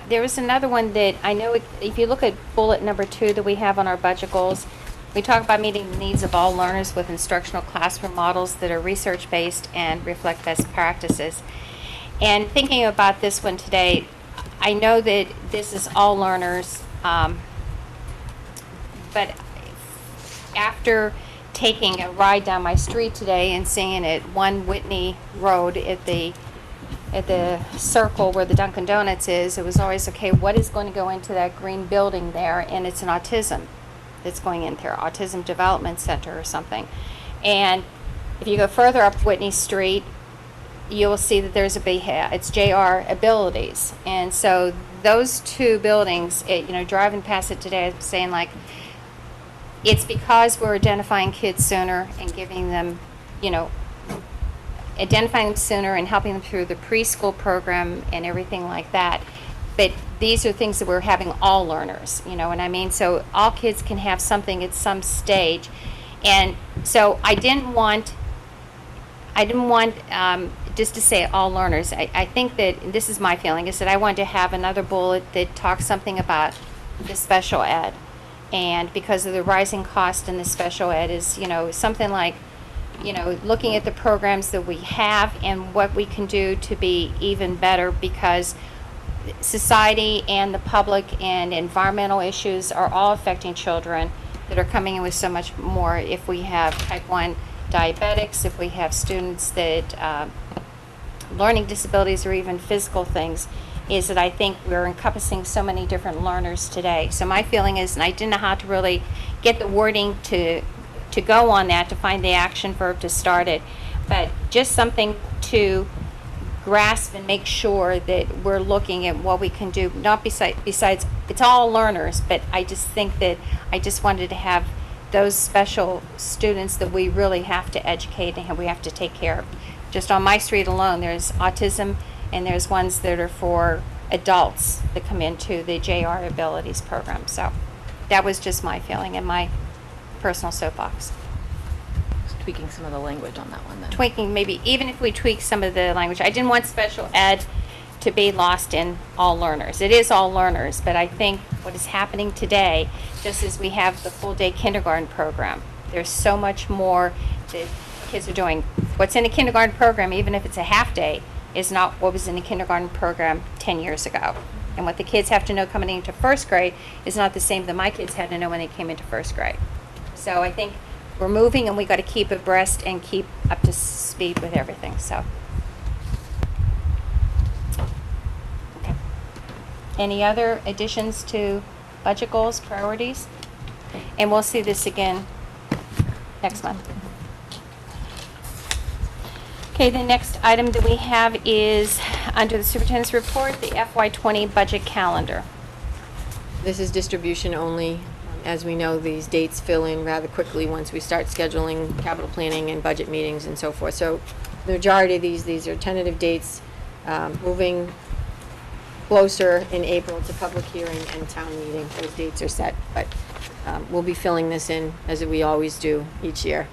there was another one that I know, if you look at bullet number 2 that we have on our budget goals, we talk about meeting the needs of all learners with instructional classroom models that are research-based and reflect best practices. And thinking about this one today, I know that this is all learners, but after taking a ride down my street today and seeing at 1 Whitney Road at the circle where the Dunkin' Donuts is, it was always, okay, what is going to go into that green building there? And it's an autism that's going in there, Autism Development Center or something. And if you go further up Whitney Street, you'll see that there's it's JR Abilities. And so those 2 buildings, driving past it today, I'm saying, like, it's because we're identifying kids sooner and giving them, identifying them sooner and helping them through the preschool program and everything like that. But these are things that we're having all learners, what I mean? So all kids can have something at some stage. And so I didn't want just to say all learners. I think that this is my feeling, is that I wanted to have another bullet that talks something about the special ed. And because of the rising cost in the special ed is, something like, looking at the programs that we have and what we can do to be even better, because society and the public and environmental issues are all affecting children that are coming in with so much more. If we have type 1 diabetics, if we have students that learning disabilities or even physical things, is that I think we're encompassing so many different learners today. So my feeling is, and I didn't know how to really get the wording to go on that, to find the action verb to start it, but just something to grasp and make sure that we're looking at what we can do, not besides it's all learners, but I just think that I just wanted to have those special students that we really have to educate and we have to take care of. Just on my street alone, there's autism, and there's ones that are for adults that come into the JR Abilities program. So that was just my feeling and my personal soapbox. Tweaking some of the language on that one then. Tweaking, maybe, even if we tweak some of the language. I didn't want special ed to be lost in all learners. It is all learners, but I think what is happening today, just as we have the full day kindergarten program, there's so much more that kids are doing. What's in a kindergarten program, even if it's a half day, is not what was in the kindergarten program 10 years ago. And what the kids have to know coming into first grade is not the same that my kids had to know when they came into first grade. So I think we're moving, and we got to keep abreast and keep up to speed with everything. So, okay. Any other additions to budget goals, priorities? And we'll see this again next month. Okay, the next item that we have is under the superintendent's report, the FY20 budget calendar. This is distribution only. As we know, these dates fill in rather quickly once we start scheduling capital planning and budget meetings and so forth. So the majority of these are tentative dates, moving closer in April to public hearing and town meeting. Those dates are set, but we'll be filling this in as we always do each year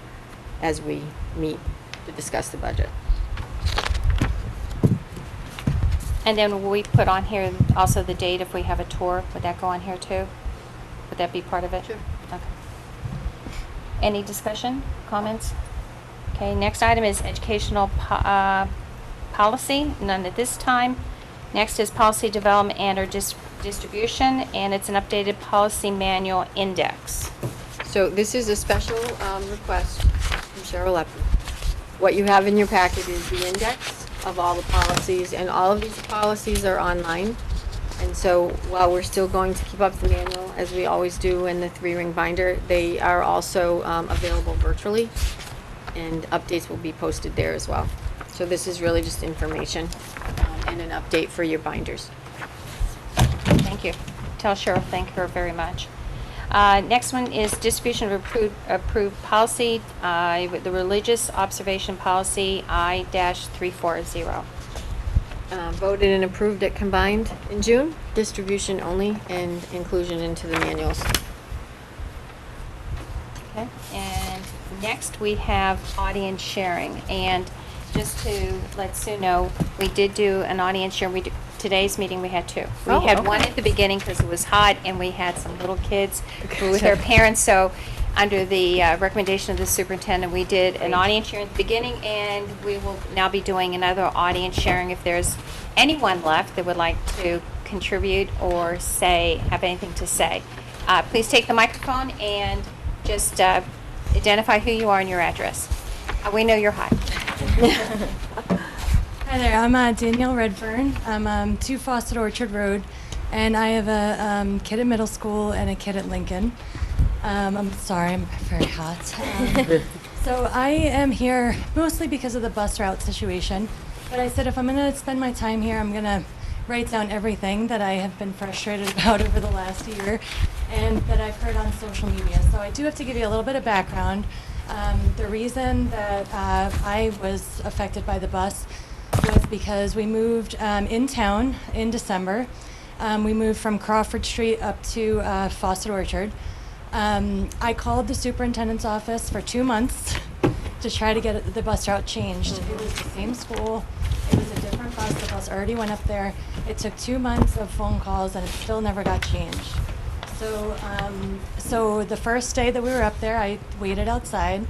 as we meet to discuss the budget. And then will we put on here also the date if we have a tour? Would that go on here too? Would that be part of it? Sure. Okay. Any discussion, comments? Okay, next item is educational policy, none at this time. Next is policy development and or distribution, and it's an updated policy manual index. So this is a special request from Cheryl Lepton. What you have in your packet is the index of all the policies, and all of these policies are online. And so while we're still going to keep up the manual, as we always do in the 3-ring binder, they are also available virtually, and updates will be posted there as well. So this is really just information and an update for your binders. Thank you. Tell Cheryl thank her very much. Next one is distribution of approved policy, the religious observation policy I-340. Voted and approved at combined in June, distribution only, and inclusion into the manuals. Okay, and next we have audience sharing. And just to let Sue know, we did do an audience share. Today's meeting we had 2. We had one at the beginning because it was hot, and we had some little kids who were with their parents. So under the recommendation of the superintendent, we did an audience sharing at the beginning, and we will now be doing another audience sharing if there's anyone left that would like to contribute or have anything to say. Please take the microphone and just identify who you are and your address. We know you're hot. Hi there, I'm Danielle Redfern. I'm 2 Fawcett Orchard Road, and I have a kid at middle school and a kid at Lincoln. I'm sorry, I'm very hot. So I am here mostly because of the bus route situation, but I said if I'm going to spend my time here, I'm going to write down everything that I have been frustrated about over the last year and that I've heard on social media. So I do have to give you a little bit of background. The reason that I was affected by the bus was because we moved in town in December. We moved from Crawford Street up to Fawcett Orchard. I called the superintendent's office for 2 months to try to get the bus route changed. It was the same school. It was a different bus. The bus already went up there. It took 2 months of phone calls, and it still never got changed. So the first day that we were up there, I waited outside.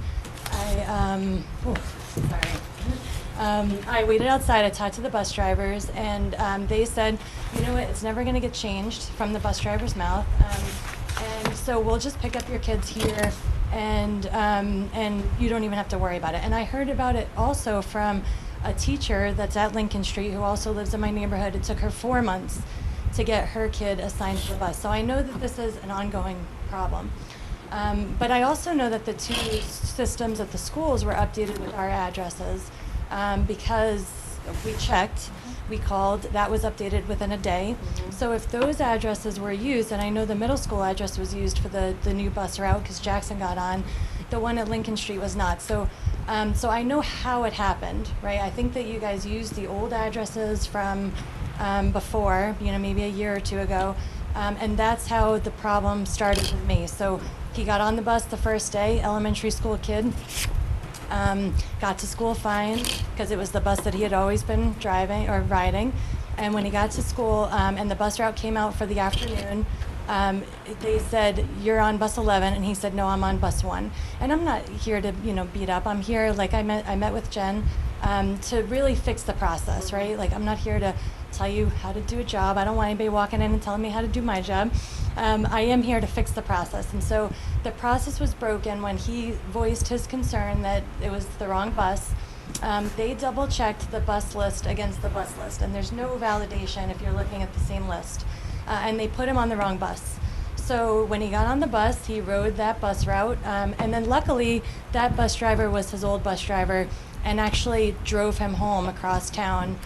I waited outside. I talked to the bus drivers, and they said, you know what, it's never going to get changed, from the bus driver's mouth. And so we'll just pick up your kids here, and you don't even have to worry about it. And I heard about it also from a teacher that's at Lincoln Street who also lives in my neighborhood. It took her 4 months to get her kid assigned to the bus. So I know that this is an ongoing problem. But I also know that the 2 systems at the schools were updated with our addresses because we checked, we called, that was updated within a day. So if those addresses were used, and I know the middle school address was used for the new bus route because Jackson got on, the one at Lincoln Street was not. So I know how it happened, right? I think that you guys used the old addresses from before, maybe a year or 2 ago, and that's how the problem started with me. So he got on the bus the first day, elementary school kid, got to school fine because it was the bus that he had always been driving or riding. And when he got to school and the bus route came out for the afternoon, they said, you're on bus 11, and he said, no, I'm on bus 1. And I'm not here to, beat up. I'm here, like I met with Jen to really fix the process, right? Like, I'm not here to tell you how to do a job. I don't want anybody walking in and telling me how to do my job. I am here to fix the process. And so the process was broken when he voiced his concern that it was the wrong bus. They double-checked the bus list against the bus list, and there's no validation if you're looking at the same list. And they put him on the wrong bus. So when he got on the bus, he rode that bus route, and then luckily that bus driver was his old bus driver and actually drove him home across town,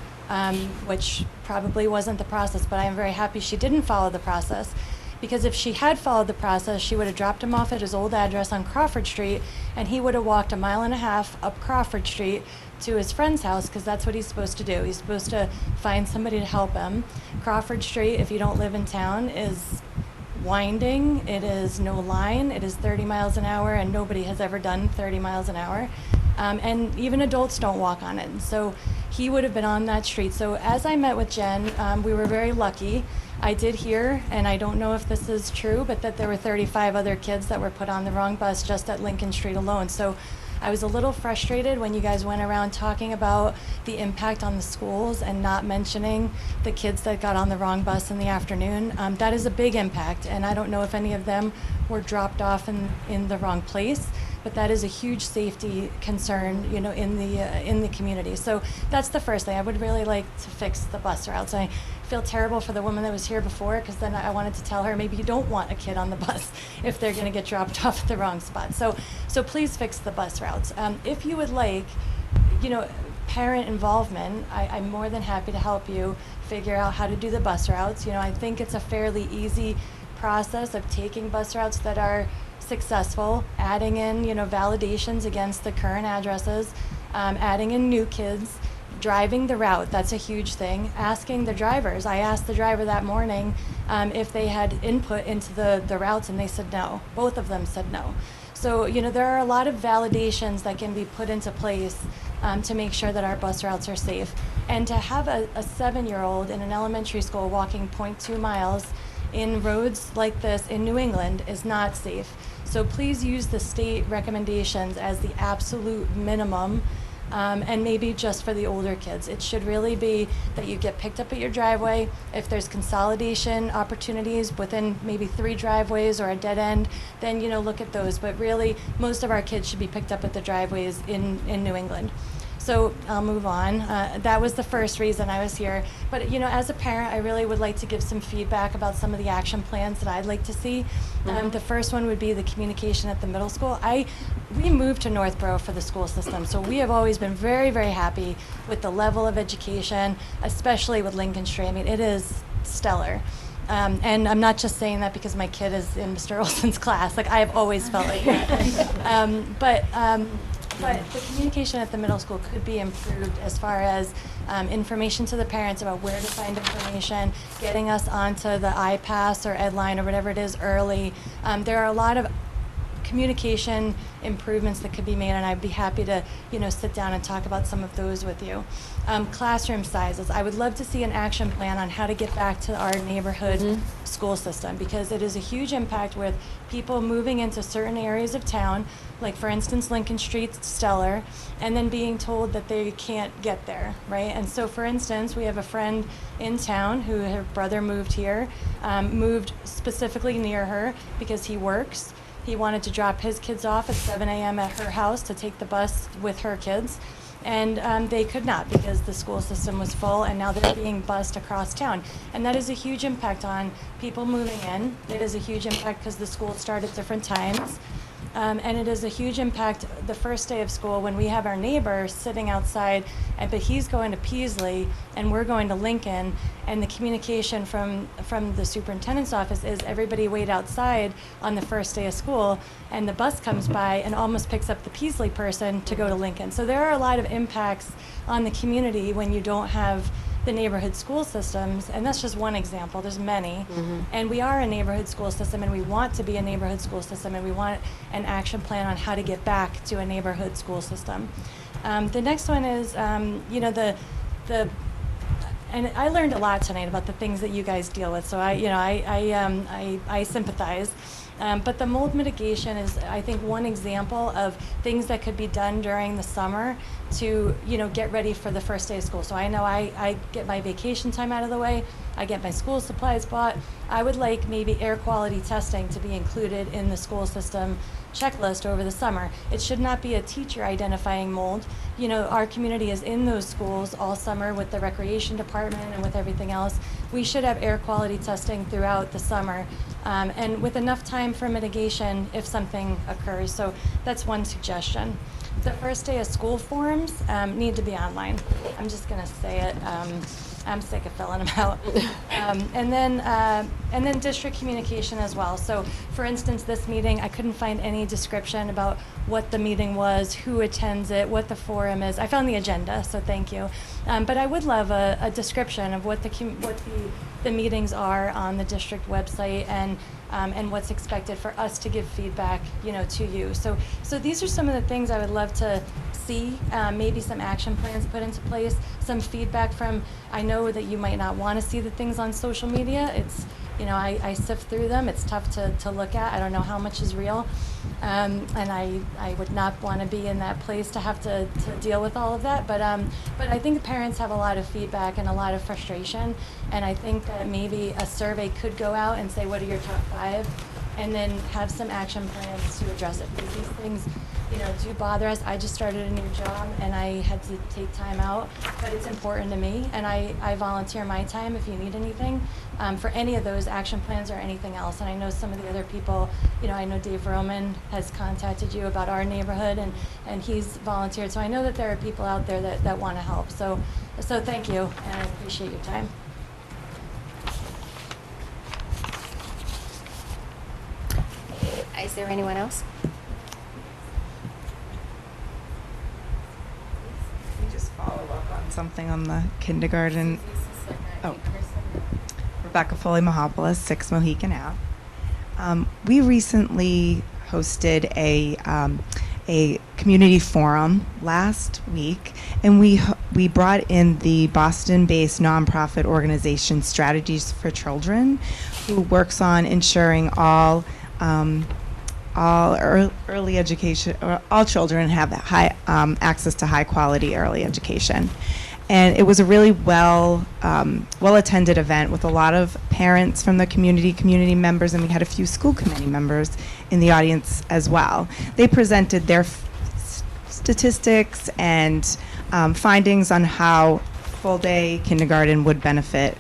which probably wasn't the process, but I am very happy she didn't follow the process. Because if she had followed the process, she would have dropped him off at his old address on Crawford Street, and he would have walked 1.5 miles up Crawford Street to his friend's house, because that's what he's supposed to do. He's supposed to find somebody to help him. Crawford Street, if you don't live in town, is winding. It is no line. It is 30 miles an hour, and nobody has ever done 30 miles an hour. And even adults don't walk on it. And so he would have been on that street. So as I met with Jen, we were very lucky. I did hear, and I don't know if this is true, but that there were 35 other kids that were put on the wrong bus just at Lincoln Street alone. So I was a little frustrated when you guys went around talking about the impact on the schools and not mentioning the kids that got on the wrong bus in the afternoon. That is a big impact, and I don't know if any of them were dropped off in the wrong place, but that is a huge safety concern, you know, in the community. So that's the first thing. I would really like to fix the bus routes. I feel terrible for the woman that was here before, because then I wanted to tell her maybe you don't want a kid on the bus if they're going to get dropped off at the wrong spot. So please fix the bus routes. If you would like, you know, parent involvement, I'm more than happy to help you figure out how to do the bus routes. You know, I think it's a fairly easy process of taking bus routes that are successful, adding in, you know, validations against the current addresses, adding in new kids, driving the route. That's a huge thing. Asking the drivers. I asked the driver that morning if they had input into the routes, and they said no. Both of them said no. So, you know, there are a lot of validations that can be put into place to make sure that our bus routes are safe. And to have a 7-year-old in an elementary school walking 0.2 miles in roads like this in New England is not safe. So please use the state recommendations as the absolute minimum, and maybe just for the older kids. It should really be that you get picked up at your driveway. If there's consolidation opportunities within maybe 3 driveways or a dead end, then, you know, look at those. But really, most of our kids should be picked up at the driveways in New England. So I'll move on. That was the first reason I was here. But, you know, as a parent, I really would like to give some feedback about some of the action plans that I'd like to see. The first one would be the communication at the middle school. We moved to Northborough for the school system, so we have always been very, very happy with the level of education, especially with Lincoln Street. I mean, it is stellar. And I'm not just saying that because my kid is in Mr. Olsen's class. Like, I have always felt like that. But the communication at the middle school could be improved as far as information to the parents about where to find information, getting us onto the iPass or Edline or whatever it is early. There are a lot of communication improvements that could be made, and I'd be happy to, you know, sit down and talk about some of those with you. Classroom sizes. I would love to see an action plan on how to get back to our neighborhood school system, because it is a huge impact with people moving into certain areas of town, like for instance Lincoln Street's stellar, and then being told that they can't get there, right? And so for instance, we have a friend in town who her brother moved here, moved specifically near her because he works. He wanted to drop his kids off at 7 a.m. at her house to take the bus with her kids. And they could not because the school system was full, and now they're being bused across town. And that is a huge impact on people moving in. It is a huge impact because the schools start at different times. And it is a huge impact the first day of school when we have our neighbor sitting outside, but he's going to Peasley and we're going to Lincoln, and the communication from the superintendent's office is everybody wait outside on the first day of school, and the bus comes by and almost picks up the Peasley person to go to Lincoln. So there are a lot of impacts on the community when you don't have the neighborhood school systems, and that's just one example. There's many. And we are a neighborhood school system, and we want to be a neighborhood school system, and we want an action plan on how to get back to a neighborhood school system. The next one is, you know, and I learned a lot tonight about the things that you guys deal with, so I sympathize. But the mold mitigation is, I think, one example of things that could be done during the summer to, you know, get ready for the first day of school. So I know I get my vacation time out of the way, I get my school supplies bought. I would like maybe air quality testing to be included in the school system checklist over the summer. It should not be a teacher identifying mold. You know, our community is in those schools all summer with the recreation department and with everything else. We should have air quality testing throughout the summer, and with enough time for mitigation if something occurs. So that's one suggestion. The first day of school forms need to be online. I'm just going to say it. I'm sick of filling them out. And then district communication as well. So for instance, this meeting, I couldn't find any description about what the meeting was, who attends it, what the forum is. I found the agenda, so thank you. But I would love a description of what the meetings are on the district website, and what's expected for us to give feedback, you know, to you. So these are some of the things I would love to see, maybe some action plans put into place, some feedback from, I know that you might not want to see the things on social media. I sift through them. It's tough to look at. I don't know how much is real. And I would not want to be in that place to have to deal with all of that. But I think parents have a lot of feedback and a lot of frustration. And I think that maybe a survey could go out and say, what are your top 5? And then have some action plans to address it. Because these things, do bother us. I just started a new job and I had to take time out, but it's important to me. And I volunteer my time if you need anything for any of those action plans or anything else. And I know some of the other people, I know Dave Roman has contacted you about our neighborhood and he's volunteered. So I know that there are people out there that want to help. So thank you and I appreciate your time. Is there anyone else? Can you just follow up on something on the kindergarten? Oh, Rebecca Foley-Mahopoulos, 6 Mohican Ave. We recently hosted a community forum last week, and we brought in the Boston-based nonprofit organization Strategies for Children, who works on ensuring all early education, or all children have high access to high quality early education. And it was a really well attended event with a lot of parents from the community members, and we had a few school committee members in the audience as well. They presented their statistics and findings on how full day kindergarten would benefit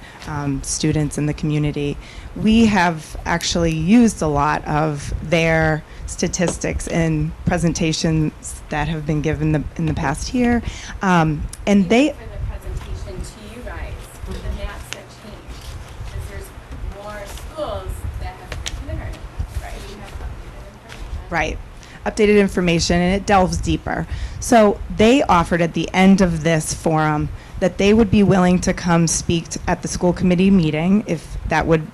students in the community. We have actually used a lot of their statistics in presentations that have been given in the past year, and they. For the presentation to you guys, the maps have changed because there's more schools that have kindergarten, right? We have updated information. Right. Updated information, and it delves deeper. So they offered at the end of this forum that they would be willing to come speak at the school committee meeting if that would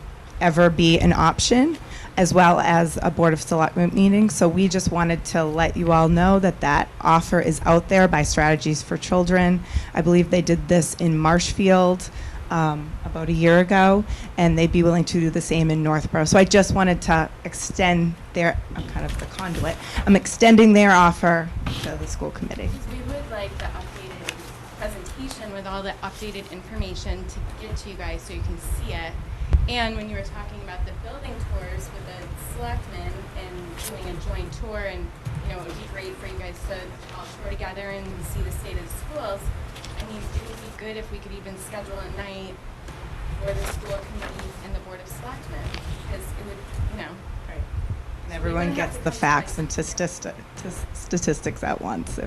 ever be an option, as well as a Board of Selectmen meeting. So we just wanted to let you all know that that offer is out there by Strategies for Children. I believe they did this in Marshfield about a year ago, and they'd be willing to do the same in Northborough. So I just wanted to extend I'm kind of the conduit. I'm extending their offer to the school committee. We would like the updated presentation with all the updated information to get to you guys so you can see it. And when you were talking about the building tours with the selectmen and doing a joint tour, and it would be great for you guys to all tour together and see the state of the schools. I mean, it would be good if we could even schedule a night for the school committee and the Board of Selectmen, because it would, Right. And everyone gets the facts and statistics at once.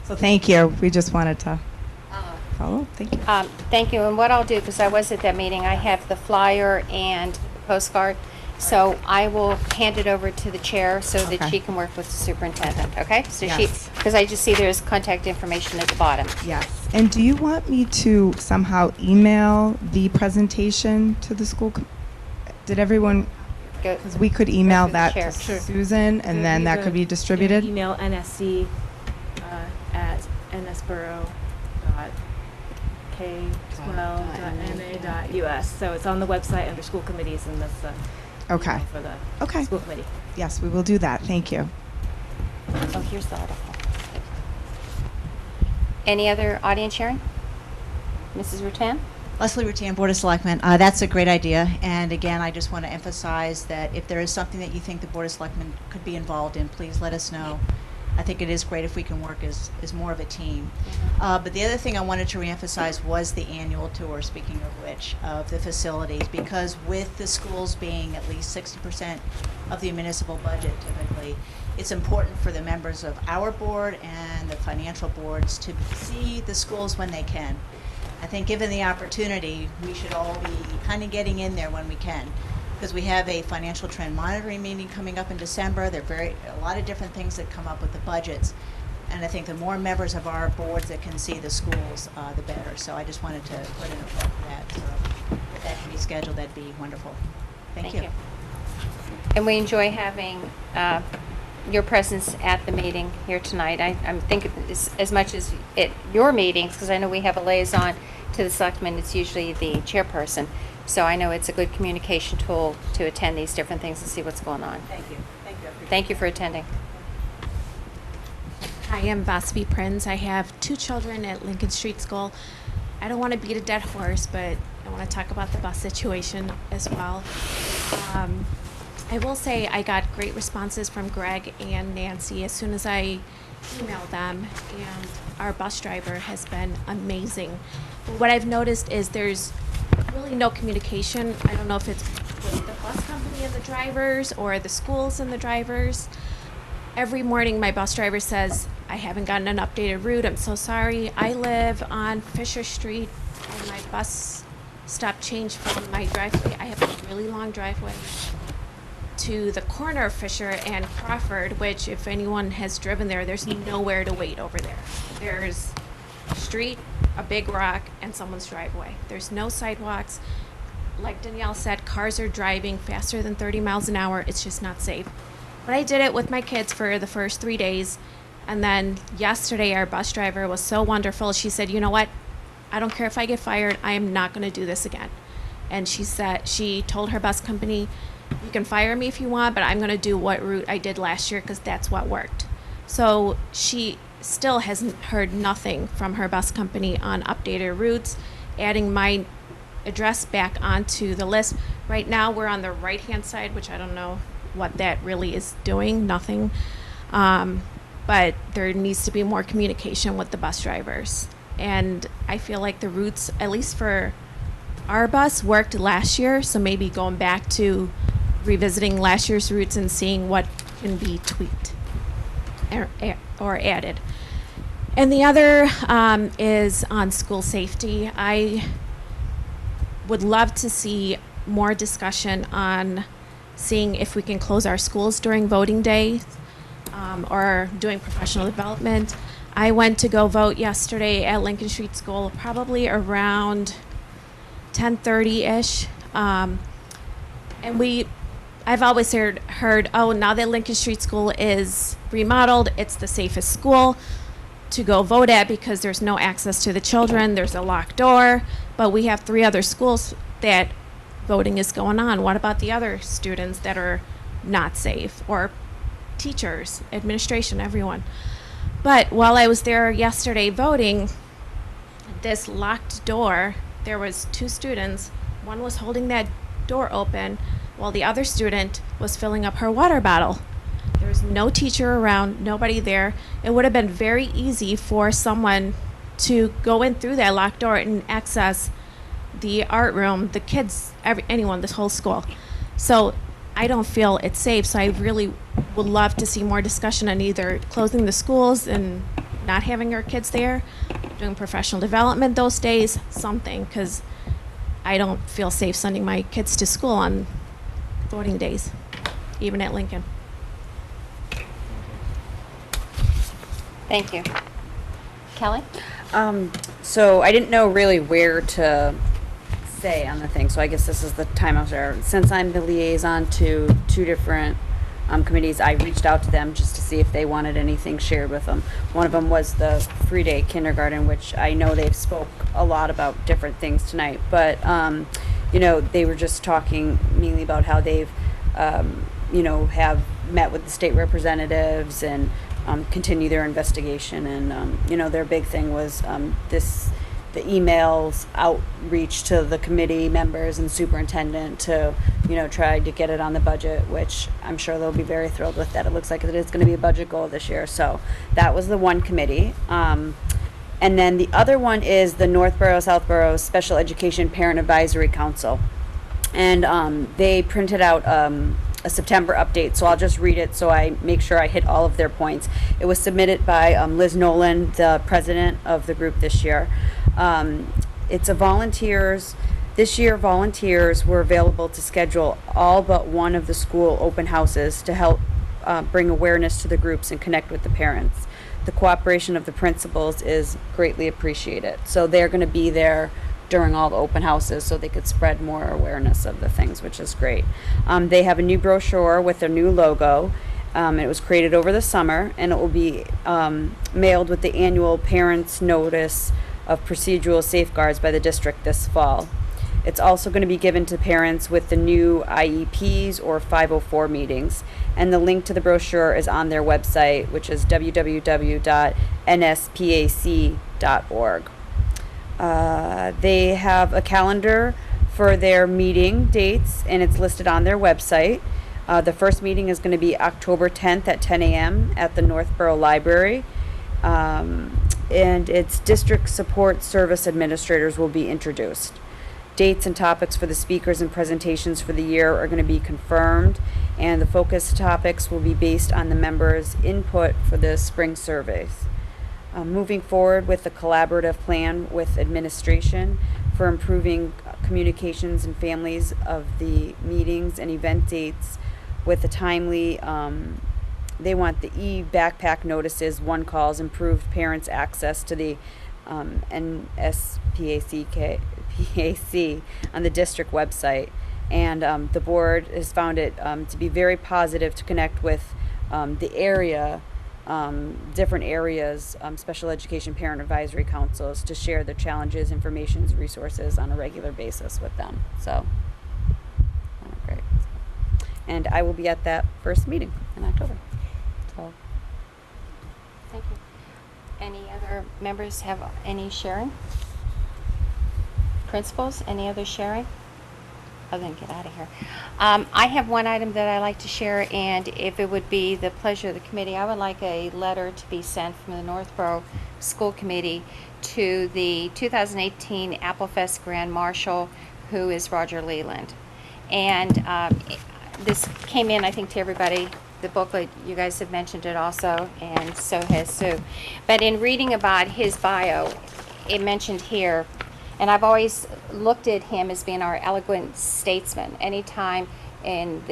So thank you. We just wanted to follow. Thank you. Thank you. And what I'll do, because I was at that meeting, I have the flyer and the postcard. So I will hand it over to the chair so that Okay. she can work with the superintendent, okay? So Yes. because I just see there's contact information at the bottom. Yes. And do you want me to somehow email the presentation to the school? Did everyone? Go. Because we could email Go that through the to chair. Susan, and then that could be distributed. Email NSC at nsborough.k12.ma.us. So it's on the website under school committees, and that's the Okay. email for the school committee. Yes, we will do that. Thank you. Oh, here's the article. Any other audience sharing? Mrs. Rutan? Leslie Rutan, Board of Selectmen. That's a great idea. And again, I just want to emphasize that if there is something that you think the Board of Selectmen could be involved in, please let us know. I think it is great if we can work as more of a team. But the other thing I wanted to reemphasize was the annual tour, speaking of which, of the facilities, because with the schools being at least 60% of the municipal budget typically, it's important for the members of our board and the financial boards to see the schools when they can. I think given the opportunity, we should all be kind of getting in there when we can, because we have a financial trend monitoring meeting coming up in December. There are a lot of different things that come up with the budgets, and I think the more members of our boards that can see the schools, the better. So I just wanted to put in a plug for that. So if that can be scheduled, that'd be wonderful. Thank you. And we enjoy having your presence at the meeting here tonight. I'm thinking as much as at your meetings, because I know we have a liaison to the selectmen, it's usually the chairperson. So I know it's a good communication tool to attend these different things and see what's going on. Thank you. Thank you. Thank you for attending. Hi, I'm Vaspi Prinz. I have 2 children at Lincoln Street School. I don't want to beat a dead horse, but I want to talk about the bus situation as well. I will say I got great responses from Greg and Nancy as soon as I emailed them, and our bus driver has been amazing. But what I've noticed is there's really no communication. I don't know if it's with the bus company and the drivers or the schools and the drivers. Every morning my bus driver says, I haven't gotten an updated route, I'm so sorry. I live on Fisher Street and my bus stop changed from my driveway. I have a really long driveway to the corner of Fisher and Crawford, which if anyone has driven there, there's nowhere to wait over there. There's a street, a big rock, and someone's driveway. There's no sidewalks. Like Danielle said, cars are driving faster than 30 miles an hour. It's just not safe. But I did it with my kids for the first 3 days. And then yesterday, our bus driver was so wonderful. She said, you know what? I don't care if I get fired. I am not going to do this again. And she told her bus company, you can fire me if you want, but I'm going to do what route I did last year because that's what worked. So she still hasn't heard nothing from her bus company on updated routes, adding my address back onto the list. Right now, we're on the right-hand side, which I don't know what that really is doing, nothing. But there needs to be more communication with the bus drivers. And I feel like the routes, at least for our bus, worked last year, so maybe going back to revisiting last year's routes and seeing what can be tweaked or added. And the other is on school safety. I would love to see more discussion on seeing if we can close our schools during voting day or doing professional development. I went to go vote yesterday at Lincoln Street School, probably around 10:30-ish. And I've always heard, oh, now that Lincoln Street School is remodeled, it's the safest school to go vote at because there's no access to the children, there's a locked door, but we have 3 other schools that voting is going on. What about the other students that are not safe, or teachers, administration, everyone? But while I was there yesterday voting, this locked door, there was 2 students. One was holding that door open while the other student was filling up her water bottle. There was no teacher around, nobody there. It would have been very easy for someone to go in through that locked door and access the art room, the kids, anyone, this whole school. So I don't feel it's safe. So I really would love to see more discussion on either closing the schools and not having our kids there, doing professional development those days, something, because I don't feel safe sending my kids to school on voting days, even at Lincoln. Thank you. Kelly? So I didn't know really where to say on the thing, so I guess this is the time I'll share. Since I'm the liaison to 2 different committees, I reached out to them just to see if they wanted anything shared with them. One of them was the free day kindergarten, which I know they've spoke a lot about different things tonight, but they were just talking mainly about how they've have met with the state representatives and continue their investigation, and their big thing was the emails outreach to the committee members and superintendent to try to get it on the budget, which I'm sure they'll be very thrilled with that. It looks like it is going to be a budget goal this year. So that was the one committee, and then the other one is the Northborough Southborough Special Education Parent Advisory Council, and they printed out a September update, so I'll just read it so I make sure I hit all of their points. It was submitted by Liz Nolan, the president of the group this year. It's a volunteers. This year, volunteers were available to schedule all but one of the school open houses to help bring awareness to the groups and connect with the parents. The cooperation of the principals is greatly appreciated. So they're going to be there during all the open houses so they could spread more awareness of the things, which is great. They have a new brochure with a new logo, It was created over the summer, and it will be mailed with the annual parents' notice of procedural safeguards by the district this fall. It's also going to be given to parents with the new IEPs or 504 meetings. And the link to the brochure is on their website, which is www.nspac.org. They have a calendar for their meeting dates, and it's listed on their website. The first meeting is going to be October 10th at 10 a.m. at the Northborough Library. And its district support service administrators will be introduced. Dates and topics for the speakers and presentations for the year are going to be confirmed, and the focus topics will be based on the members' input for the spring surveys. Moving forward with the collaborative plan with administration for improving communications and families of the meetings and event dates with a timely, they want the e-backpack notices, one calls, improved parents' access to the NSPAC on the district website. And the board has found it to be very positive to connect with the area, different areas, special education parent advisory councils, to share their challenges, information, resources on a regular basis with them. So, great. And I will be at that first meeting in October. So. Thank you. Any other members have any sharing? Principals, any other sharing? Other than get out of here. I have one item that I'd like to share, and if it would be the pleasure of the committee, I would like a letter to be sent from the Northborough School Committee to the 2018 Applefest Grand Marshal, who is Roger Leland. And this came in, I think, to everybody. The booklet, you guys have mentioned it also, and so has Sue. But in reading about his bio, it mentioned here, and I've always looked at him as being our eloquent statesman. Anytime in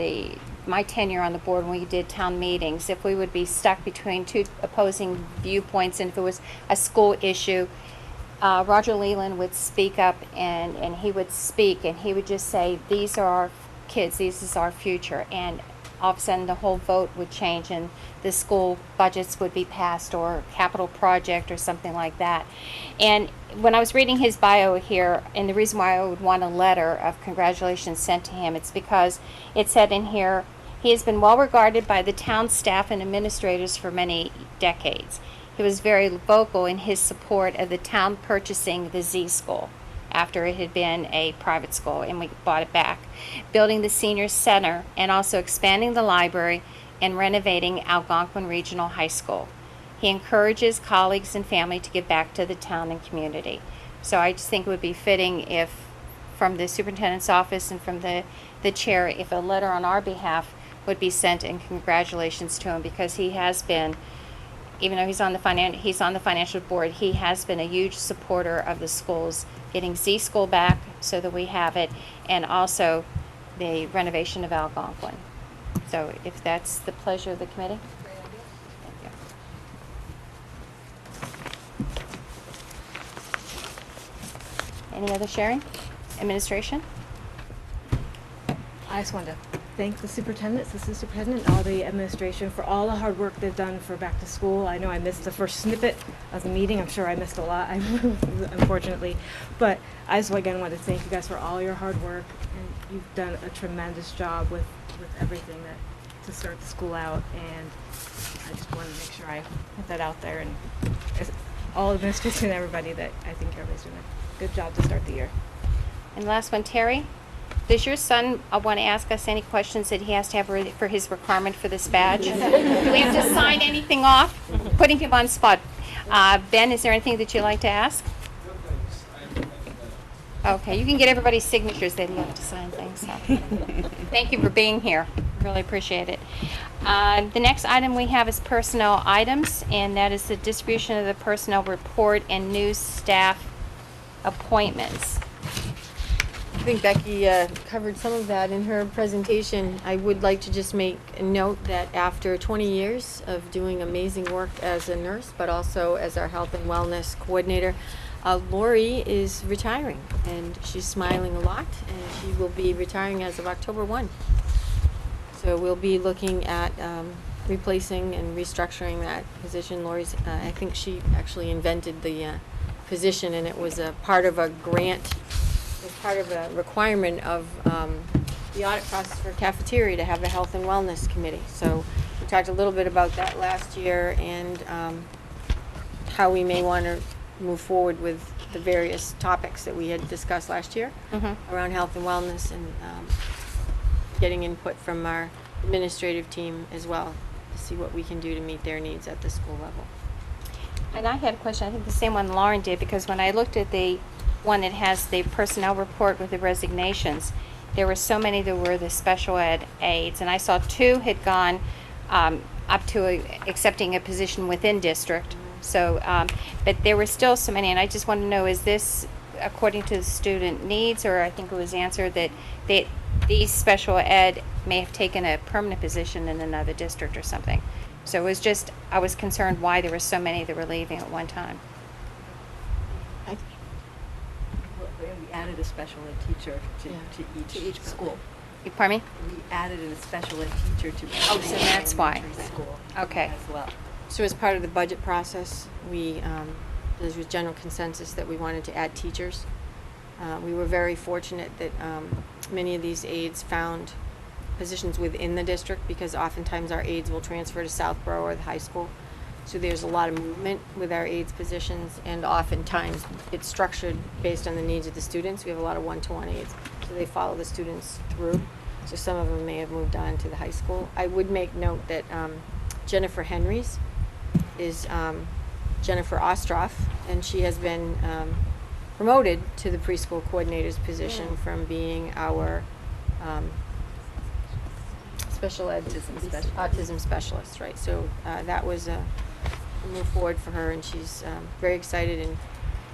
my tenure on the board, when we did town meetings, if we would be stuck between two opposing viewpoints, and if it was a school issue, Roger Leland would speak up, and he would speak, and he would just say, these are our kids, this is our future. And all of a sudden the whole vote would change, and the school budgets would be passed, or capital project or something like that. And when I was reading his bio here, and the reason why I would want a letter of congratulations sent to him, it's because it said in here, he has been well regarded by the town staff and administrators for many decades. He was very vocal in his support of the town purchasing the Z School after it had been a private school, and we bought it back, building the senior center, and also expanding the library and renovating Algonquin Regional High School. He encourages colleagues and family to give back to the town and community. So I just think it would be fitting if, from the superintendent's office and from the chair, if a letter on our behalf would be sent in congratulations to him, because he has been, even though he's on the financial board, he has been a huge supporter of the schools, getting Z School back so that we have it, and also the renovation of Algonquin. So if that's the pleasure of the committee. Thank you. Any other sharing? Administration? I just wanted to thank the superintendent, assistant superintendent, and all the administration for all the hard work they've done for back to school. I know I missed the first snippet of the meeting. I'm sure I missed a lot, unfortunately. But I just again want to thank you guys for all your hard work, and you've done a tremendous job with everything to start the school out. And I just wanted to make sure I put that out there, and all administration and everybody, that I think everybody's doing a good job to start the year. And last one, Terry. Does your son want to ask us any questions that he has to have for his requirement for this badge? Do we have to sign anything off? Putting him on spot. Ben, is there anything that you'd like to ask? Okay, you can get everybody's signatures. They'd love to sign things. So. Thank you for being here. Really appreciate it. The next item we have is personnel items, and that is the distribution of the personnel report and new staff appointments. I think Becky covered some of that in her presentation. I would like to just make a note that after 20 years of doing amazing work as a nurse, but also as our health and wellness coordinator, Lori is retiring, and she's smiling a lot, and she will be retiring as of October 1. So we'll be looking at replacing and restructuring that position. Lori's, I think she actually invented the position, and it was a part of a grant, it was part of a requirement of the audit process for cafeteria to have a health and wellness committee. So we talked a little bit about that last year, and how we may want to move forward with the various topics that we had discussed last year around health and wellness, and getting input from our administrative team as well to see what we can do to meet their needs at the school level. And I had a question, I think the same one Lauren did, because when I looked at the one that has the personnel report with the resignations, there were so many that were the special ed aides, and I saw 2 had gone up to accepting a position within district. So, but there were still so many, and I just want to know, is this according to the student needs, or I think it was answered that these special ed may have taken a permanent position in another district or something. So it was just, I was concerned why there were so many that were leaving at one time. We added a special ed teacher to each school. Pardon me? We added a special ed teacher to Oh, so that's why. elementary school Okay. as well. So as part of the budget process, there was general consensus that we wanted to add teachers. We were very fortunate that many of these aides found positions within the district, because oftentimes our aides will transfer to Southborough or the high school. So there's a lot of movement with our aides positions, and oftentimes it's structured based on the needs of the students. We have a lot of one-to-one aides, so they follow the students through. So some of them may have moved on to the high school. I would make note that Jennifer Henrys is Jennifer Ostroff, and she has been promoted to the preschool coordinator's position from being our special ed autism specialist, right? So that was a move forward for her, and she's very excited and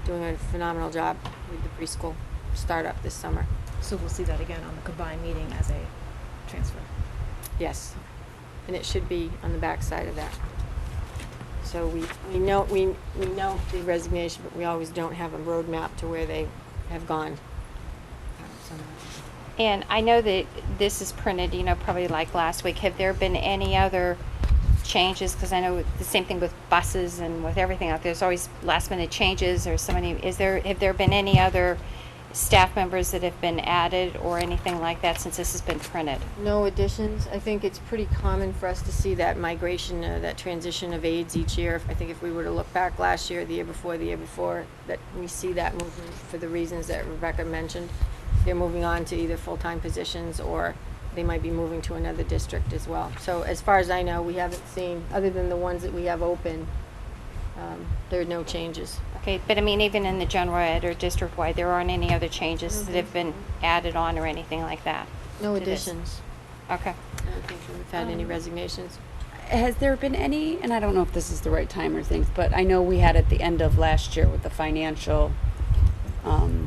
doing a phenomenal job with the preschool startup this summer. So we'll see that again on the combined meeting as a transfer. Yes, and it should be on the back side of that. So we know the resignation, but we always don't have a roadmap to where they have gone. And I know that this is printed, probably like last week. Have there been any other changes? Because I know the same thing with buses and with everything out there. There's always last minute changes or so many. Have there been any other staff members that have been added or anything like that since this has been printed? No additions. I think it's pretty common for us to see that migration, that transition of aides each year. I think if we were to look back last year, the year before, that we see that movement for the reasons that Rebecca mentioned. They're moving on to either full-time positions, or they might be moving to another district as well. So as far as I know, we haven't seen, other than the ones that we have open, there are no changes. Okay, but I mean, even in the general ed or district-wide, there aren't any other changes that have been added on or anything like that? No to this? additions. Okay. I don't think we've had any resignations. Has there been any, and I don't know if this is the right time or things, but I know we had at the end of last year with the financial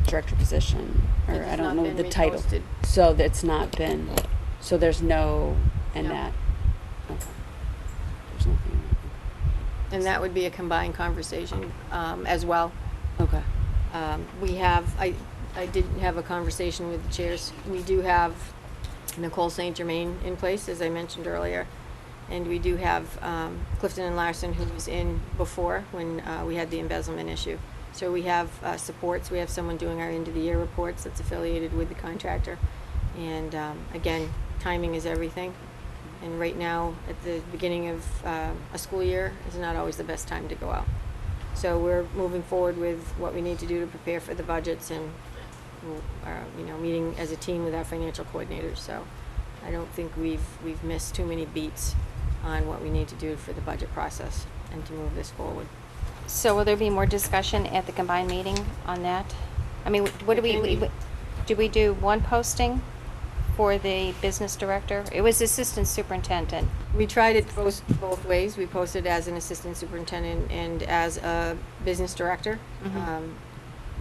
director position, or It's I don't not know been the title. reposted. So that's not been, so there's no, and No. that, okay. There's nothing. And that would be a combined conversation as well. Okay. We have, I did have a conversation with the chairs. We do have Nicole St. Germain in place, as I mentioned earlier. And we do have Clifton and Larson, who was in before when we had the embezzlement issue. So we have supports. We have someone doing our end of the year reports that's affiliated with the contractor. And again, timing is everything. And right now, at the beginning of a school year, is not always the best time to go out. So we're moving forward with what we need to do to prepare for the budgets, and meeting as a team with our financial coordinators. So I don't think we've missed too many beats on what we need to do for the budget process and to move this forward. So will there be more discussion at the combined meeting on that? I mean, what do we do one posting for the business director? It was assistant superintendent. We tried it both ways. We posted as an assistant superintendent and as a business director,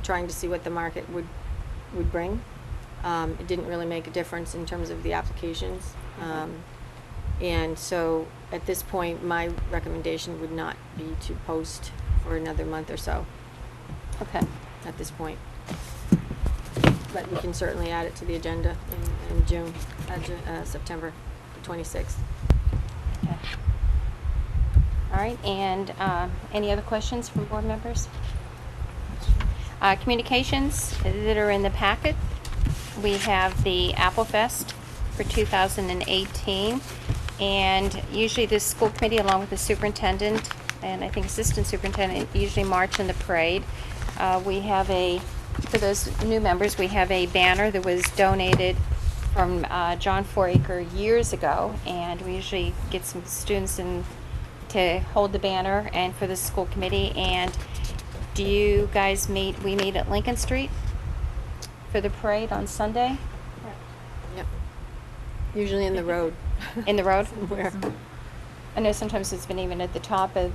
trying to see what the market would bring. It didn't really make a difference in terms of the applications. And so at this point, my recommendation would not be to post for another month or so. Okay. At this point. But we can certainly add it to the agenda in September 26th. Okay. right, and any other questions from board members? Communications that are in the packet. We have the Apple Fest for 2018, and usually the school committee, along with the superintendent and I think assistant superintendent, usually march in the parade. We have for those new members, we have a banner that was donated from John Foraker years ago, and we usually get some students in to hold the banner and for the school committee. And do you guys meet? We meet at Lincoln Street for the parade on Sunday. Yep. Usually in the road. In the road? Somewhere. I know sometimes it's been even at the top of,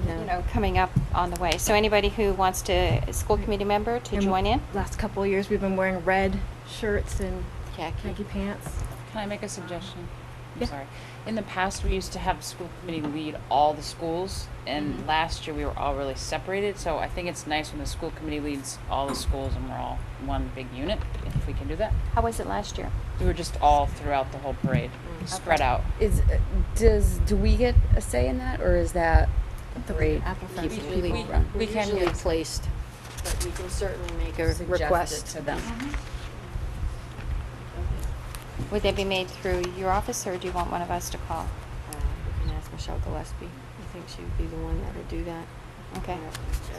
coming up on the way. So anybody who wants to, a school committee member, to join in? Last couple of years, we've been wearing red shirts and khaki pants. Can I make a suggestion? I'm Yeah. sorry. In the past, we used to have school committee lead all the schools, and last year we were all really separated. So I think it's nice when the school committee leads all the schools and we're all one big unit, if we can do that. How was it last year? We were just all throughout the whole parade, spread out. Do we get a say in that, or is that the parade? We can usually placed, but we can certainly make a request to them. Would they be made through your office, or do you want one of us to call? We can ask Michelle Gillespie. I think she would be the one that would do that. Okay.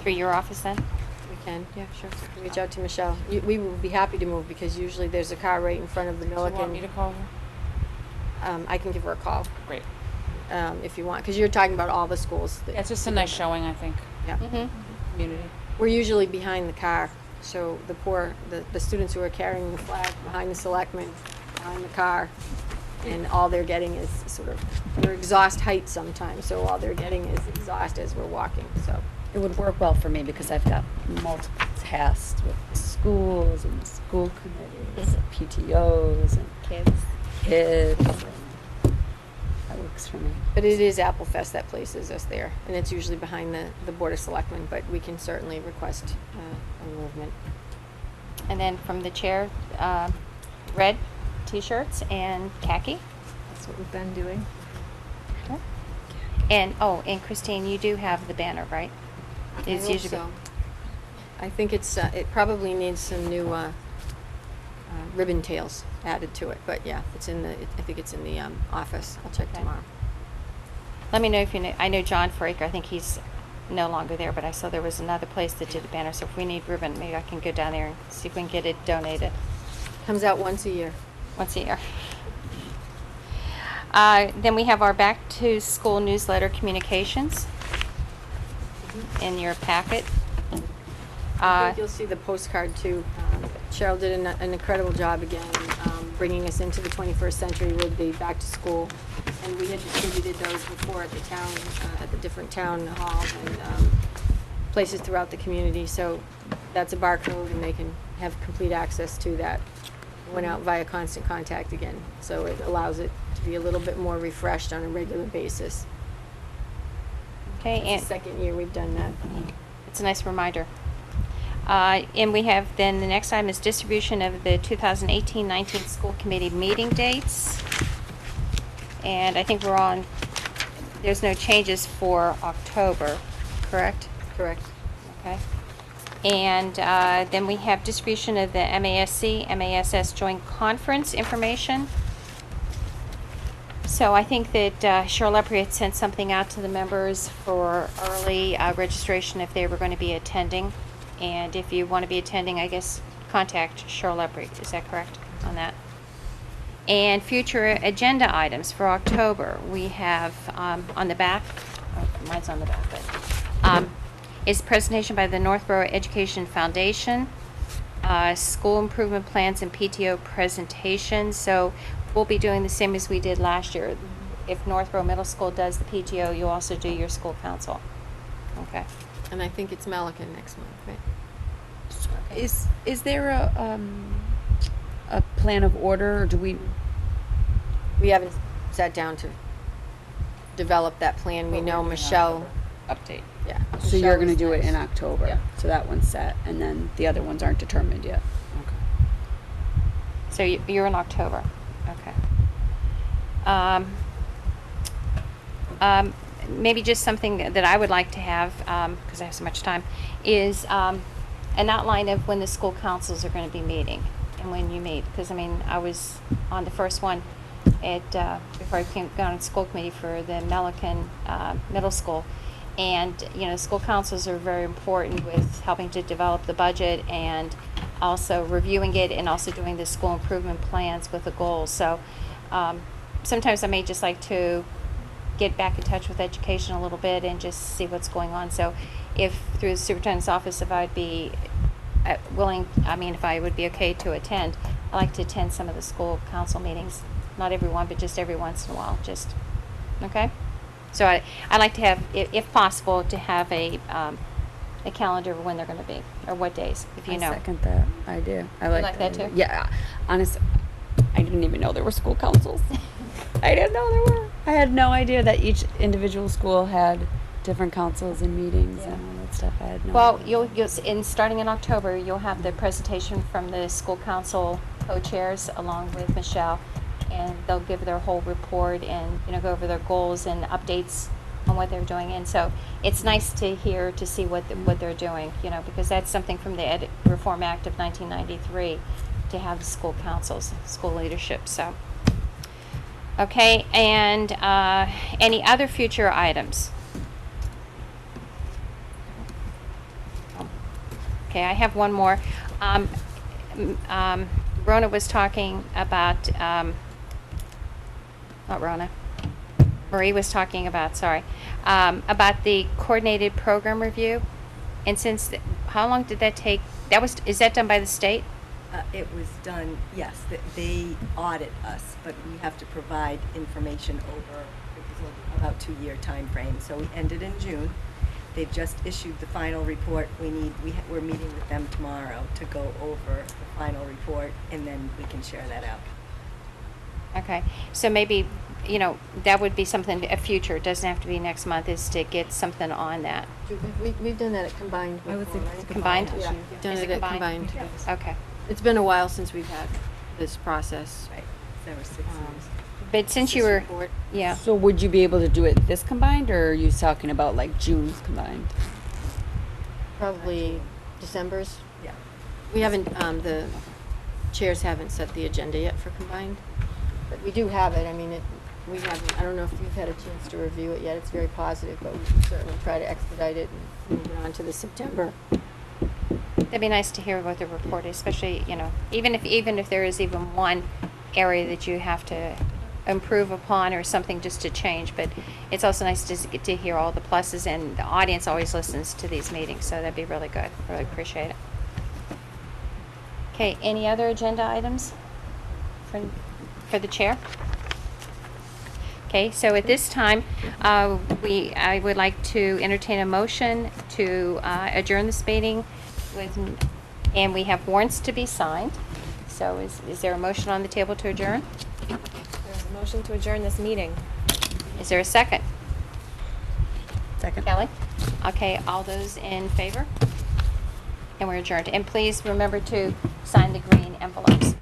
Through your office then? We can, yeah, sure. Reach out to Michelle. We will be happy to move because usually there's a car right in front of the Do you Milliken. want me to call her? I can give her a call. Great. If you want, because you're talking about all the schools. Yeah, it's just a nice showing, I think. Yeah. Community. We're usually behind the car, so the students who are carrying the flag behind the selectmen, behind the car, and all they're getting is we're exhaust height sometimes, so all they're getting is exhaust as we're walking, so. It would work well for me because I've got multiple tasks with schools and school committees, and PTOs and kids. That works for me. But it is Apple Fest that places us there, and it's usually behind the Board of Selectmen, but we can certainly request a movement. And then from the chair, red t-shirts and khaki. That's what we've been doing. Okay. And Christine, you do have the banner, right? I hope so. I think it probably needs some new ribbon tails added to it, but yeah, I think it's in the office. I'll check tomorrow. Let me know if you know. I know John Fraker. I think he's no longer there, but I saw there was another place that did the banner. So if we need ribbon, maybe I can go down there and see if we can get it donated. Comes out once a year. Once a year. Then we have our back to school newsletter communications in your packet. I think you'll see the postcard too. Cheryl did an incredible job again, bringing us into the 21st century with the back to school. And we had distributed those before at the town, at the different town halls and places throughout the community. So that's a barcode and they can have complete access to that. Went out via Constant Contact again. So it allows it to be a little bit more refreshed on a regular basis. Okay, It's the second year we've done that. It's a nice reminder. And we have then the next item is distribution of the 2018-19 school committee meeting dates. And I think there's no changes for October, correct? Correct. Okay. And then we have distribution of the MASC-MASS joint conference information. So I think that Cheryl Lepre had sent something out to the members for early registration if they were going to be attending. And if you want to be attending, I guess contact Cheryl Lepre. Is that correct on that? And future agenda items for October, we have on the back, mine's on the back, but is presentation by the Northborough Education Foundation, school improvement plans and PTO presentation. So we'll be doing the same as we did last year. If Northborough Middle School does the PTO, you also do your school council. Okay. And I think it's Milliken next month, right? Is there a plan of order, or do we? We haven't sat down to develop that plan. We know Michelle. Update. Yeah. So you're going to do it in October. Yeah. So that one's set, and then the other ones aren't determined yet. So you're in October. Okay. maybe just something that I would like to have, because I have so much time, is an outline of when the school councils are going to be meeting and when you meet. Because, I mean, I was on the first one before I got on school committee for the Melican Middle School. And, you know, school councils are very important with helping to develop the budget and also reviewing it and also doing the school improvement plans with the goals. So sometimes I may just like to get back in touch with education a little bit and just see what's going on. So if through the superintendent's office, if I'd be willing, I mean, if I would be okay to attend, I like to attend some of the school council meetings. Not every one, but just every once in a while, just, okay? So I like to have, if possible, to have a calendar of when they're going to be, or what days, if you know. I second that idea. I You like that too? Yeah, honestly, I didn't even know there were school councils. I didn't know there were. I had no idea that each individual school had different councils and meetings and all that stuff. I had no Well, idea. starting in October, you'll have the presentation from the school council co-chairs along with Michelle, and they'll give their whole report and, you know, go over their goals and updates on what they're doing. And so it's nice to see what they're doing, you know, because that's something from the Ed Reform Act of 1993 to have the school councils, school leadership. So, okay, and any other future items? Okay, I have one more. Rona was talking about, not Rona, Marie was talking about, about the coordinated program review. And since, how long did that take? Is that done by the state? It was done, yes, they audit us, but we have to provide information over, it was about 2-year time frame. So we ended in June. They've just issued the final report. We're meeting with them tomorrow to go over the final report, and then we can share that out. Okay, so maybe, you know, that would be something, a future, it doesn't have to be next month, is to get something on that. We've done that at combined before, right? Combined? Yeah, we've done Is it it at combined? combined. Okay. It's been a while since we've had this process. Right, there were 6 years. But since you were, yeah. So would you be able to do it this combined, or are you talking about like June's combined? Probably December's. Yeah. We haven't, the chairs haven't set the agenda yet for combined, but we do have it. I mean, we haven't, I don't know if you've had a chance to review it yet. It's very positive, but we can certainly try to expedite it and move it on to the September. That'd be nice to hear what the report is, especially, you know, even if there is even one area that you have to improve upon or something just to change, but it's also nice to get to hear all the pluses, and the audience always listens to these meetings, so that'd be really good. Really appreciate it. Okay, any other agenda items for the chair? Okay, so at this time, I would like to entertain a motion to adjourn this meeting and we have warrants to be signed. So is there a motion on the table to adjourn? There's a motion to adjourn this meeting. Is there a second? Second. Kelly? Okay, all those in favor? And we're adjourned. And please remember to sign the green envelopes.